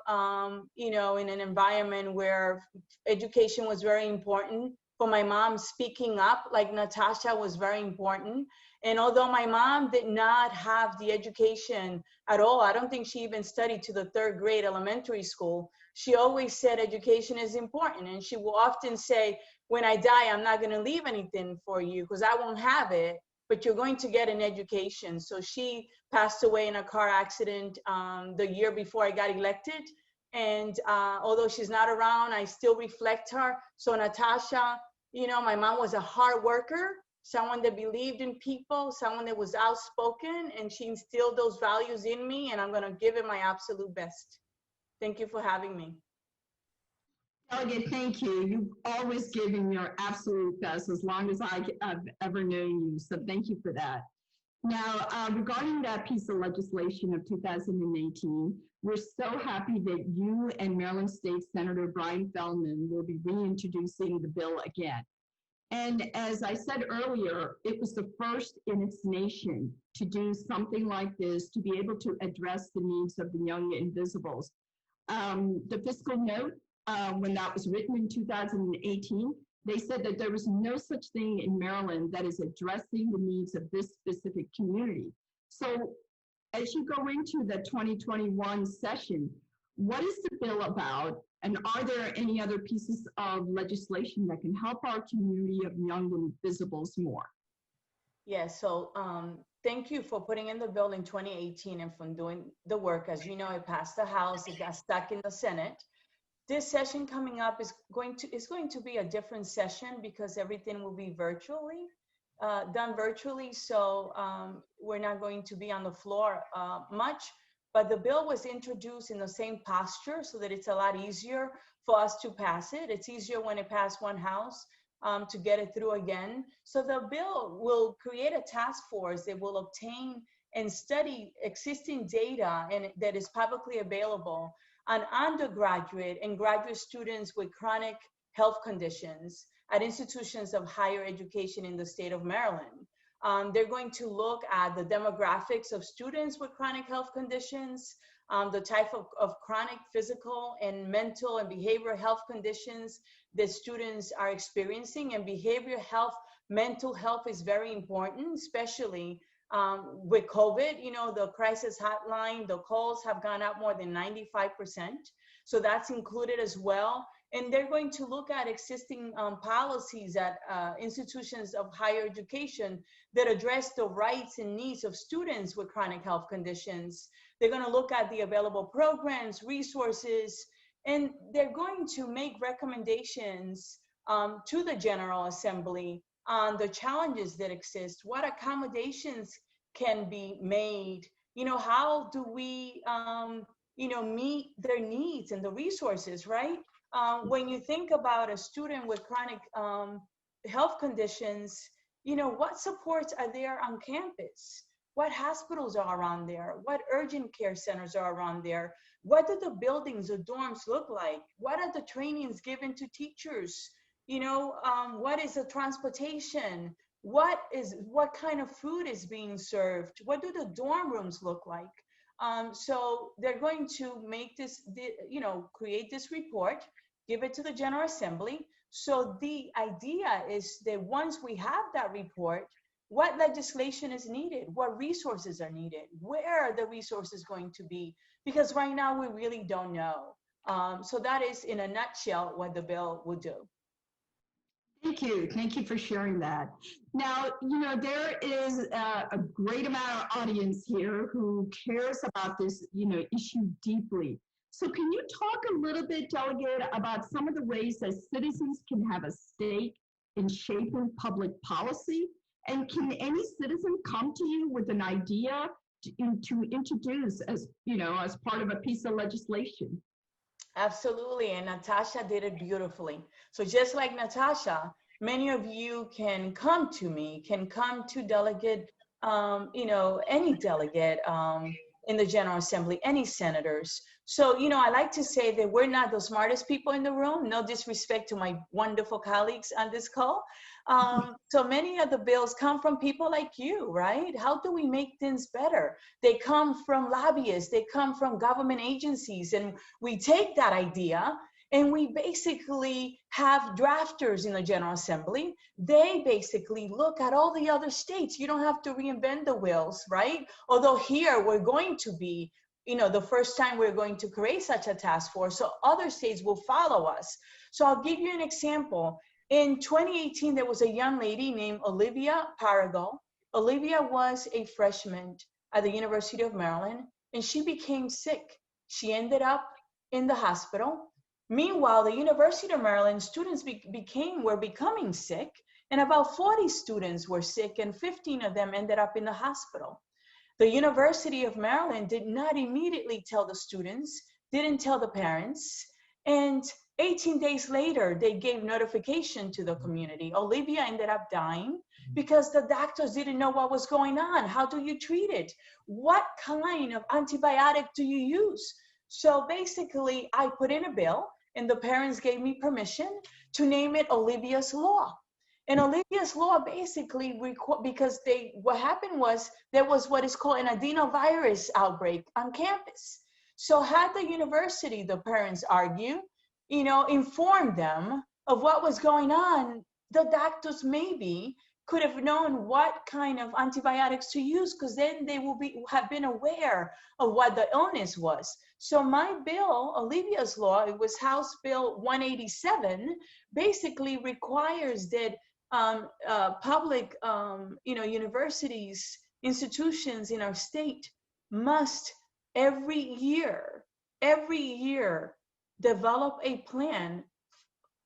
you know, in an environment where education was very important. For my mom, speaking up like Natasha was very important. And although my mom did not have the education at all, I don't think she even studied to the 3rd grade elementary school, she always said education is important. And she will often say, when I die, I'm not gonna leave anything for you because I won't have it, but you're going to get an education. So she passed away in a car accident the year before I got elected. And although she's not around, I still reflect her. So Natasha, you know, my mom was a hard worker, someone that believed in people, someone that was outspoken, and she instilled those values in me, and I'm gonna give it my absolute best. Thank you for having me. Delegate, thank you. You've always given your absolute best as long as I've ever known you, so thank you for that. Now, regarding that piece of legislation of 2018, we're so happy that you and Maryland State Senator Brian Feldman will be reintroducing the bill again. And as I said earlier, it was the first in its nation to do something like this, to be able to address the needs of the young invisibles. The fiscal note, when that was written in 2018, they said that there was no such thing in Maryland that is addressing the needs of this specific community. So as you go into the 2021 session, what is the bill about? And are there any other pieces of legislation that can help our community of young invisibles more? Yes, so thank you for putting in the bill in 2018 and for doing the work. As you know, it passed the House, it got stuck in the Senate. This session coming up is going to be a different session because everything will be virtually done virtually. So we're not going to be on the floor much, but the bill was introduced in the same posture so that it's a lot easier for us to pass it. It's easier when it passed one house to get it through again. So the bill will create a task force that will obtain and study existing data and that is publicly available on undergraduate and graduate students with chronic health conditions. at institutions of higher education in the state of Maryland. They're going to look at the demographics of students with chronic health conditions, the type of chronic physical and mental and behavioral health conditions that students are experiencing. And behavioral health, mental health is very important, especially with COVID. You know, the crisis hotline, the calls have gone up more than 95%. So that's included as well. And they're going to look at existing policies at institutions of higher education that address the rights and needs of students with chronic health conditions. They're going to look at the available programs, resources, and they're going to make recommendations to the General Assembly on the challenges that exist, what accommodations can be made, you know, how do we, you know, meet their needs and the resources, right? When you think about a student with chronic health conditions, you know, what supports are there on campus? What hospitals are around there? What urgent care centers are around there? What do the buildings or dorms look like? What are the trainings given to teachers? You know, what is the transportation? What kind of food is being served? What do the dorm rooms look like? So they're going to make this, you know, create this report, give it to the General Assembly. So the idea is that once we have that report, what legislation is needed? What resources are needed? Where are the resources going to be? Because right now we really don't know. So that is in a nutshell what the bill will do. Thank you. Thank you for sharing that. Now, you know, there is a great amount of audience here who cares about this, you know, issue deeply. So can you talk a little bit, Delegate, about some of the ways that citizens can have a stake in shaping public policy? And can any citizen come to you with an idea to introduce as, you know, as part of a piece of legislation? Absolutely, and Natasha did it beautifully. So just like Natasha, many of you can come to me, can come to Delegate, you know, any delegate in the General Assembly, any senators. So, you know, I like to say that we're not the smartest people in the room, no disrespect to my wonderful colleagues on this call. So many of the bills come from people like you, right? How do we make things better? They come from lobbyists, they come from government agencies, and we take that idea and we basically have drafters in the General Assembly. They basically look at all the other states. You don't have to reinvent the wheels, right? Although here we're going to be, you know, the first time we're going to create such a task force, so other states will follow us. So I'll give you an example. In 2018, there was a young lady named Olivia Parago. Olivia was a freshman at the University of Maryland, and she became sick. She ended up in the hospital. Meanwhile, the University of Maryland students were becoming sick, and about 40 students were sick, and 15 of them ended up in the hospital. The University of Maryland did not immediately tell the students, didn't tell the parents, and 18 days later, they gave notification to the community. Olivia ended up dying because the doctors didn't know what was going on. How do you treat it? What kind of antibiotic do you use? So basically, I put in a bill, and the parents gave me permission to name it Olivia's Law. And Olivia's Law basically, because what happened was there was what is called an adenovirus outbreak on campus. So had the university, the parents argue, you know, informed them of what was going on, the doctors maybe could have known what kind of antibiotics to use, because then they will have been aware of what the illness was. So my bill, Olivia's Law, it was House Bill 187, basically requires that public, you know, universities, institutions in our state must every year, develop a plan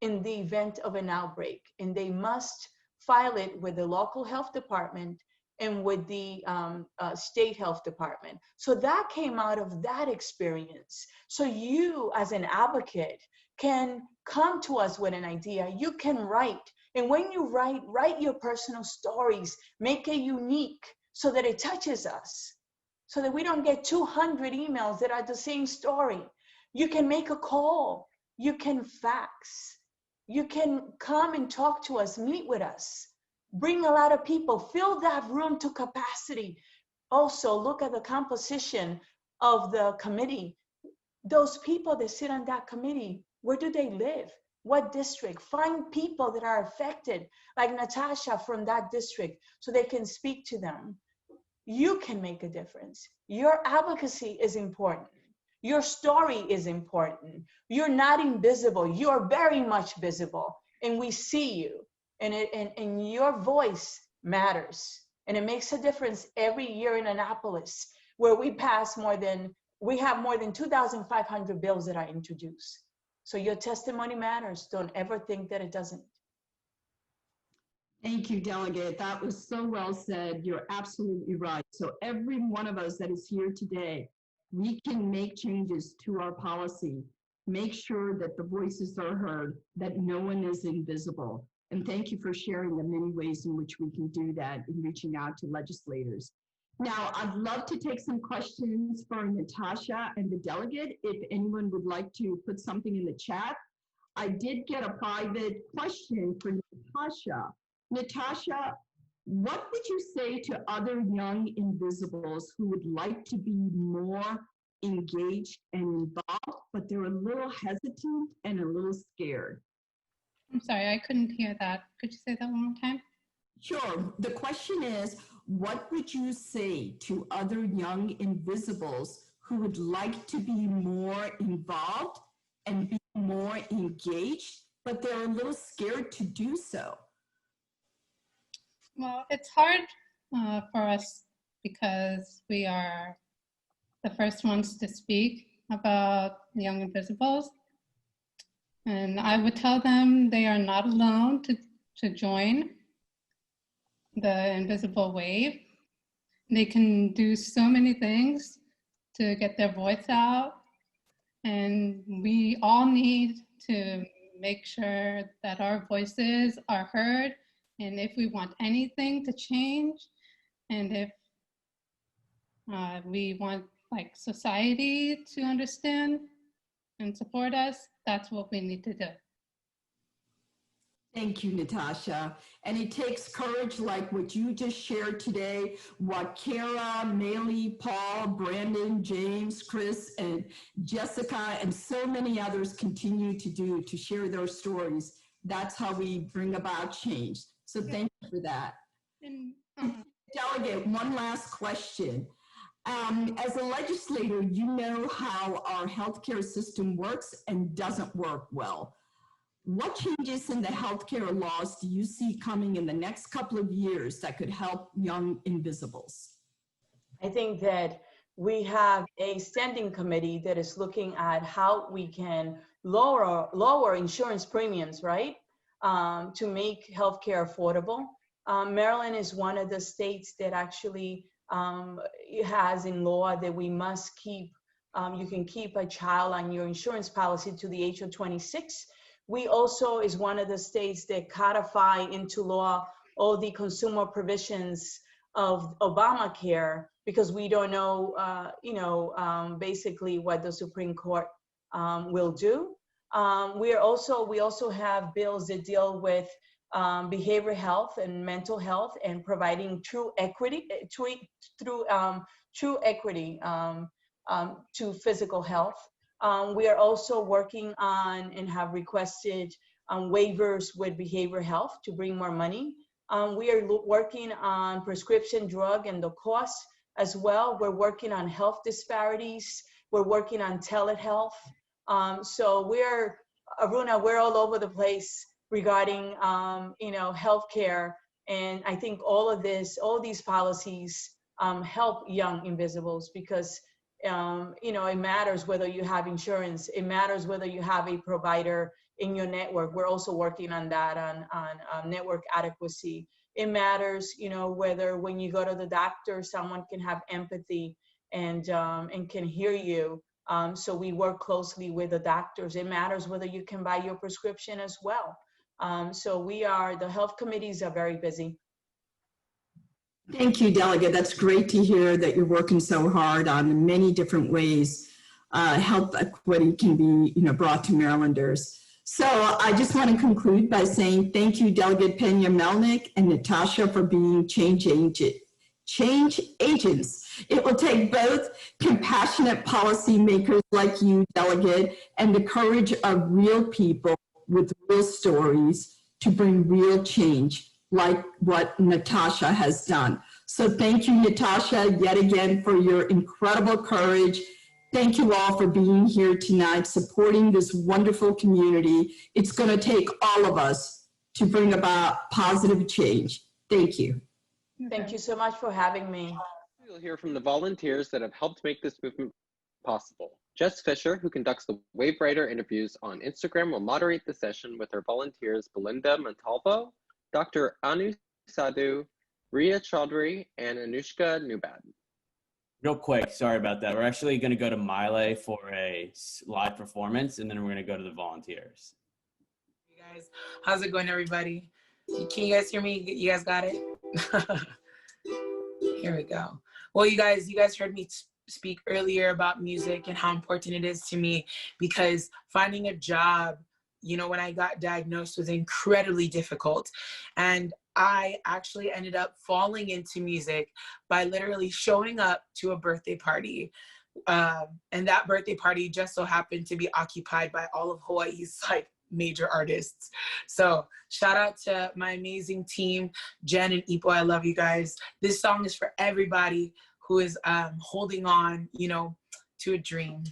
in the event of an outbreak, and they must file it with the local health department and with the state health department. So that came out of that experience. So you as an advocate can come to us with an idea. You can write, and when you write your personal stories, make it unique so that it touches us, so that we don't get 200 emails that are the same story. You can make a call, you can fax, You can come and talk to us, meet with us, bring a lot of people, fill that room to capacity. Also, look at the composition of the committee. Those people that sit on that committee, where do they live? What district? Find people that are affected, like Natasha from that district, so they can speak to them. You can make a difference. Your advocacy is important. Your story is important. You're not invisible. You're very much visible, and we see you, and your voice matters. And it makes a difference every year in Annapolis, where we have more than 2,500 bills that are introduced. So your testimony matters. Don't ever think that it doesn't. Thank you, Delegate. That was so well said. You're absolutely right. So every one of us that is here today, we can make changes to our policy, make sure that the voices are heard, that no one is invisible. And thank you for sharing the many ways in which we can do that in reaching out to legislators. Now, I'd love to take some questions for Natasha and the delegate, if anyone would like to put something in the chat. I did get a private question for Natasha. Natasha, what would you say to other young invisibles who would like to be more engaged and involved, but they're a little hesitant and a little scared? I'm sorry, I couldn't hear that. Could you say that one more time? Sure. The question is, what would you say to other young invisibles who would like to be more involved and be more engaged, but they're a little scared to do so? Well, it's hard for us because we are the first ones to speak about young invisibles. And I would tell them they are not alone to join the invisible wave. They can do so many things to get their voice out. And we all need to make sure that our voices are heard. And if we want anything to change, and if we want like society to understand and support us, that's what we need to do. Thank you, Natasha. And it takes courage like what you just shared today, what Kara, Maile, Paul, Brandon, James, Chris, and Jessica, and so many others continue to do to share their stories. That's how we bring about change. So thank you for that. And, Delegate, one last question. As a legislator, you know how our healthcare system works and doesn't work well. What changes in the healthcare laws do you see coming in the next couple of years that could help young invisibles? I think that we have a standing committee that is looking at how we can lower insurance premiums, right? To make healthcare affordable. Maryland is one of the states that actually has in law that we must keep, you can keep a child on your insurance policy to the age of 26. We also is one of the states that codify into law all the consumer provisions of Obamacare, because we don't know, basically what the Supreme Court will do. We also have bills that deal with behavioral health and mental health and providing true equity to physical health. We are also working on and have requested waivers with behavioral health to bring more money. We are working on prescription drug and the cost as well. We're working on health disparities. We're working on telehealth. So Aruna, we're all over the place regarding, healthcare. And I think all these policies help young invisibles because it matters whether you have insurance. It matters whether you have a provider in your network. We're also working on that, on network adequacy. It matters, whether when you go to the doctor, someone can have empathy and can hear you. So we work closely with the doctors. It matters whether you can buy your prescription as well. So the health committees are very busy. Thank you, Delegate. That's great to hear that you're working so hard on many different ways health equity can be brought to Marylanders. So I just want to conclude by saying thank you, Delegate Pena Melnick and Natasha, for being change agents. It will take both compassionate policymakers like you, Delegate, and the courage of real people with real stories to bring real change, like what Natasha has done. So thank you, Natasha, yet again for your incredible courage. Thank you all for being here tonight, supporting this wonderful community. It's going to take all of us to bring about positive change. Thank you. Thank you so much for having me. We'll hear from the volunteers that have helped make this movement possible. Jess Fisher, who conducts the Wave Writer interviews on Instagram, will moderate the session with our volunteers Belinda Montalvo, Dr. Anu Sadhu, Ria Chaudhry, and Anushka Nubad. Real quick, sorry about that. We're actually going to go to Maile for a live performance, and then we're going to go to the volunteers. Hey guys, how's it going, everybody? Can you guys hear me? You guys got it? Here we go. Well, you guys heard me speak earlier about music and how important it is to me, because finding a job, you know, when I got diagnosed was incredibly difficult. And I actually ended up falling into music by literally showing up to a birthday party. And that birthday party just so happened to be occupied by all of Hawaii's like major artists. So shout out to my amazing team, Jen and Ipo, I love you guys. This song is for everybody who is holding on, you know, to a dream.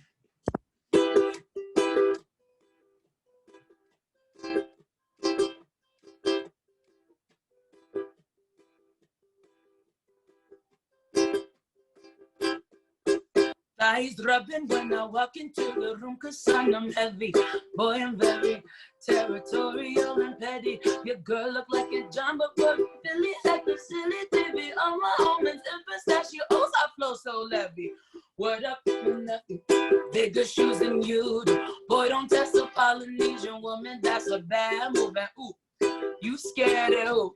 Eyes rubbing when I walk into the room, cause I'm heavy. Boy, I'm very territorial and petty. Your girl look like a jumbo, but Billy like a silly TV. On my almonds and pistachios, I flow so levy. Word up, nothing. Bigger shoes than you do. Boy, don't test a Polynesian woman, that's a bad move. And ooh, you scared of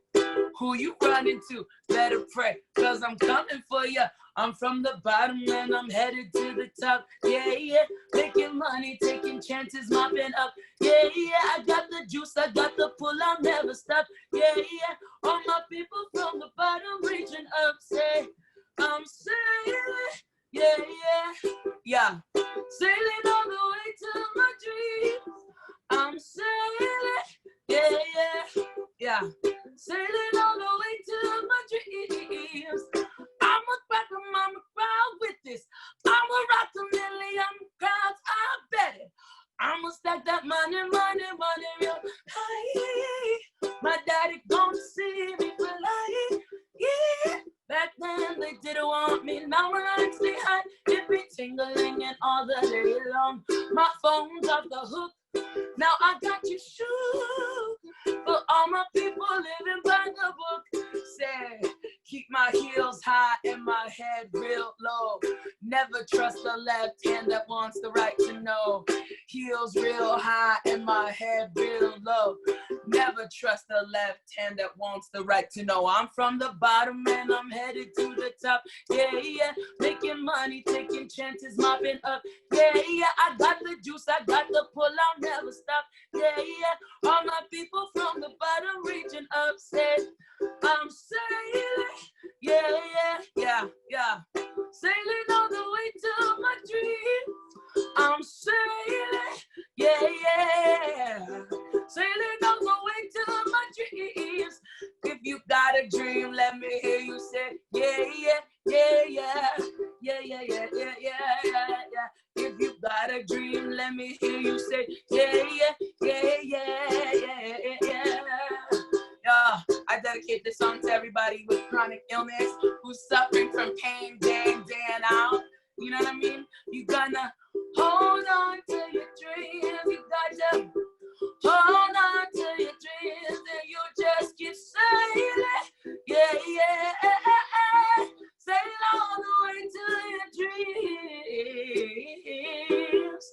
who you running to? Better pray, cause I'm coming for ya. I'm from the bottom and I'm headed to the top. Yeah, yeah, making money, taking chances, mopping up. Yeah, yeah, I got the juice, I got the pull, I'll never stop. Yeah, yeah, all my people from the bottom reaching up, say, I'm sailing. Yeah, yeah, yeah, sailing all the way to my dreams. I'm sailing. Yeah, yeah, yeah, sailing all the way to my dreams. I'm a cracker, I'm a proud with this. I'm a rock a million crowds, I bet it. I'ma stack that money, real high. My daddy gonna see me for life. Yeah, back then they didn't want me. Now when I stay high, it be tingling and all the day long. My phone's off the hook. Now I got you shook. For all my people living by the book. Say, keep my heels high and my head real low. Never trust the left hand that wants the right to know. Heels real high and my head real low. Never trust the left hand that wants the right to know. I'm from the bottom and I'm headed to the top. Yeah, yeah, making money, taking chances, mopping up. Yeah, yeah, I got the juice, I got the pull, I'll never stop. Yeah, yeah, all my people from the bottom reaching up, say, I'm sailing. Yeah, yeah, yeah, yeah, sailing all the way to my dreams. I'm sailing. Yeah, yeah, sailing all the way to my dreams. If you got a dream, let me hear you say, yeah, yeah, yeah, yeah, yeah, yeah, yeah, yeah, yeah, yeah, yeah. If you got a dream, let me hear you say, yeah, yeah, yeah, yeah, yeah, yeah, yeah. Yeah, I dedicate this song to everybody with chronic illness who's suffering from pain day in, day out. You know what I mean? You gonna hold on to your dreams. You got to hold on to your dreams, and you just keep sailing. Yeah, yeah, sail all the way to your dreams.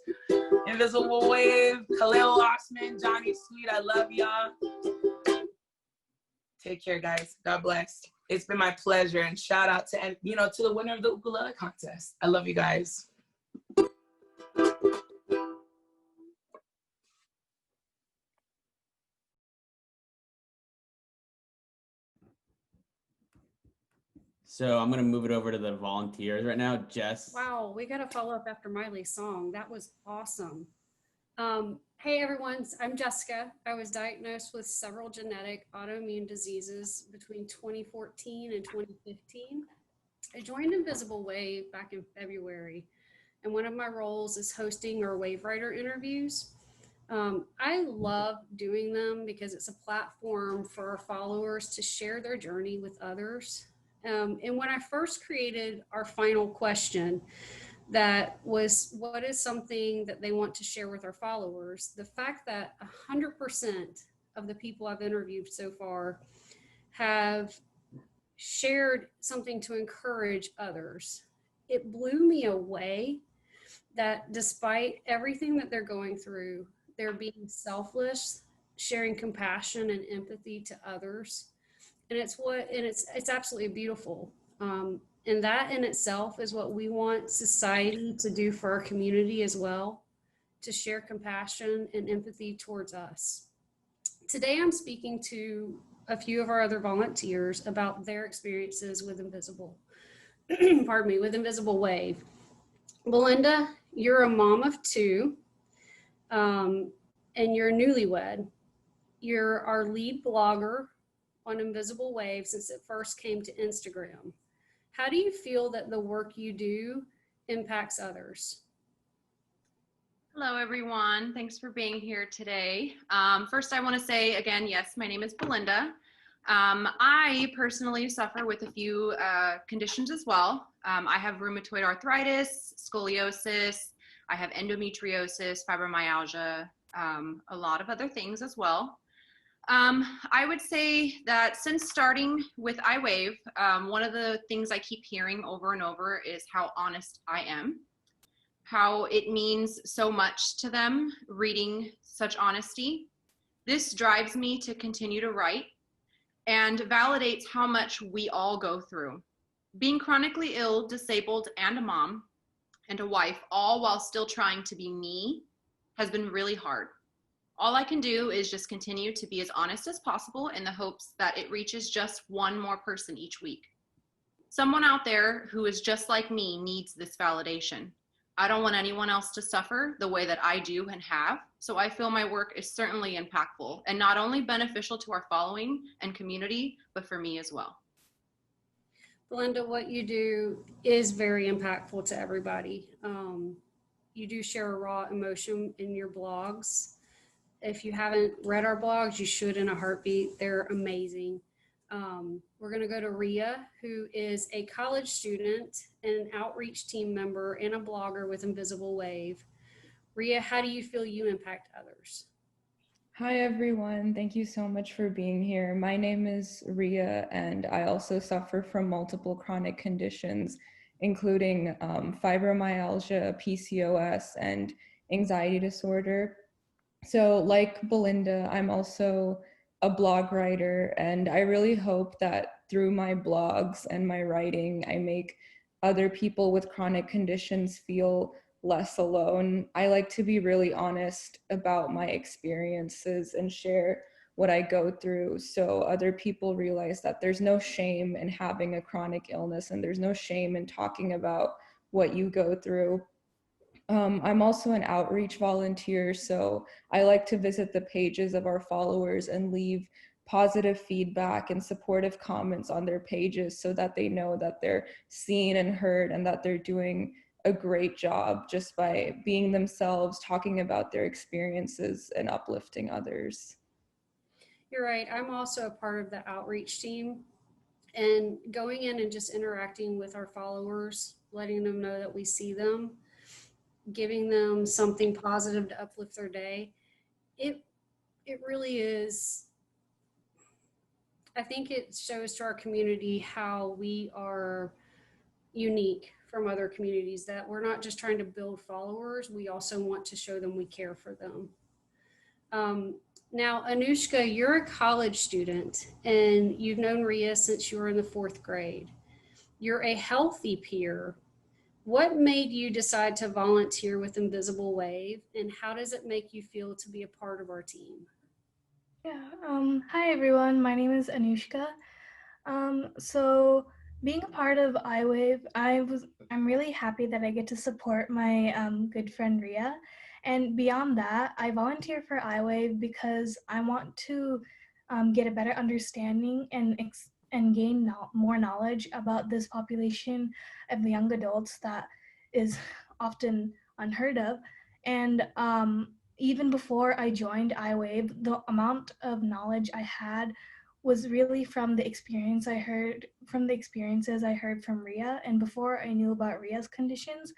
Invisible Wave, Kaleo Wassman, Johnny Sweet, I love y'all. Take care, guys. God bless. It's been my pleasure, and shout out to, you know, to the winner of the ukulele contest. I love you guys. So I'm going to move it over to the volunteers right now. Jess. Wow, we got to follow up after Miley's song. That was awesome. Hey everyone, I'm Jessica. I was diagnosed with several genetic autoimmune diseases between 2014 and 2015. I joined Invisible Wave back in February, and one of my roles is hosting our Wave Writer interviews. I love doing them because it's a platform for our followers to share their journey with others. And when I first created our final question, that was, what is something that they want to share with our followers? The fact that 100% of the people I've interviewed so far have shared something to encourage others. It blew me away that despite everything that they're going through, they're being selfless, sharing compassion and empathy to others. And it's absolutely beautiful. And that in itself is what we want society to do for our community as well, to share compassion and empathy towards us. Today, I'm speaking to a few of our other volunteers about their experiences with Invisible, with Invisible Wave. Belinda, you're a mom of two, and you're a newlywed. You're our lead blogger on Invisible Wave since it first came to Instagram. How do you feel that the work you do impacts others? Hello, everyone. Thanks for being here today. First, I want to say again, yes, my name is Belinda. I personally suffer with a few conditions as well. I have rheumatoid arthritis, scoliosis, I have endometriosis, fibromyalgia, a lot of other things as well. I would say that since starting with iWave, one of the things I keep hearing over and over is how honest I am, how it means so much to them reading such honesty. This drives me to continue to write and validates how much we all go through. Being chronically ill, disabled, and a mom and a wife, all while still trying to be me, has been really hard. All I can do is just continue to be as honest as possible in the hopes that it reaches just one more person each week. Someone out there who is just like me needs this validation. I don't want anyone else to suffer the way that I do and have, so I feel my work is certainly impactful and not only beneficial to our following and community, but for me as well. Belinda, what you do is very impactful to everybody. You do share a raw emotion in your blogs. If you haven't read our blogs, you should in a heartbeat. They're amazing. We're going to go to Rhea, who is a college student and an outreach team member and a blogger with Invisible Wave. Rhea, how do you feel you impact others? Hi, everyone. Thank you so much for being here. My name is Rhea, and I also suffer from multiple chronic conditions, including fibromyalgia, PCOS, and anxiety disorder. So like Belinda, I'm also a blog writer, and I really hope that through my blogs and my writing, I make other people with chronic conditions feel less alone. I like to be really honest about my experiences and share what I go through so other people realize that there's no shame in having a chronic illness and there's no shame in talking about what you go through. I'm also an outreach volunteer, so I like to visit the pages of our followers and leave positive feedback and supportive comments on their pages so that they know that they're seen and heard and that they're doing a great job just by being themselves, talking about their experiences and uplifting others. You're right. I'm also a part of the outreach team, and going in and just interacting with our followers, letting them know that we see them, giving them something positive to uplift their day. It really is, I think it shows to our community how we are unique from other communities, that we're not just trying to build followers, we also want to show them we care for them. Now, Anushka, you're a college student and you've known Rhea since you were in the 4th grade. You're a healthy peer. What made you decide to volunteer with Invisible Wave, and how does it make you feel to be a part of our team? Yeah, hi everyone, my name is Anushka. So Being a part of iWave, I'm really happy that I get to support my good friend Ria. And beyond that, I volunteer for iWave because I want to get a better understanding and gain more knowledge about this population of young adults that is often unheard of. And even before I joined iWave, the amount of knowledge I had was really from the experiences I heard from Ria. And before I knew about Ria's conditions,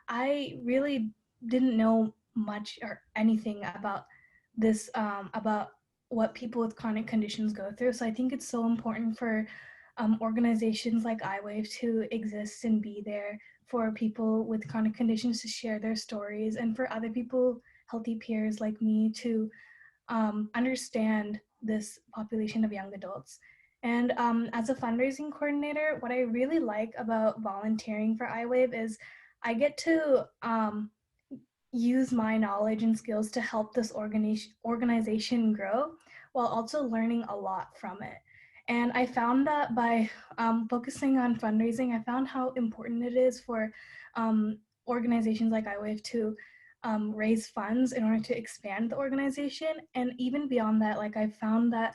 I really didn't know much or anything about this, about what people with chronic conditions go through. So I think it's so important for organizations like iWave to exist and be there for people with chronic conditions to share their stories, and for other people, healthy peers like me, to understand this population of young adults. And as a fundraising coordinator, what I really like about volunteering for iWave is I get to use my knowledge and skills to help this organization grow while also learning a lot from it. And I found that by focusing on fundraising, I found how important it is for organizations like iWave to raise funds in order to expand the organization. And even beyond that, like, I found that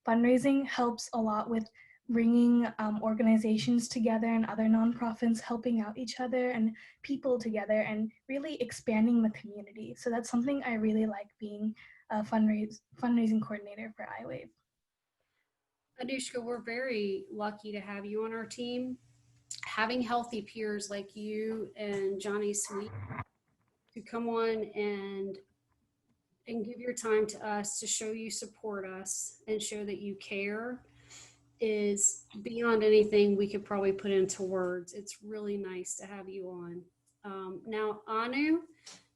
fundraising helps a lot with bringing organizations together and other nonprofits helping out each other and people together and really expanding the community. So that's something I really like, being a fundraising coordinator for iWave. Anushka, we're very lucky to have you on our team. Having healthy peers like you and Johnny Sweet to come on and give your time to us, to show you support us and show that you care, is beyond anything we could probably put into words. It's really nice to have you on. Now, Anu,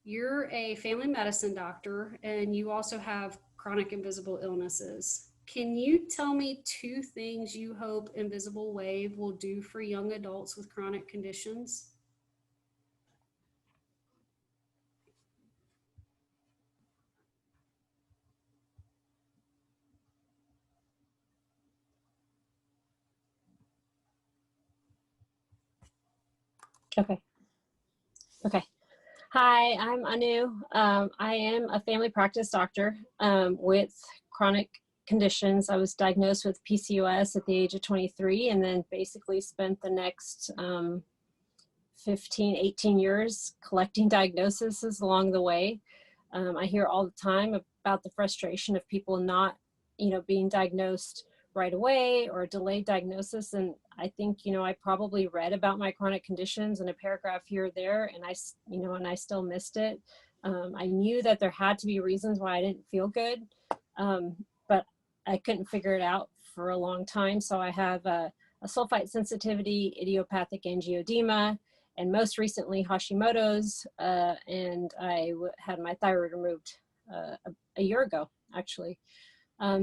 you're a family medicine doctor and you also have chronic invisible illnesses. Can you tell me 2 things you hope Invisible Wave will do for young adults with chronic conditions? Okay. Hi, I'm Anu. I am a family practice doctor with chronic conditions. I was diagnosed with PCOS at the age of 23 and then basically spent the next 15, 18 years collecting diagnoses along the way. I hear all the time about the frustration of people not, being diagnosed right away or delayed diagnosis. And I think, I probably read about my chronic conditions in a paragraph here or there, and I still missed it. I knew that there had to be reasons why I didn't feel good, but I couldn't figure it out for a long time. So I have a sulfite sensitivity, idiopathic angioedema, and most recently Hashimoto's, and I had my thyroid removed a year ago, actually.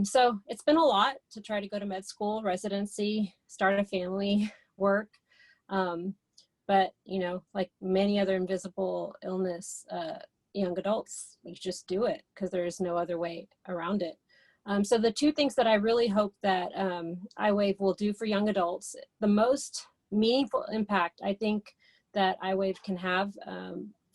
So it's been a lot to try to go to med school, residency, start a family, work. But, like many other invisible illness, young adults, you just do it because there's no other way around it. So the 2 things that I really hope that iWave will do for young adults, the most meaningful impact I think that iWave can have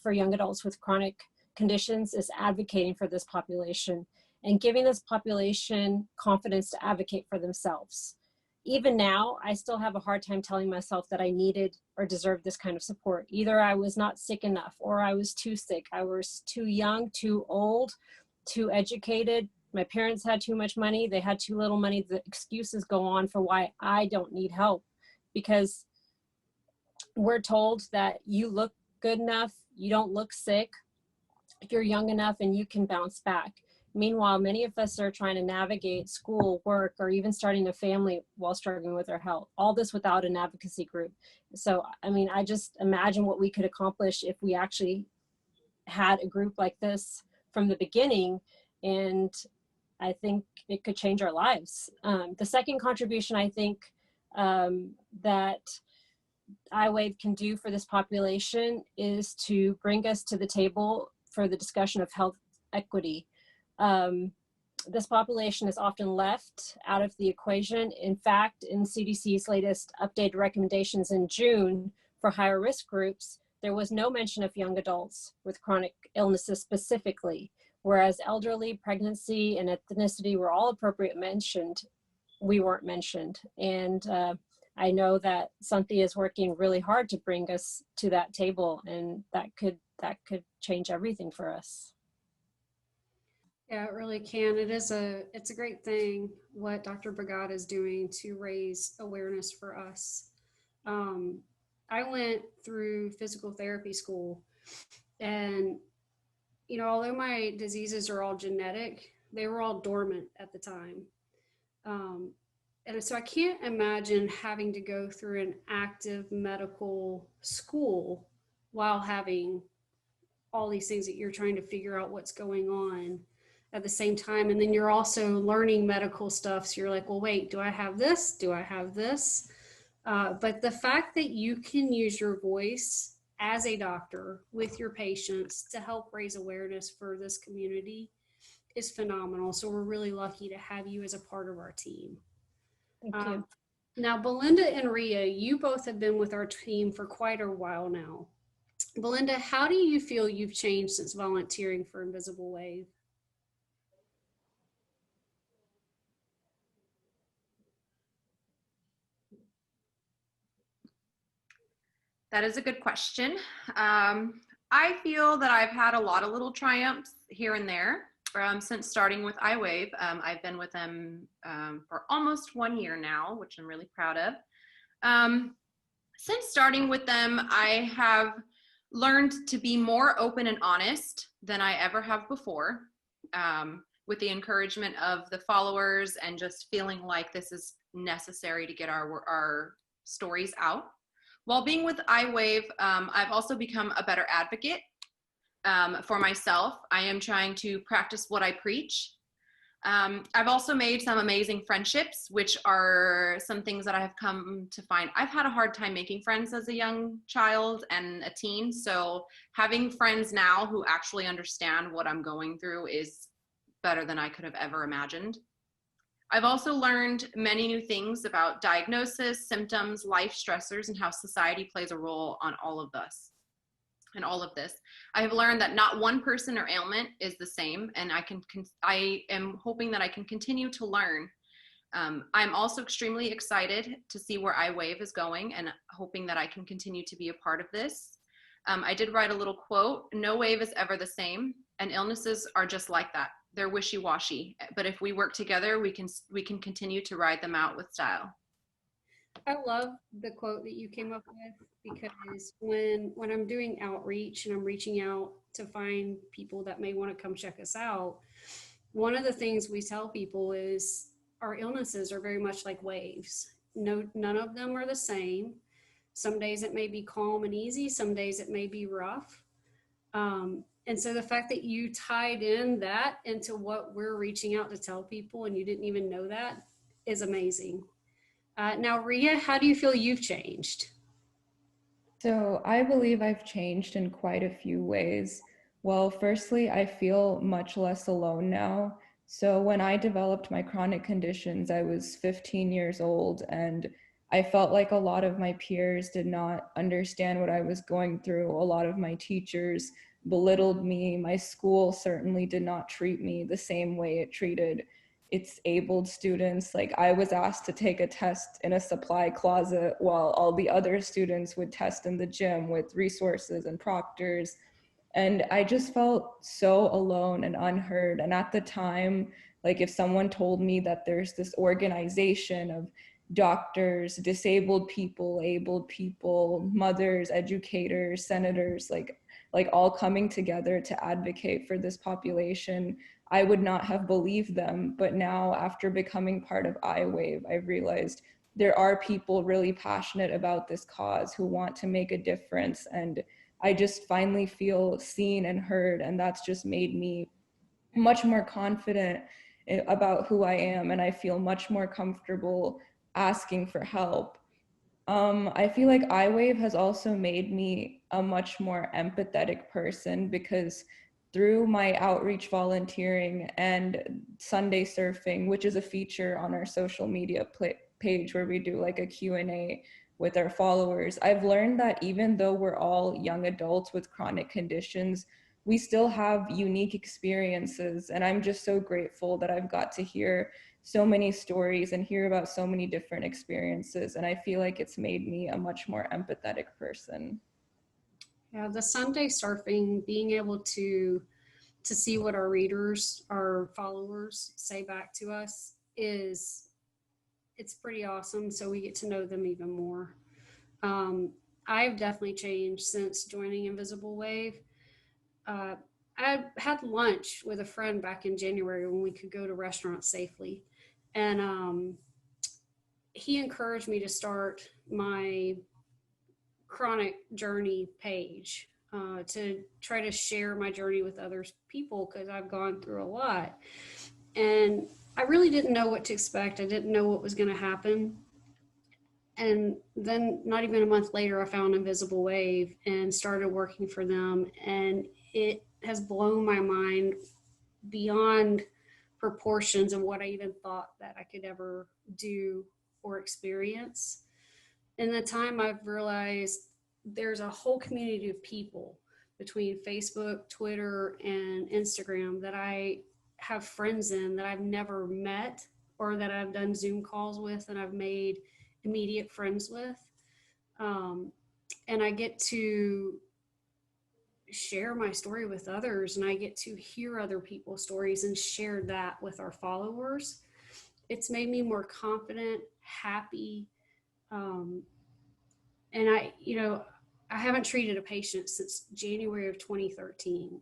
for young adults with chronic conditions is advocating for this population and giving this population confidence to advocate for themselves. Even now, I still have a hard time telling myself that I needed or deserved this kind of support. Either I was not sick enough, or I was too sick. I was too young, too old, too educated. My parents had too much money. They had too little money. The excuses go on for why I don't need help, because we're told that you look good enough, you don't look sick, you're young enough, and you can bounce back. Meanwhile, many of us are trying to navigate school, work, or even starting a family while struggling with our health. All this without an advocacy group. So, I just imagine what we could accomplish if we actually had a group like this from the beginning, and I think it could change our lives. The second contribution I think that iWave can do for this population is to bring us to the table for the discussion of health equity. This population is often left out of the equation. In fact, in CDC's latest updated recommendations in June for higher risk groups, there was no mention of young adults with chronic illnesses specifically, whereas elderly, pregnancy, and ethnicity were all appropriate mentioned. We weren't mentioned. And I know that Santhi is working really hard to bring us to that table, and that could change everything for us. Yeah, it really can. It's a great thing what Dr. Brigada is doing to raise awareness for us. I went through physical therapy school, and although my diseases are all genetic, they were all dormant at the time. And so I can't imagine having to go through an active medical school while having all these things that you're trying to figure out what's going on at the same time. And then you're also learning medical stuff. So you're like, well, wait, do I have this? Do I have this? But the fact that you can use your voice as a doctor with your patients to help raise awareness for this community is phenomenal. So we're really lucky to have you as a part of our team. Thank you. Now, Belinda and Rhea, you both have been with our team for quite a while now. Belinda, how do you feel you've changed since volunteering for Invisible Wave? That is a good question. I feel that I've had a lot of little triumphs here and there since starting with iWave. I've been with them for almost 1 year now, which I'm really proud of. Since starting with them, I have learned to be more open and honest than I ever have before, with the encouragement of the followers and just feeling like this is necessary to get our stories out. While being with iWave, I've also become a better advocate for myself. I am trying to practice what I preach. I've also made some amazing friendships, which are some things that I have come to find. I've had a hard time making friends as a young child and a teen, so having friends now who actually understand what I'm going through is better than I could have ever imagined. I've also learned many new things about diagnosis, symptoms, life stressors, and how society plays a role on all of this. And all of this, I have learned that not one person or ailment is the same, and I am hoping that I can continue to learn. I'm also extremely excited to see where iWave is going, and hoping that I can continue to be a part of this. I did write a little quote: "No wave is ever the same, and illnesses are just like that. They're wishy-washy, but if we work together, we can continue to ride them out with style." I love the quote that you came up with, because when I'm doing outreach and I'm reaching out to find people that may want to come check us out, one of the things we tell people is our illnesses are very much like waves. None of them are the same. Some days it may be calm and easy, some days it may be rough. And so the fact that you tied in that into what we're reaching out to tell people, and you didn't even know that, is amazing. Now, Rhea, how do you feel you've changed? So I believe I've changed in quite a few ways. Well, firstly, I feel much less alone now. So when I developed my chronic conditions, I was 15 years old, and I felt like a lot of my peers did not understand what I was going through. A lot of my teachers belittled me. My school certainly did not treat me the same way it treated its abled students. Like, I was asked to take a test in a supply closet while all the other students would test in the gym with resources and proctors. And I just felt so alone and unheard. And at the time, like, if someone told me that there's this organization of doctors, disabled people, abled people, mothers, educators, senators, like all coming together to advocate for this population, I would not have believed them. But now, after becoming part of iWave, I've realized there are people really passionate about this cause who want to make a difference. And I just finally feel seen and heard. And that's just made me much more confident about who I am. And I feel much more comfortable asking for help. I feel like iWave has also made me a much more empathetic person, because through my outreach volunteering and Sunday surfing, which is a feature on our social media page where we do like a Q&A with our followers, I've learned that even though we're all young adults with chronic conditions, we still have unique experiences. And I'm just so grateful that I've got to hear so many stories and hear about so many different experiences. And I feel like it's made me a much more empathetic person. Yeah, the Sunday surfing, being able to see what our readers, our followers say back to us it's pretty awesome. So we get to know them even more. I've definitely changed since joining Invisible Wave. I had lunch with a friend back in January when we could go to restaurants safely. And he encouraged me to start my chronic journey page to try to share my journey with other people, because I've gone through a lot. And I really didn't know what to expect. I didn't know what was going to happen. And then not even a month later, I found Invisible Wave and started working for them. And it has blown my mind beyond proportions of what I even thought that I could ever do or experience. In the time, I've realized there's a whole community of people between Facebook, Twitter, and Instagram that I have friends in that I've never met, or that I've done Zoom calls with and I've made immediate friends with. And I get to share my story with others, and I get to hear other people's stories and share that with our followers. It's made me more confident, happy. And I haven't treated a patient since January of 2013.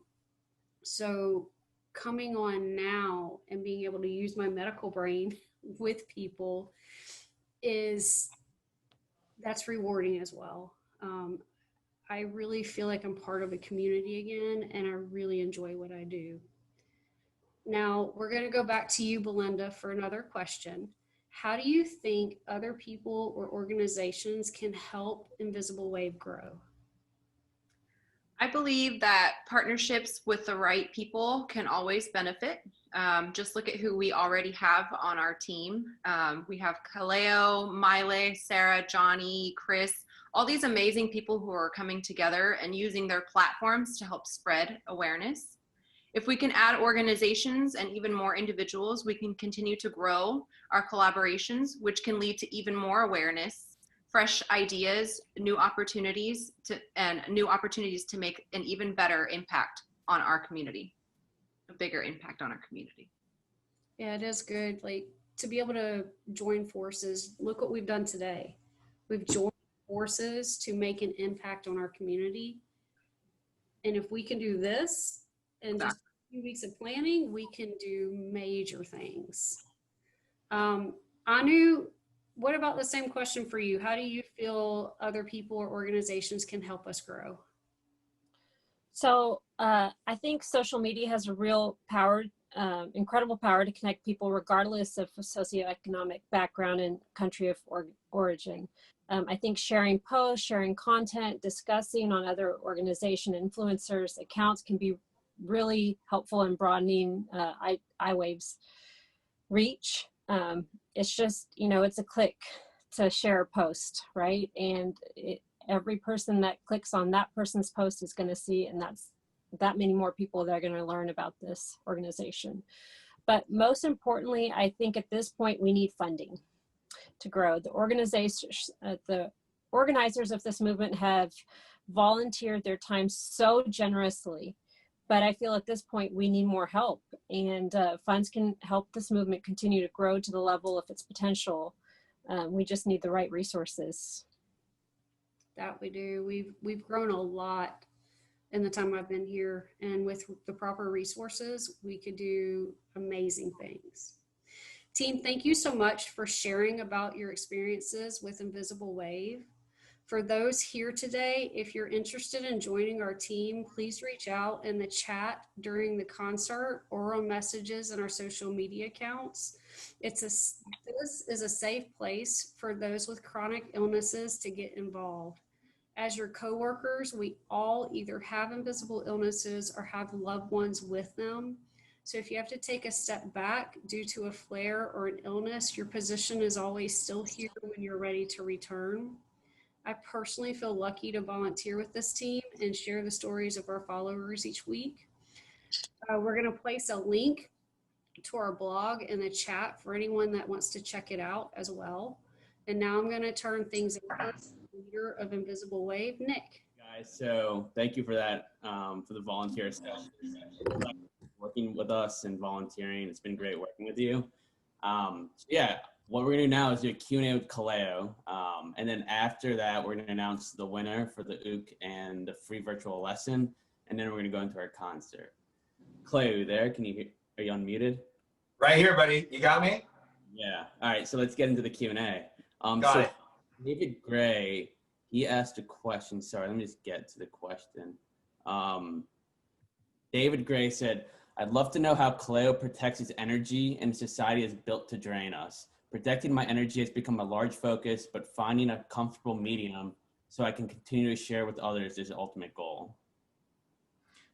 So coming on now and being able to use my medical brain with people that's rewarding as well. I really feel like I'm part of a community again, and I really enjoy what I do. Now we're going to go back to you, Belinda, for another question. How do you think other people or organizations can help Invisible Wave grow? I believe that partnerships with the right people can always benefit. Just look at who we already have on our team. We have Kaleo, Maile, Sarah, Johnny, Chris, all these amazing people who are coming together and using their platforms to help spread awareness. If we can add organizations and even more individuals, we can continue to grow our collaborations, which can lead to even more awareness, fresh ideas, new opportunities to make an even better impact on our community, a bigger impact on our community. Yeah, it is good. Like, to be able to join forces, look what we've done today. We've joined forces to make an impact on our community. And if we can do this in just a few weeks of planning, we can do major things. Anu, what about the same question for you? How do you feel other people or organizations can help us grow? So I think social media has a real power, incredible power to connect people regardless of socioeconomic background and country of origin. I think sharing posts, sharing content, discussing on other organization influencers' accounts can be really helpful in broadening iWave's reach. It's just, it's a click to share a post, right? And every person that clicks on that person's post is going to see, and that's that many more people that are going to learn about this organization. But most importantly, I think at this point, we need funding to grow. The organizers of this movement have volunteered their time so generously, but I feel at this point we need more help, and funds can help this movement continue to grow to the level of its potential. We just need the right resources. That we do. We've grown a lot in the time I've been here, and with the proper resources, we could do amazing things. Team, thank you so much for sharing about your experiences with Invisible Wave. For those here today, if you're interested in joining our team, please reach out in the chat during the concert or on messages in our social media accounts. This is a safe place for those with chronic illnesses to get involved. As your coworkers, we all either have invisible illnesses or have loved ones with them. So if you have to take a step back due to a flare or an illness, your position is always still here when you're ready to return. I personally feel lucky to volunteer with this team and share the stories of our followers each week. We're going to place a link to our blog in the chat for anyone that wants to check it out as well. And now I'm going to turn things over to the leader of Invisible Wave, Nick. Guys, so thank you for that, for the volunteer session. Working with us and volunteering. It's been great working with you. So yeah, what we're gonna do now is do a Q&A with Kaleo. And then after that, we're gonna announce the winner for the OOC and the free virtual lesson. And then we're gonna go into our concert. Kaleo, you there? Can you hear, are you unmuted? Right here, buddy. You got me? Yeah. All right, so let's get into the Q&A. Got it. David Gray, he asked a question. Sorry, let me just get to the question. David Gray said, I'd love to know how Kaleo protects his energy and society is built to drain us. Protecting my energy has become a large focus, but finding a comfortable medium so I can continue to share with others is the ultimate goal.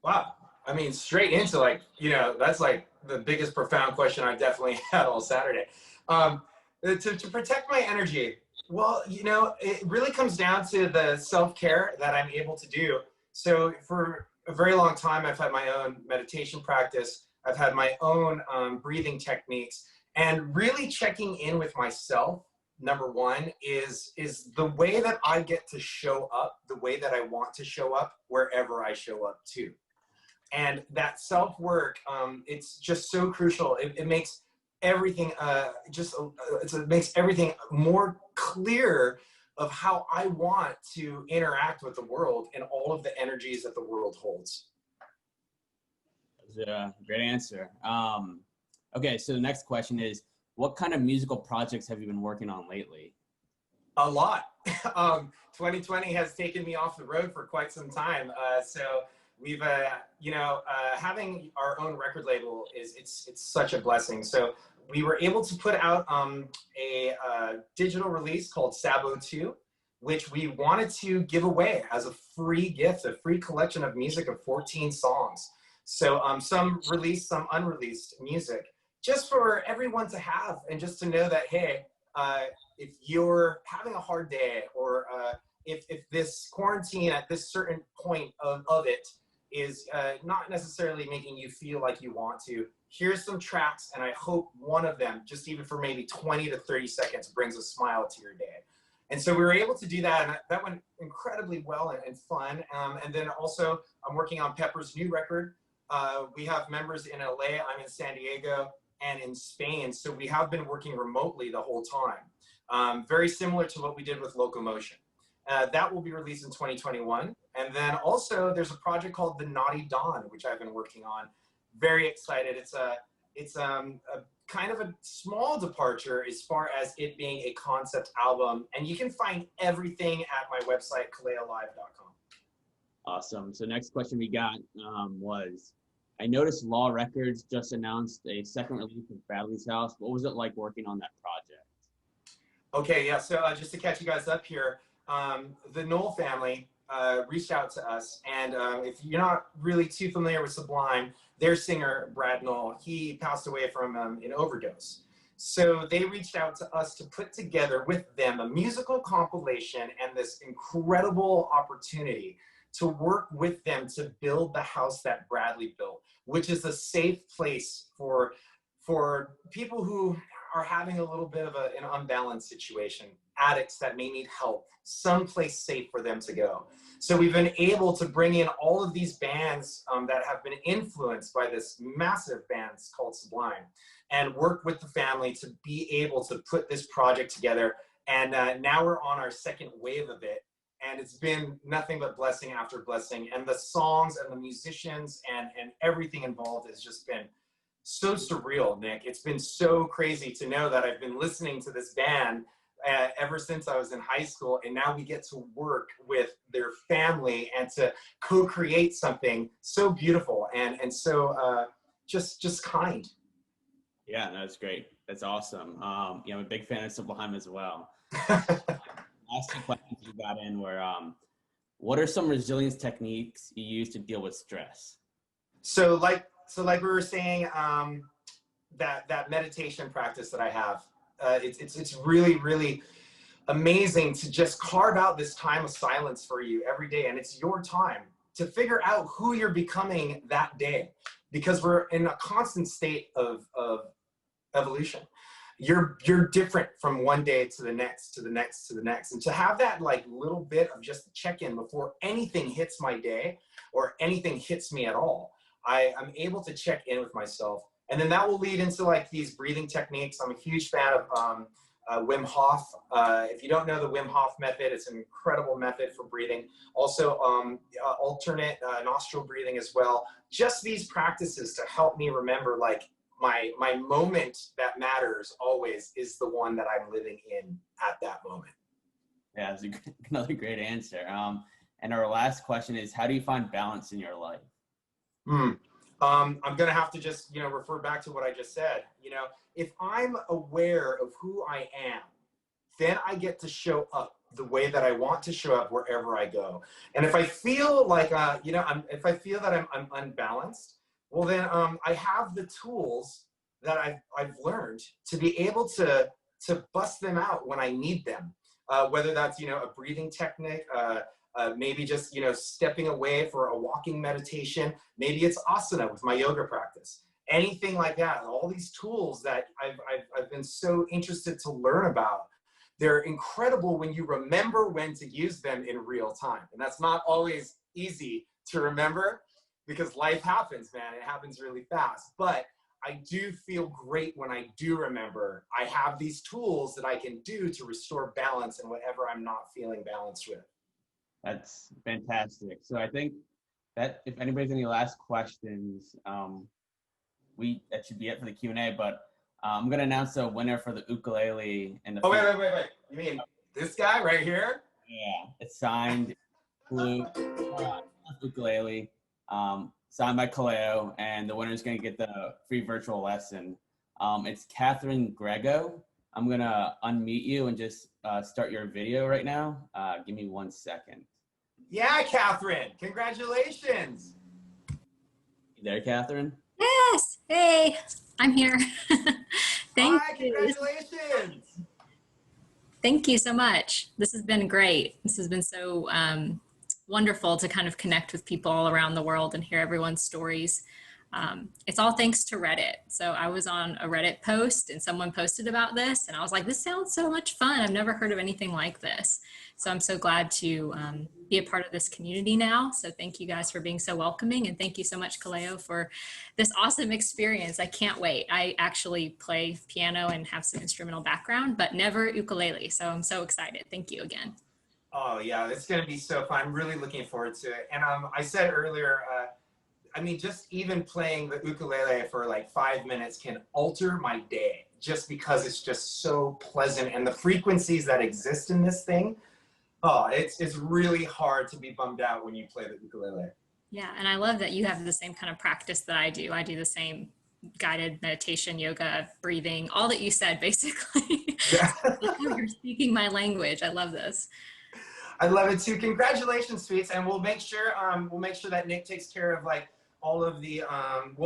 Wow. I mean, straight into like, you know, that's like the biggest profound question I've definitely had all Saturday. To protect my energy, well, you know, it really comes down to the self-care that I'm able to do. So for a very long time, I've had my own meditation practice. I've had my own breathing techniques, and really checking in with myself. Number one is the way that I get to show up, the way that I want to show up wherever I show up to. And that self-work, it's just so crucial. It makes everything it makes everything more clear of how I want to interact with the world and all of the energies that the world holds. That was a great answer. Okay, so the next question is, what kind of musical projects have you been working on lately? A lot. 2020 has taken me off the road for quite some time. So we've, having our own record label it's such a blessing. So we were able to put out a digital release called Sabo 2, which we wanted to give away as a free gift, a free collection of music of 14 songs. So some released, some unreleased music, just for everyone to have, and just to know that, hey, if you're having a hard day, or if this quarantine at this certain point of it is not necessarily making you feel like you want to, here's some tracks, and I hope one of them, just even for maybe 20 to 30 seconds, brings a smile to your day. And so we were able to do that, and that went incredibly well and fun. And then also, I'm working on Pepper's new record. We have members in LA, I'm in San Diego, and in Spain. So we have been working remotely the whole time. Very similar to what we did with Locomotion. That will be released in 2021. And then also there's a project called The Naughty Dawn, which I've been working on. Very excited. It's a kind of a small departure as far as it being a concept album. And you can find everything at my website, kaleolive.com. Awesome. So next question we got was, I noticed Law Records just announced a second release of Bradley's House. What was it like working on that project? Okay, yeah, so just to catch you guys up here, the Knoll family reached out to us, and if you're not really too familiar with Sublime, their singer, Brad Knoll, he passed away from an overdose. So they reached out to us to put together with them a musical compilation and this incredible opportunity to work with them to build the house that Bradley built, which is a safe place for people who are having a little bit of an unbalanced situation, addicts that may need help, someplace safe for them to go. So we've been able to bring in all of these bands that have been influenced by this massive band called Sublime, and work with the family to be able to put this project together. And now we're on our second wave of it. And it's been nothing but blessing after blessing. And the songs and the musicians and everything involved has just been so surreal, Nick. It's been so crazy to know that I've been listening to this band ever since I was in high school. And now we get to work with their family and to co-create something so beautiful and so just kind. Yeah, that's great. That's awesome. I'm a big fan of Sublime as well. Last two questions we got in were, what are some resilience techniques you use to deal with stress? So like we were saying, that meditation practice that I have, it's really, really amazing to just carve out this time of silence for you every day. And it's your time to figure out who you're becoming that day, because we're in a constant state of evolution. You're different from one day to the next, to the next, to the next. And to have that like little bit of just check-in before anything hits my day or anything hits me at all, I'm able to check in with myself. And then that will lead into like these breathing techniques. I'm a huge fan of Wim Hof. If you don't know the Wim Hof method, it's an incredible method for breathing. Also, alternate nostril breathing as well. Just these practices to help me remember, like, my moment that matters always is the one that I'm living in at that moment. Yeah, that's another great answer. And our last question is, how do you find balance in your life? I'm gonna have to just, refer back to what I just said. If I'm aware of who I am, then I get to show up the way that I want to show up wherever I go. And if I feel like, if I feel that I'm unbalanced, well then I have the tools that I've learned to be able to bust them out when I need them. Whether that's, a breathing technique, maybe just, stepping away for a walking meditation. Maybe it's asana with my yoga practice. Anything like that. All these tools that I've been so interested to learn about. They're incredible when you remember when to use them in real time. And that's not always easy to remember because life happens, man. It happens really fast. But I do feel great when I do remember I have these tools that I can do to restore balance in whatever I'm not feeling balanced with. That's fantastic. So I think that if anybody's any last questions, that should be it for the Q&A, but I'm going to announce the winner for the ukulele. And the wait. You mean this guy right here? Yeah, it's signed blue ukulele, signed by Kaleo, and the winner is going to get the free virtual lesson. It's Catherine Grego. I'm going to unmute you and just start your video right now. Give me 1 second. Yeah, Catherine, congratulations. You there, Catherine? Yes. Hey, I'm here. Thank you. Congratulations. Thank you so much. This has been great. This has been so wonderful to kind of connect with people all around the world and hear everyone's stories. It's all thanks to Reddit. So I was on a Reddit post and someone posted about this and I was like, this sounds so much fun. I've never heard of anything like this. So I'm so glad to be a part of this community now. So thank you guys for being so welcoming. And thank you so much, Kaleo, for this awesome experience. I can't wait. I actually play piano and have some instrumental background, but never ukulele. So I'm so excited. Thank you again. Oh yeah, it's gonna be so fun. I'm really looking forward to it. And I said earlier, just even playing the ukulele for like 5 minutes can alter my day just because it's just so pleasant. And the frequencies that exist in this thing, it's really hard to be bummed out when you play the ukulele. Yeah, and I love that you have the same kind of practice that I do. I do the same guided meditation, yoga, breathing, all that you said, basically. Yeah. You're speaking my language. I love this. I love it too. Congratulations, sweets. And we'll make sure that Nick takes care of like all of the,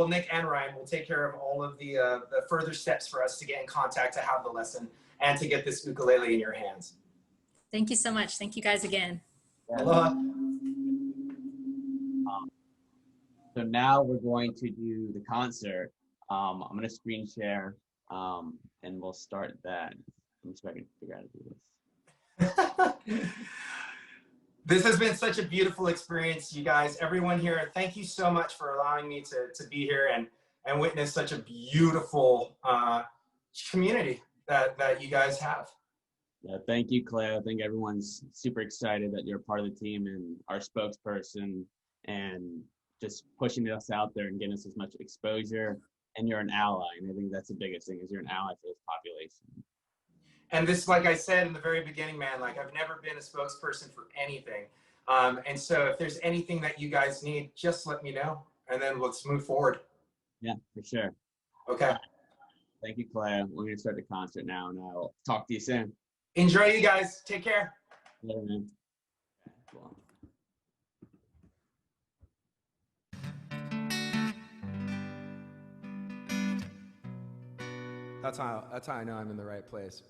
Nick and Ryan will take care of all of the further steps for us to get in contact to have the lesson and to get this ukulele in your hands. Thank you so much. Thank you guys again. Aloha. So now we're going to do the concert. I'm going to screen share and we'll start that. I'm just trying to figure out how to do this. This has been such a beautiful experience, you guys. Everyone here, thank you so much for allowing me to be here and witness such a beautiful community that you guys have. Yeah, thank you, Kaleo. I think everyone's super excited that you're part of the team and our spokesperson and just pushing us out there and getting us as much exposure. And you're an ally. And I think that's the biggest thing is you're an ally for this population. And this, like I said in the very beginning, man, like I've never been a spokesperson for anything. And so if there's anything that you guys need, just let me know and then let's move forward. Yeah, for sure. Okay. Thank you, Kaleo. We're going to start the concert now and I'll talk to you soon. Enjoy, you guys. Take care. Later, man. That's how I know I'm in the right place.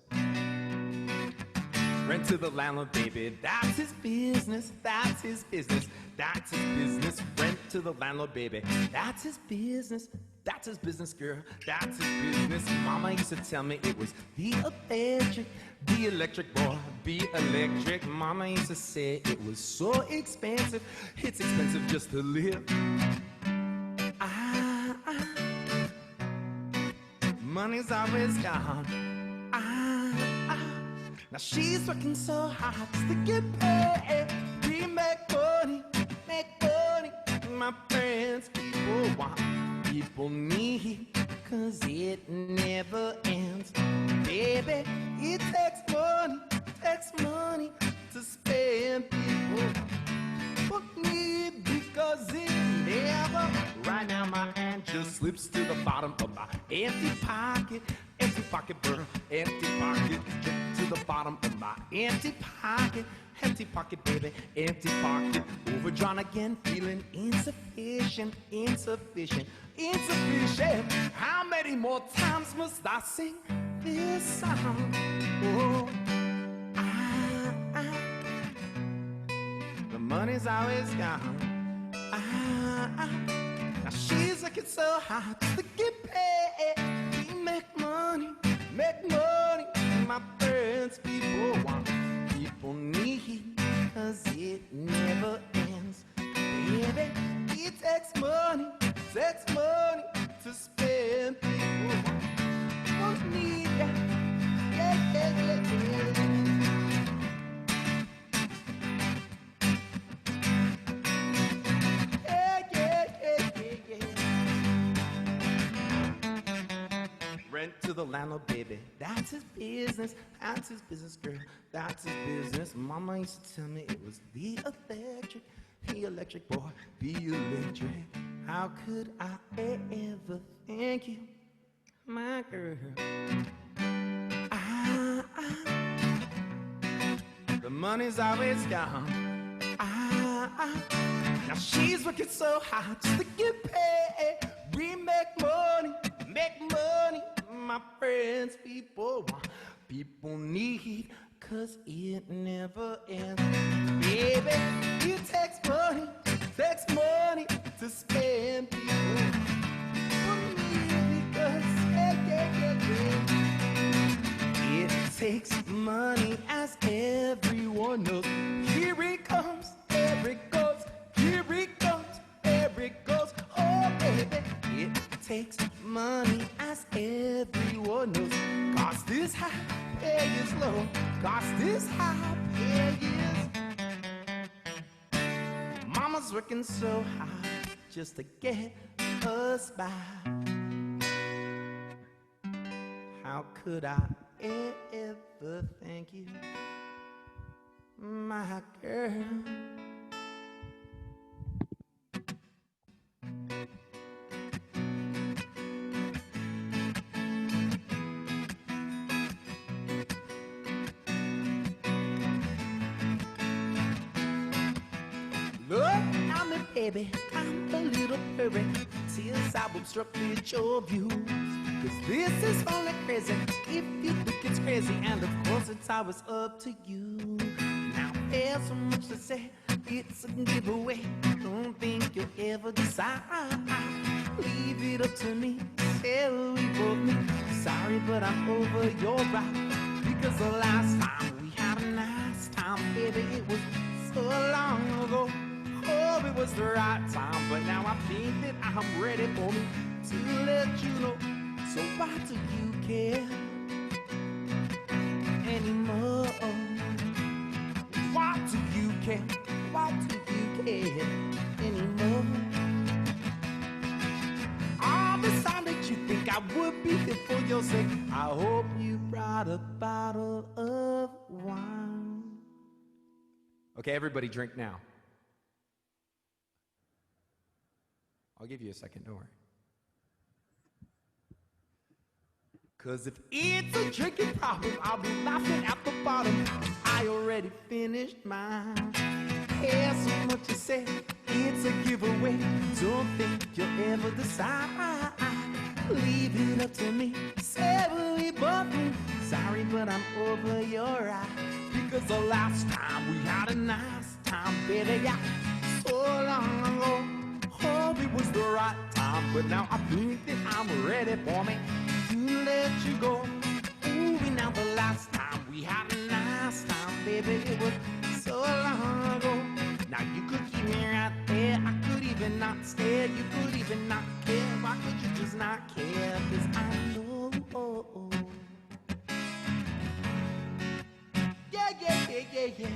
Rent to the landlord, baby, that's his business, that's his business, that's his business. Rent to the landlord, baby, that's his business, that's his business, girl, that's his business. Mama used to tell me it was the electric boy, be electric. Mama used to say it was so expensive, it's expensive just to live. Money's always gone. Now she's working so hard just to get paid. We make money, my friends. People want, people need, 'cause it never ends. Baby, it takes money to spend. People need, because it never. Right now my hand just slips to the bottom of my empty pocket, girl, empty pocket. To the bottom of my empty pocket, baby, empty pocket. Overdrawn again, feeling insufficient. How many more times must I sing this song? Oh, the money's always gone. Now she's looking so hard to get paid. We make money. My friends, people want, people need, 'cause it never ends. Baby, it takes money to spend. People need, yeah. Rent to the landlord, baby, that's his business, girl, that's his business. Mama used to tell me it was the electric boy, the electric. How could I ever thank you, my girl? The money's always gone. Now she's working so hard just to get paid. We make money. My friends, people want, people need, 'cause it never ends. Baby, it takes money to spend. People need, because it takes money, as everyone knows. Here it comes, there it goes. Here it comes, there it goes. Oh, baby, it takes money, as everyone knows. Cost is high, pay is low. Cost is high, pay is. Mama's working so hard just to get us by. How could I ever thank you, my girl? Baby, I'm a little hurry. Tears I obstructed your view. 'Cause this is only crazy if you think it's crazy. And of course it's always up to you. Now there's so much to say, it's a giveaway. Don't think you'll ever decide. Leave it up to me, say we both need. Sorry, but I'm over your route. Because the last time we had a nice time, baby, it was so long ago. Oh, it was the right time, but now I think that I'm ready for me to let you know. So why do you care anymore? Why do you care? Why do you care anymore? All the time that you think I would be here for your sake, I hope you brought a bottle of wine. Okay, everybody drink now. I'll give you a second, don't worry. 'Cause if it's a drinking problem, I'll be laughing at the bottom. I already finished mine. There's so much to say, it's a giveaway. Don't think you'll ever decide. Leave it up to me, say nothing. Sorry, but I'm over your eye. Because the last time we had a nice time, baby, yeah, so long ago. Hope it was the right time, but now I think that I'm ready for me to let you go. Ooh, and now the last time we had a nice time, baby, it was so long ago. Now you could keep me right there, I could even not stare, you could even not care. Why could you just not care? 'Cause I know. Yeah, yeah, yeah, yeah, yeah.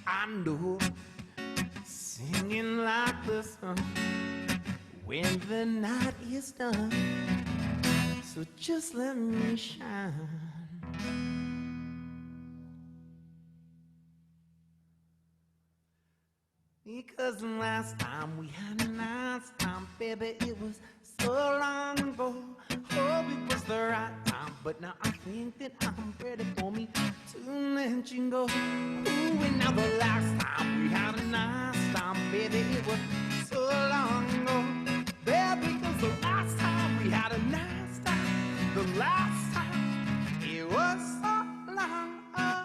I know, singing like the sun when the night is done. So just let me shine. Because the last time we had a nice time, baby, it was so long ago. Hope it was the right time, but now I think that I'm ready for me to let you go. Ooh, and now the last time we had a nice time, baby, it was so long ago. Baby, because the last time we had a nice time, the last time, it was so long ago.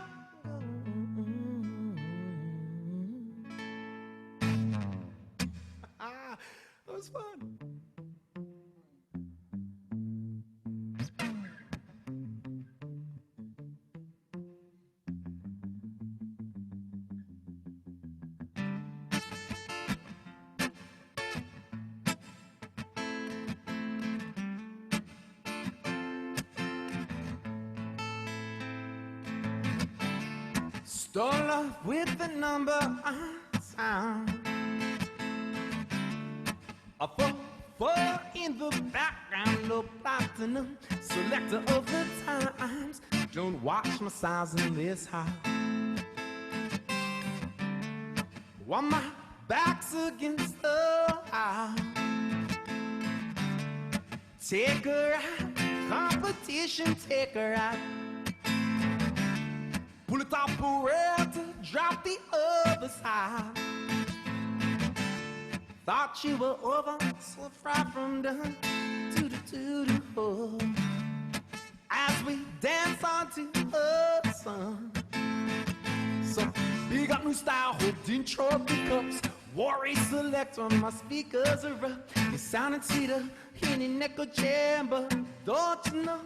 That was fun. Start off with the number sound. A 4 in the background, no platinum. Selector of the times. Don't watch my size in this house. While my back's against the house. Take her out, competition, take her out. Pull it off to drop the other side. Thought you were over, so far from done. Oh. As we dance on to a song. So big up new style, holding trophy cups. Worry select on my speakers are up. You're sounding sweeter in an echo chamber. Don't you know?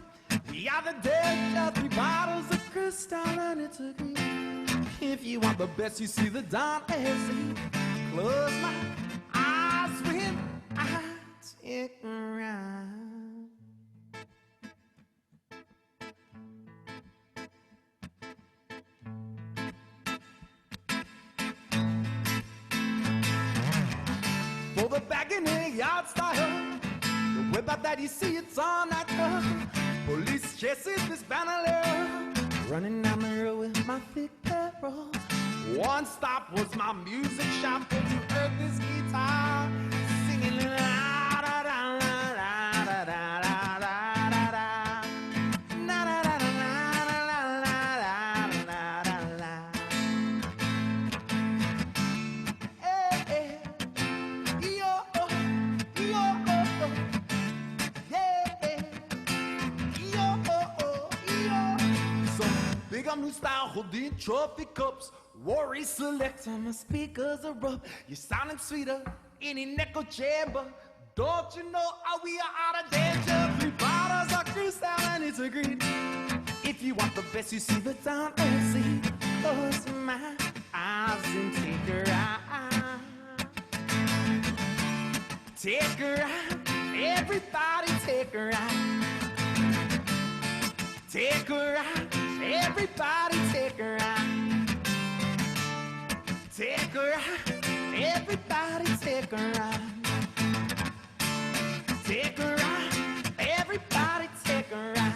We are the dead, just 3 bottles of crystal and it's a green. If you want the best, you see the dawn as close my eyes when I take a ride. For the back in the yard style, the whip out that you see, it's on that truck. Police chases this banner, running down the road with my thick barrel. One stop was my music shop, and you heard this guitar singing la da da la da da da da da da. Na da da da la la la la la la. Hey, hey, yo, yo, yeah. Big up new style, holding trophy cups. Worry select on my speakers are up. You're sounding sweeter in an echo chamber. Don't you know how we are out of danger? 3 bottles of crystal and it's a green. If you want the best, you see the town and see. Close my eyes and take her out. Take her out. Everybody take her out. Take her out. Everybody take her out. Take her out. Everybody take her out. Take her out. Everybody take her out.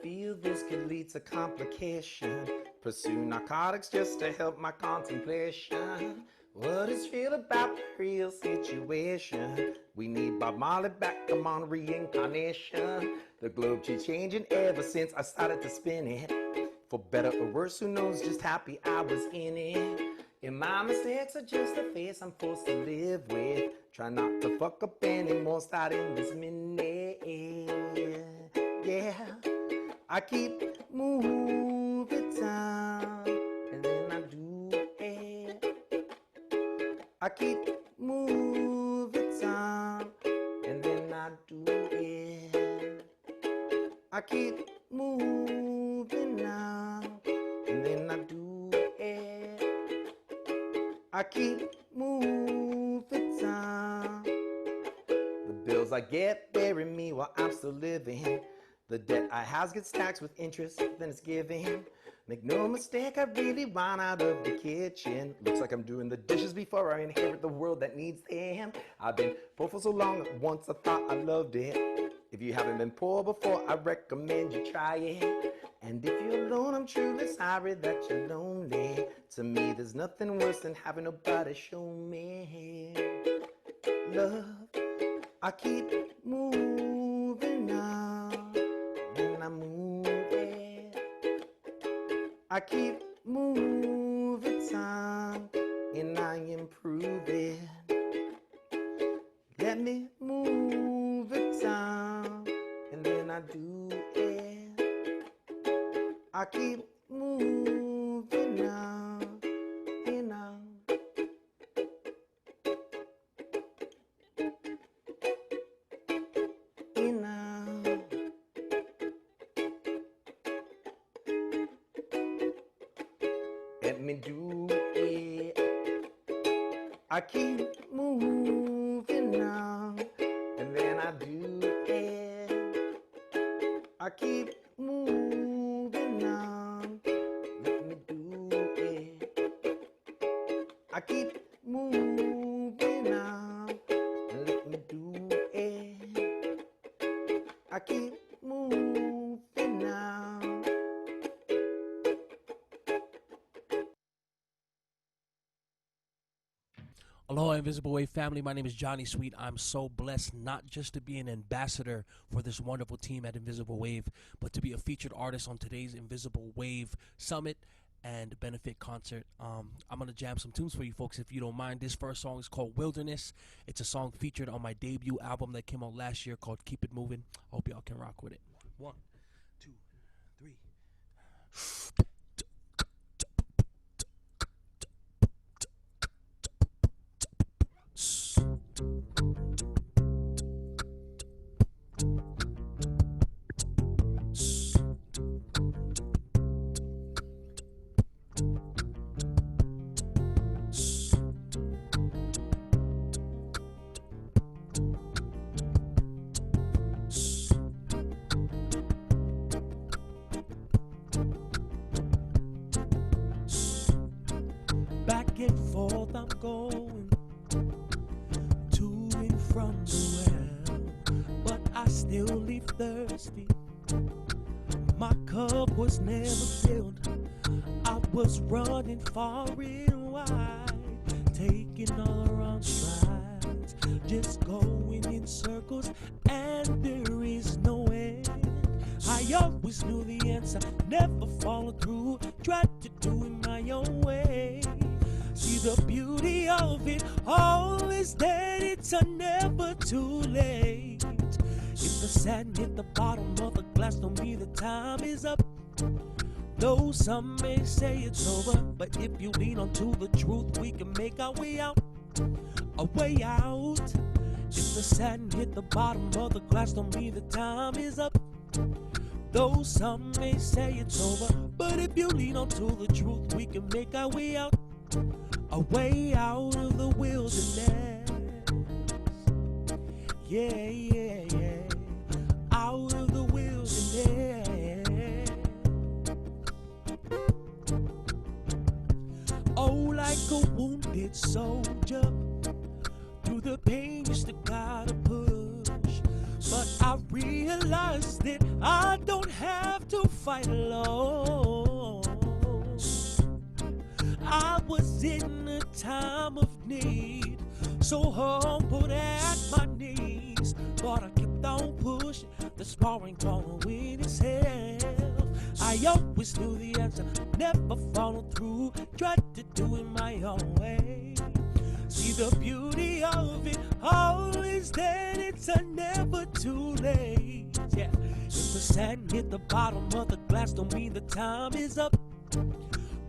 feel this could lead to complication. Pursue narcotics just to help my contemplation. What is real about the real situation? We need Bob Marley back, come on, reincarnation. The globe keeps changing ever since I started to spin it. For better or worse, who knows just happy I was in it. And my mistakes are just a face I'm forced to live with. Try not to fuck up anymore, starting this minute. Yeah, I keep moving down, and then I do it. I keep moving down, and then I do it. I keep moving now, and then I do it. I keep moving down. The bills I get bury me while I'm still living. The debt I house gets taxed with interest, then it's giving. Make no mistake, I really want out of the kitchen. Looks like I'm doing the dishes before I inherit the world that needs them. I've been poor for so long, once I thought I loved it. If you haven't been poor before, I recommend you try it. And if you're alone, I'm truly sorry that you're lonely. To me, there's nothing worse than having nobody show me love. I keep moving now, and I'm moving. I keep moving time, and I improve it. Let me move it down, and then I do it. I keep moving now, and now. And now. Let me do it. I keep moving now, and then I do it. I keep moving now. Let me do it. I keep moving now. Let me do it. I keep moving now. Aloha, Invisible Wave family. My name is Johnny Sweet. I'm so blessed not just to be an ambassador for this wonderful team at Invisible Wave, but to be a featured artist on today's Invisible Wave Summit and benefit concert. I'm going to jam some tunes for you folks if you don't mind. This first song is called Wilderness. It's a song featured on my debut album that came out last year called Keep It Moving. I hope y'all can rock with it. 1, 2, 3. Back and forth I'm going to and from the well, but I still leave thirsty. My cup was never filled. I was running far and wide, taking all around strides, just going in circles, and there is no end. I always knew the answer, never followed through, tried to do it my own way. See, the beauty of it all is that it's never too late. If the sand hit the bottom of the glass, don't mean the time is up. Though some may say it's over, but if you lean onto the truth, we can make our way out. A way out. If the sand hit the bottom of the glass, don't mean the time is up. Though some may say it's over, but if you lean onto the truth, we can make our way out. A way out of the wilderness. Yeah, yeah, yeah. Out of the wilderness. Oh, like a wounded soldier, through the pain you still gotta push. But I realized that I don't have to fight alone. I was in a time of need, so humbled at my knees, but I kept on pushing. The sparring gonna win itself. I always knew the answer, never followed through. Tried to do it my own way. See the beauty of it all is that it's never too late. Yeah, if the sand hit the bottom of the glass, don't mean the time is up.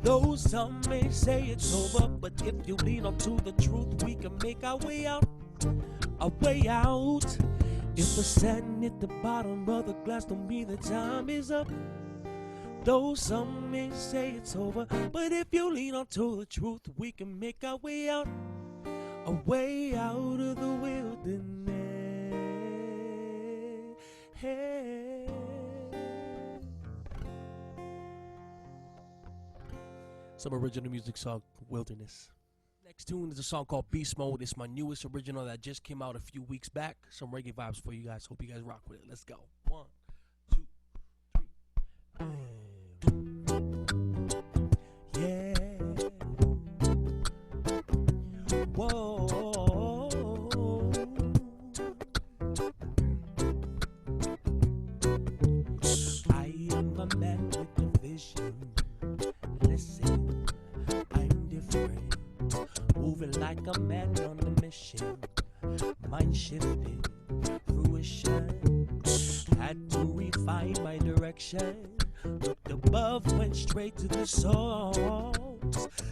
Though some may say it's over, but if you lean onto the truth, we can make our way out. A way out. If the sand hit the bottom of the glass, don't mean the time is up. Though some may say it's over, but if you lean onto the truth, we can make our way out. A way out of the wilderness. Hey. Some original music song, Wilderness. Next tune is a song called Beast Mode. It's my newest original that just came out a few weeks back. Some reggae vibes for you guys. Hope you guys rock with it. Let's go. 1, 2, 3. Yeah. Whoa. I am a man with a vision. Listen, I'm different. Moving like a man on a mission. Mind shifting, fruition. Had to refine my direction. Looked above, went straight to the source.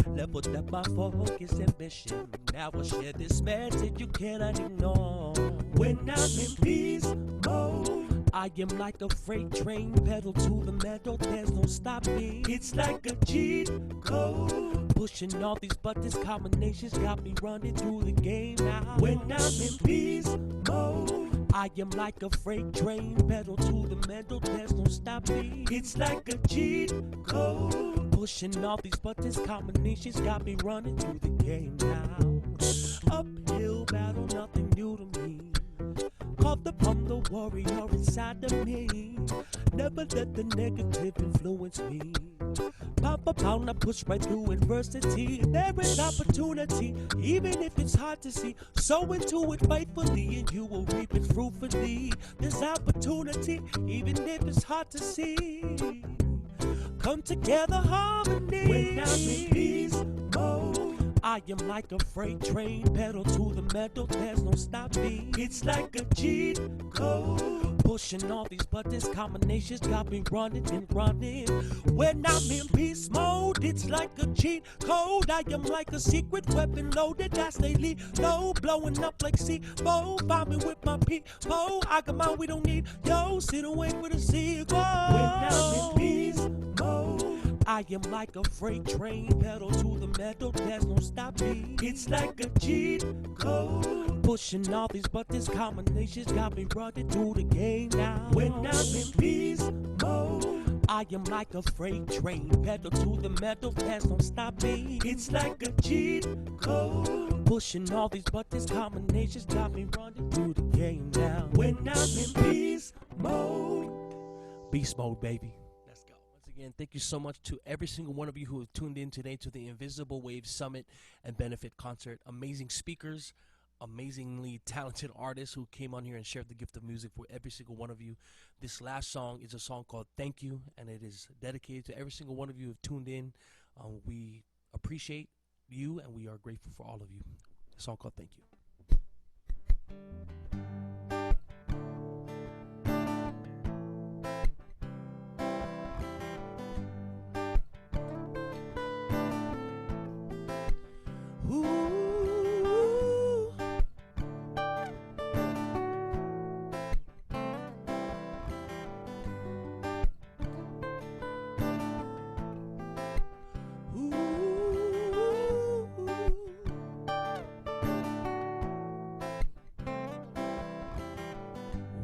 Leveled up my focus and mission. Now I'll share this message you cannot ignore. When I'm in peace mode, I am like a freight train, pedal to the metal, there's no stopping. It's like a cheat code. Pushing all these buttons, combinations got me running through the game now. When I'm in peace mode, I am like a freight train, pedal to the metal, there's no stopping. It's like a cheat code. Pushing all these buttons, combinations got me running through the game now. Uphill battle, nothing new to me. Called upon the warrior inside of me. Never let the negative influence me. Pound for pound, I push right through adversity. There is opportunity, even if it's hard to see. Sow into it faithfully, and you will reap it fruitfully. There's opportunity, even if it's hard to see. Come together, harmony. When I'm in peace mode, I am like a freight train, pedal to the metal, there's no stopping. It's like a cheat code. Pushing all these buttons, combinations got me running and running. When I'm in peace mode, it's like a cheat code. I am like a secret weapon loaded, I stay low, blowing up like C4. Find me with my people, I got mine, we don't need yo. Sit and wait for the sequel. When I'm in peace mode, I am like a freight train, pedal to the metal, there's no stopping. It's like a cheat code. Pushing all these buttons, combinations got me running through the game now. When I'm in peace mode, I am like a freight train, pedal to the metal, there's no stopping. It's like a cheat code. Pushing all these buttons, combinations got me running through the game now. When I'm in peace mode. Beast mode, baby. Again, thank you so much to every single one of you who have tuned in today to the Invisible Wave Summit and Benefit Concert. Amazing speakers, amazingly talented artists who came on here and shared the gift of music for every single one of you. This last song is a song called Thank You, and it is dedicated to every single one of you who have tuned in. We appreciate you, and we are grateful for all of you. A song called Thank You.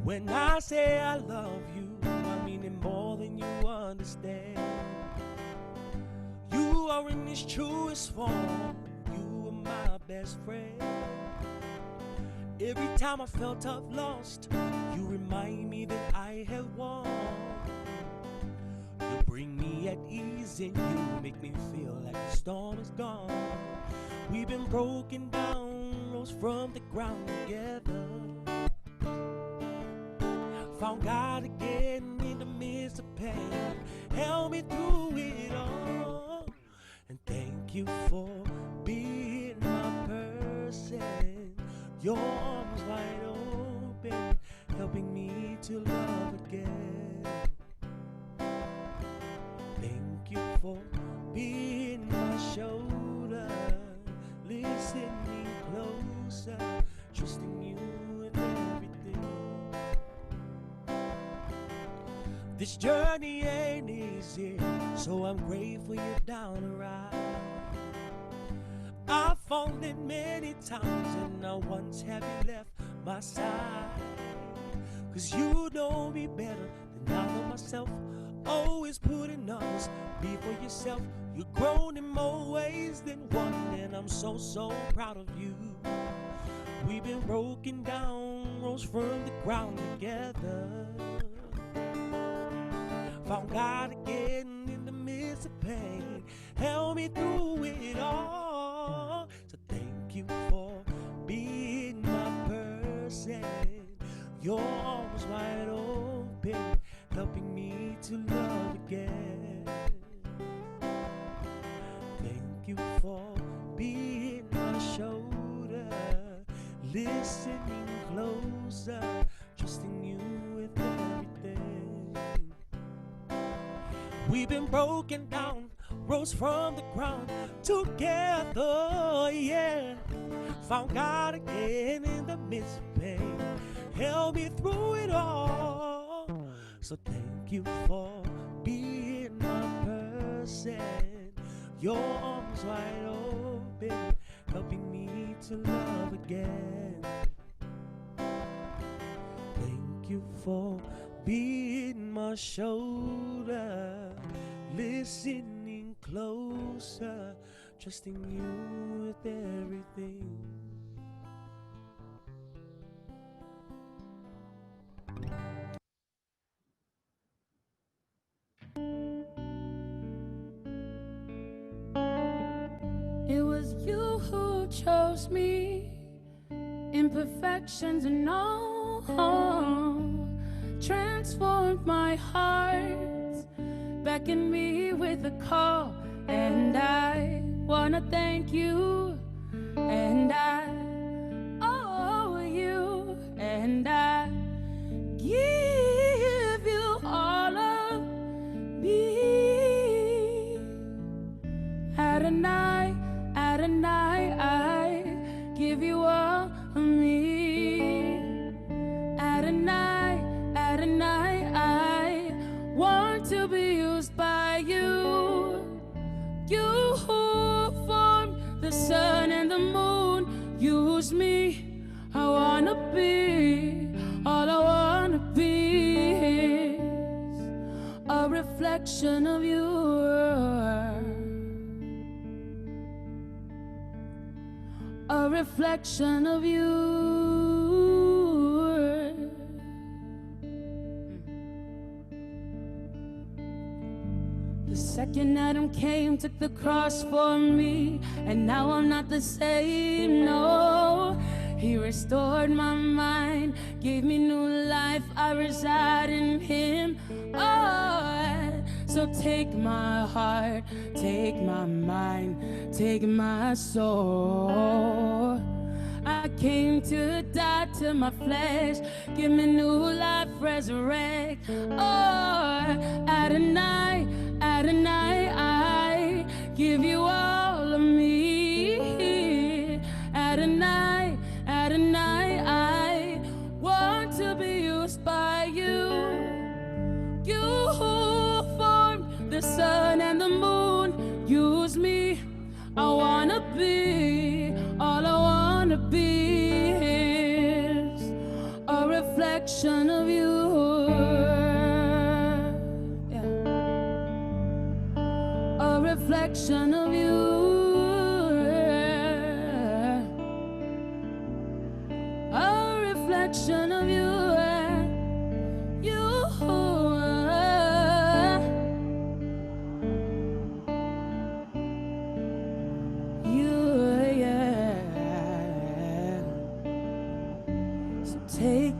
When I say I love you, I mean it more than you understand. You are in its truest form, you are my best friend. Every time I felt I've lost, you remind me that I have won. me at ease in you, make me feel like the storm is gone. We've been broken down, rose from the ground together. Found God again in the midst of pain, held me through it all. And thank you for being my person, your arms wide open, helping me to love again. Thank you for being my shoulder, listening closer, trusting you with everything. This journey ain't easy, so I'm grateful you're down to ride. I've fallen it many times, and not once have you left my side. 'Cause you know me better than I know myself, always putting others before yourself. You've grown in more ways than one, and I'm so, so proud of you. We've been broken down, rose from the ground together. Found God again in the midst of pain, held me through it all. So thank you for being my person, your arms wide open, helping me to love again. Thank you for being my shoulder, listening closer, trusting you with everything. We've been broken down, rose from the ground together, yeah. Found God again in the midst of pain, held me through it all. So thank you for being my person, your arms wide open, helping me to love again. Thank you for being my shoulder, listening closer, trusting you with everything. It was you who chose me, imperfections and all, transformed my heart, beckoned me with a call, and I wanna thank you, and I owe you, and I give you all of me. Adonai, Adonai, I give you all of me. Adonai, Adonai, I want to be used by you. You who formed the sun and the moon, use me. I wanna be, all I wanna be is a reflection of you. A reflection of you. The second Adam came, took the cross for me, and now I'm not the same, no. He restored my mind, gave me new life, I reside in him. Oh, so take my heart, take my mind, take my soul. I came to die to my flesh, give me new life, resurrect. Oh, Adonai, Adonai, I give you all of me. Adonai, Adonai, I want to be used by you. You who formed the sun and the moon, use me. I wanna be, all I wanna be is a reflection of you. Yeah. A reflection of you. A reflection of you. You.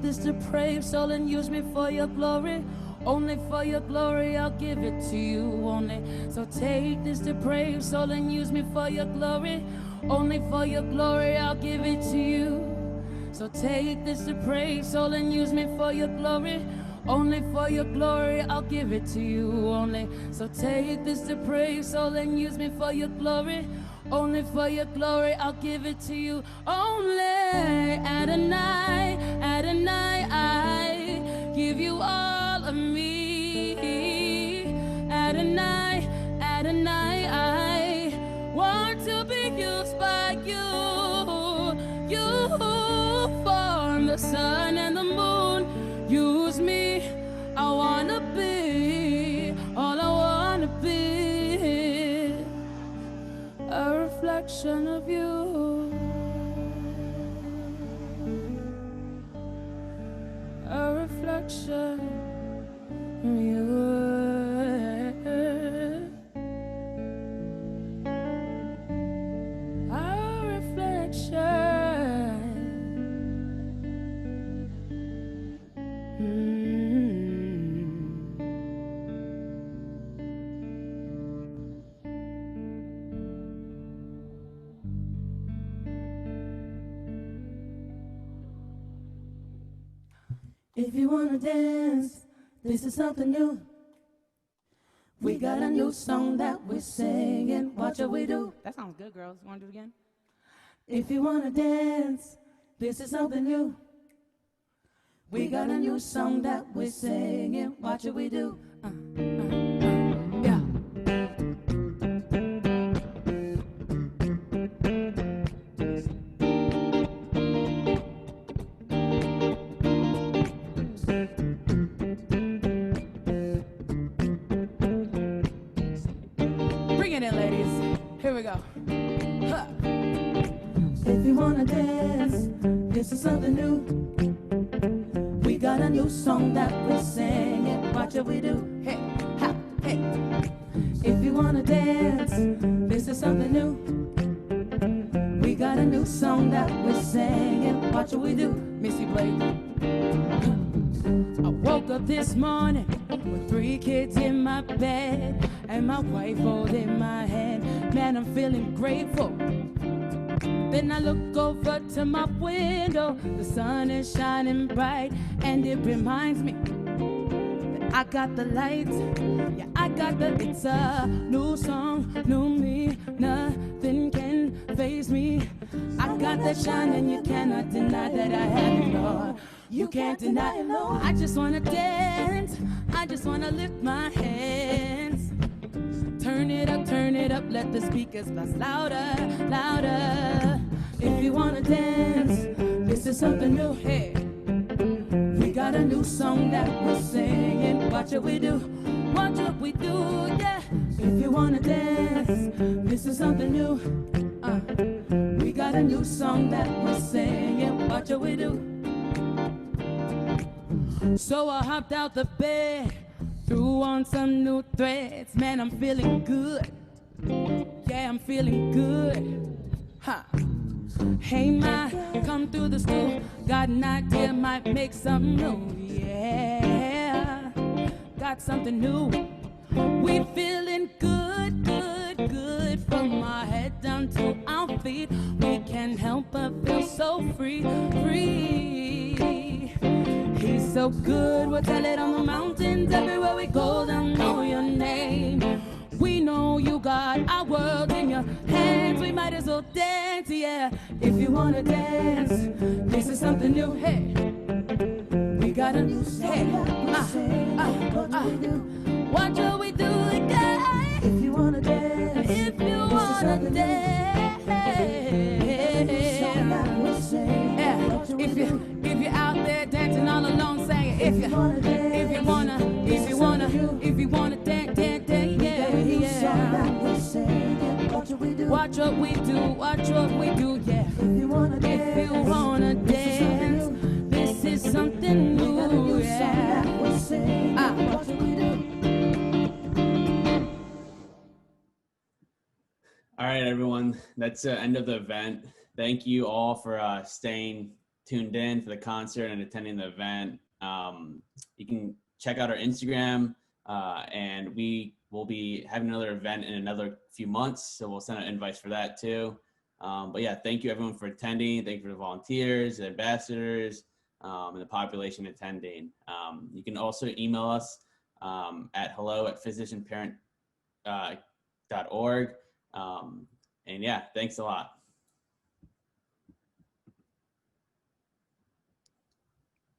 this depraved soul and use me for your glory. Only for your glory, I'll give it to you only. So take this depraved soul and use me for your glory. Only for your glory, I'll give it to you. So take this depraved soul and use me for your glory. Only for your glory, I'll give it to you only. So take this depraved soul and use me for your glory. Only for your glory, I'll give it to you only. Adonai, Adonai, I give you all of me. Adonai, Adonai, I want to be used by you. You form the sun and the moon. Use me, I wanna be all I wanna be. A reflection of you. A reflection of you. A reflection. If you wanna dance, this is something new. We got a new song that we're singing. Watch what we do. That sounds good, girls. Want to do it again? If you wanna dance, this is something new. We got a new song that we're singing. Watch what we do. Yeah. Bring it in, ladies. Here we go. Huh. If you wanna dance, this is something new. We got a new song that we're singing. Watch what we do. Hey, ha, hey. If you wanna dance, this is something new. We got a new song that we're singing. Watch what we do. Missy Blake. I woke up this morning with 3 kids in my bed and my wife holding my hand. Man, I'm feeling grateful. Then I look over to my window. The sun is shining bright and it reminds me that I got the lights. Yeah, I got the, it's a new song, new me. Nothing can faze me. I got that shine and you cannot deny that I have it, Lord. You can't deny it, Lord. I just wanna dance. I just wanna lift my hands. Turn it up, let the speakers blast louder, louder. If you wanna dance, this is something new. Hey, we got a new song that we're singing. Watch what we do, watch what we do, yeah. If you wanna dance, this is something new. We got a new song that we're singing. Watch what we do. So I hopped out the bed, threw on some new threads. Man, I'm feeling good. Yeah, I'm feeling good. Huh. Hey, ma, come through the school. Got an idea, might make something new. Yeah, got something new. We feeling good, good, good. From our head down to our feet, we can't help but feel so free, free. He's so good, we'll tell it on the mountains. Everywhere we go, they'll know your name. We know you got our world in your hands. We might as well dance, yeah. If you wanna dance, this is something new. Hey, we got a new hey. Watch what we do, yeah. If you wanna dance, if you wanna dance, yeah. If you're out there dancing all alone, saying if you wanna dance, dance, dance, yeah. Watch what we do, watch what we do, yeah. If you wanna dance, this is something new, yeah. All right, everyone. That's the end of the event. Thank you all for staying tuned in for the concert and attending the event. You can check out our Instagram, and we will be having another event in another few months, so we'll send out invites for that too. But yeah, thank you everyone for attending. Thank you for the volunteers, the ambassadors, and the population attending. You can also email us at hello@physicianparent.org. And yeah, thanks a lot.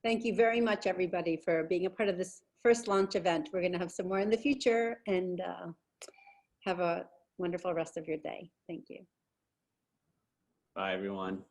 Thank you very much, everybody, for being a part of this first launch event. We're going to have some more in the future, and have a wonderful rest of your day. Thank you. Bye, everyone.